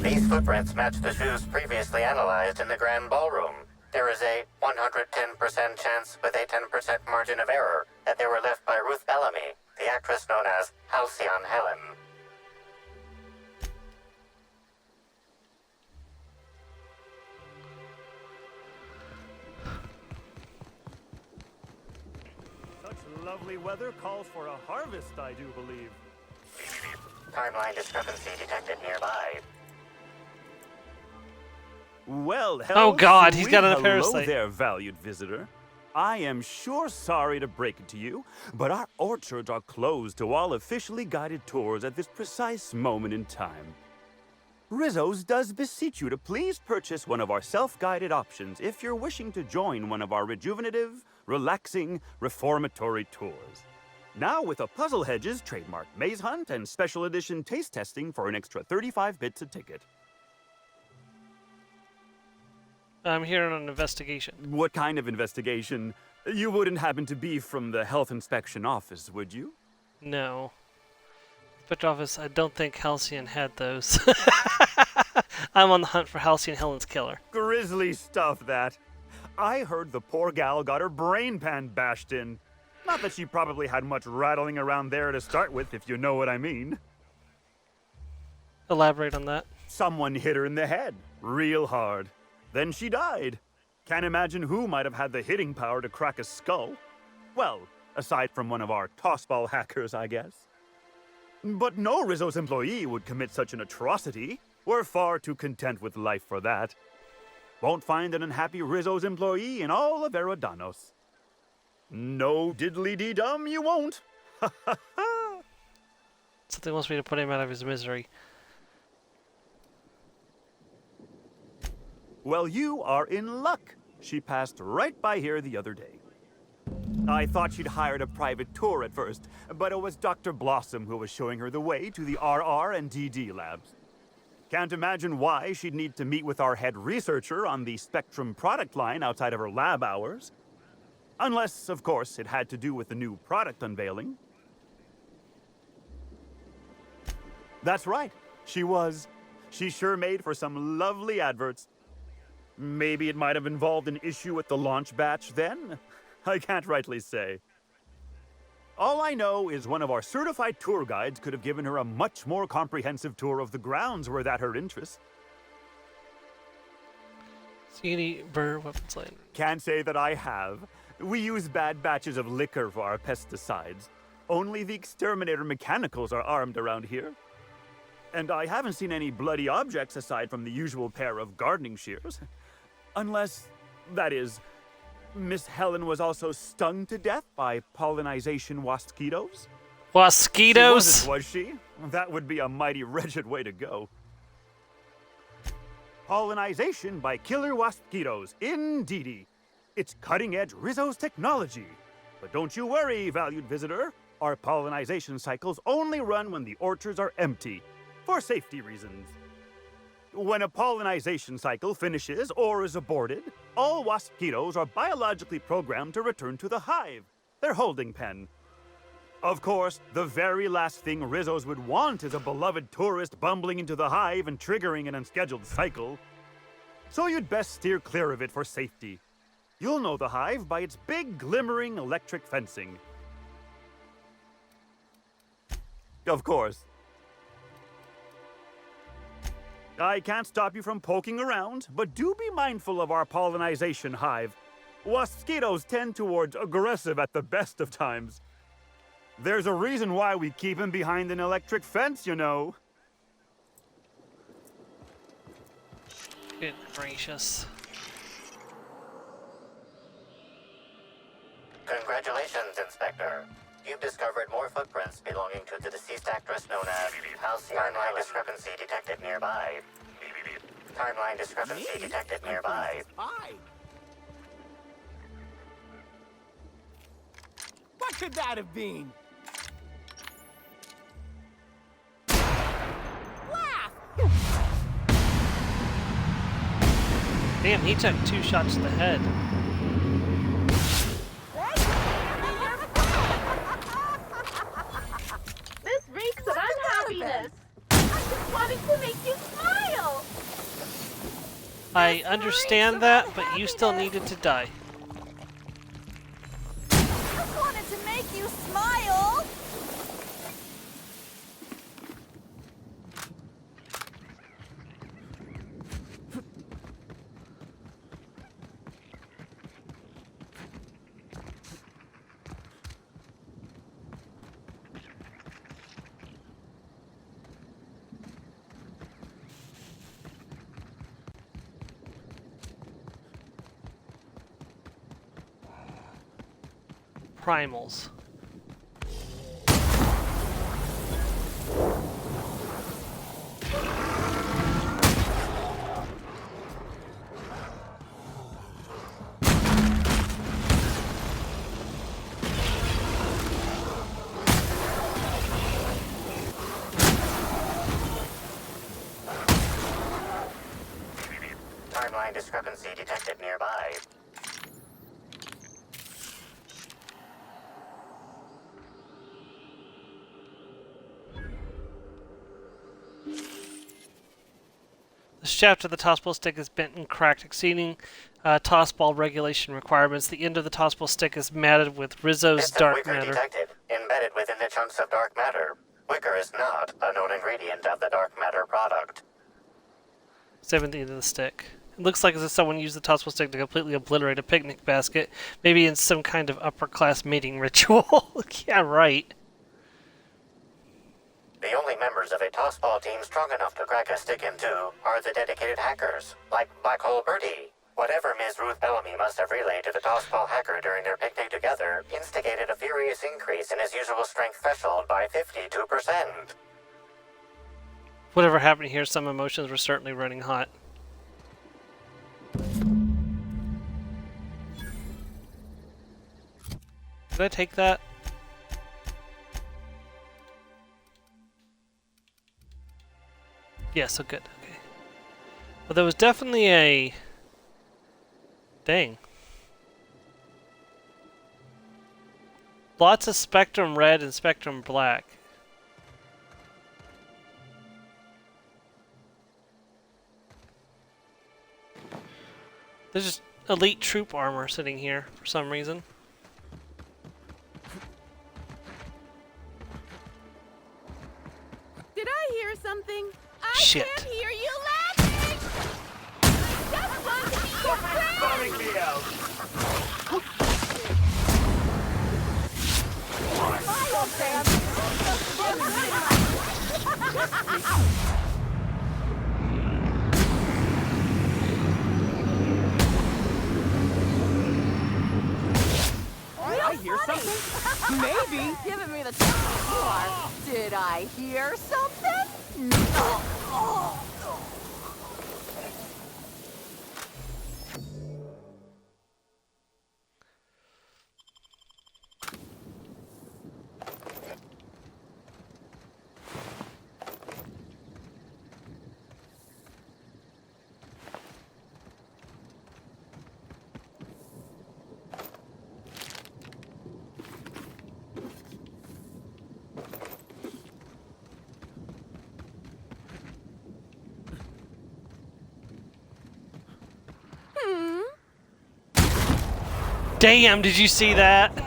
These footprints match the shoes previously analyzed in the Grand Ballroom. There is a 110% chance with a 10% margin of error that they were left by Ruth Bellamy, the actress known as Halcyon Helen. Such lovely weather calls for a harvest, I do believe. Timeline discrepancy detected nearby. Well, Oh God, he's got a hello parasite. there, valued visitor. I am sure sorry to break it to you, but our orchards are closed to all officially guided tours at this precise moment in time. Rizzo's does beseech you to please purchase one of our self-guided options if you're wishing to join one of our rejuvenative, relaxing, reformatory tours. Now with a Puzzle Hedges trademark maze hunt and special edition taste testing for an extra 35 bits a ticket. I'm here on an investigation. What kind of investigation? You wouldn't happen to be from the health inspection office, would you? No. Inspector Office, I don't think Halcyon had those. I'm on the hunt for Halcyon Helen's killer. Grisly stuff, that. I heard the poor gal got her brain pan bashed in. Not that she probably had much rattling around there to start with, if you know what I mean. Elaborate on that. Someone hit her in the head, real hard. Then she died. Can't imagine who might have had the hitting power to crack a skull. Well, aside from one of our tossball hackers, I guess. But no Rizzo's employee would commit such an atrocity. We're far too content with life for that. Won't find an unhappy Rizzo's employee in all of Eridanos. No diddly-dee-dum, you won't. Something wants me to put him out of his misery. Well, you are in luck. She passed right by here the other day. I thought she'd hired a private tour at first, but it was Dr. Blossom who was showing her the way to the RR and DD labs. Can't imagine why she'd need to meet with our head researcher on the Spectrum product line outside of her lab hours. Unless, of course, it had to do with the new product unveiling. That's right. She was. She sure made for some lovely adverts. Maybe it might have involved an issue with the launch batch then? I can't rightly say. All I know is one of our certified tour guides could have given her a much more comprehensive tour of the grounds were that her interest. CD Burr weapons line. Can't say that I have. We use bad batches of liquor for our pesticides. Only the exterminator mechanicals are armed around here. And I haven't seen any bloody objects aside from the usual pair of gardening shears. Unless, that is, Miss Helen was also stung to death by pollinization wasquitos. Wasquitos? She wasn't, was she? That would be a mighty wretched way to go. Pollinization by killer wasquitos, indeedy. It's cutting-edge Rizzo's technology. But don't you worry, valued visitor. Our pollinization cycles only run when the orchards are empty, for safety reasons. When a pollinization cycle finishes or is aborted, all wasquitos are biologically programmed to return to the hive, their holding pen. Of course, the very last thing Rizzo's would want is a beloved tourist bumbling into the hive and triggering an unscheduled cycle. So you'd best steer clear of it for safety. You'll know the hive by its big, glimmering electric fencing. Of course. I can't stop you from poking around, but do be mindful of our pollinization hive. Wasquitos tend towards aggressive at the best of times. There's a reason why we keep him behind an electric fence, you know. Good gracious. Congratulations, Inspector. You've discovered more footprints belonging to the deceased actress known as Halcyon. Timeline discrepancy detected nearby. Timeline discrepancy detected nearby. What could that have been? Damn, he took 2 shots to the head. This reeks of unhappiness. I just wanted to make you smile. I understand that, but you still needed to die. Just wanted to make you smile. Primals. Timeline discrepancy detected nearby. The shaft of the tossball stick is bent and cracked, exceeding tossball regulation requirements. The end of the tossball stick is matted with Rizzo's dark Wicker matter. detected, embedded within the chunks of dark matter. Wicker is not a known ingredient of the dark matter product. Same at the end of the stick. It looks like as if someone used the tossball stick to completely obliterate a picnic basket, maybe in some kind of upper-class mating ritual. Yeah, right. The only members of a tossball team strong enough to crack a stick in two are the dedicated hackers, like Black Hole Birdie. Whatever Ms. Ruth Bellamy must have relayed to the tossball hacker during their picnic together instigated a furious increase in his usual strength threshold by 52%. Whatever happened here, some emotions were certainly running hot. Did I take that? Yeah, so good. Okay. Well, there was definitely a thing. Lots of Spectrum Red and Spectrum Black. There's just elite troop armor sitting here for some reason. Did I hear something? Shit. I can't hear you laughing! I just want to be your friend! Bumming me out. Did I hear something? Maybe. Giving me the time. Did I hear something? No. Damn, did you see that? Just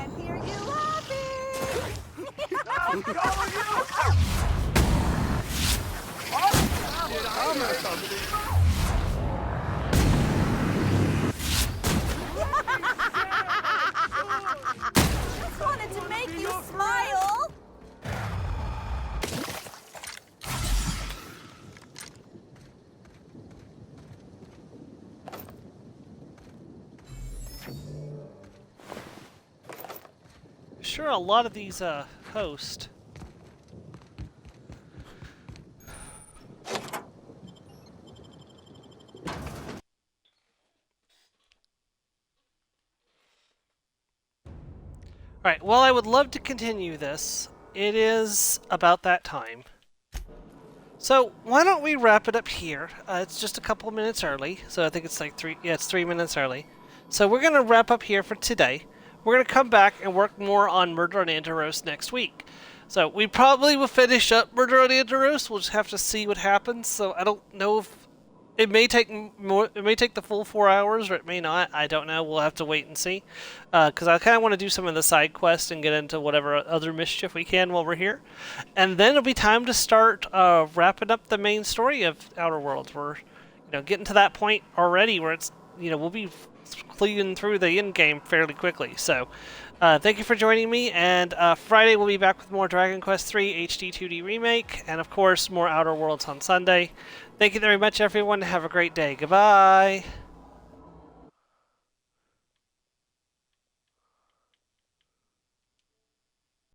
wanted to make you smile. Sure, a lot of these host. Alright, well, I would love to continue this. It is about that time. So, why don't we wrap it up here? It's just a couple minutes early, so I think it's like it's 3 minutes early. So we're going to wrap up here for today. We're going to come back and work more on Murder on Antaros next week. So we probably will finish up Murder on Antaros. We'll just have to see what happens. So I don't know if It may take more. It may take the full 4 hours, or it may not. I don't know. We'll have to wait and see. Because I kind of want to do some of the side quests and get into whatever other mischief we can while we're here, and then it'll be time to start wrapping up the main story of Outer Worlds. We're, getting to that point already where it's, we'll be cleaning through the end game fairly quickly. So, thank you for joining me. And Friday we'll be back with more Dragon Quest III HD 2D remake, and of course more Outer Worlds on Sunday. Thank you very much, everyone. Have a great day. Goodbye.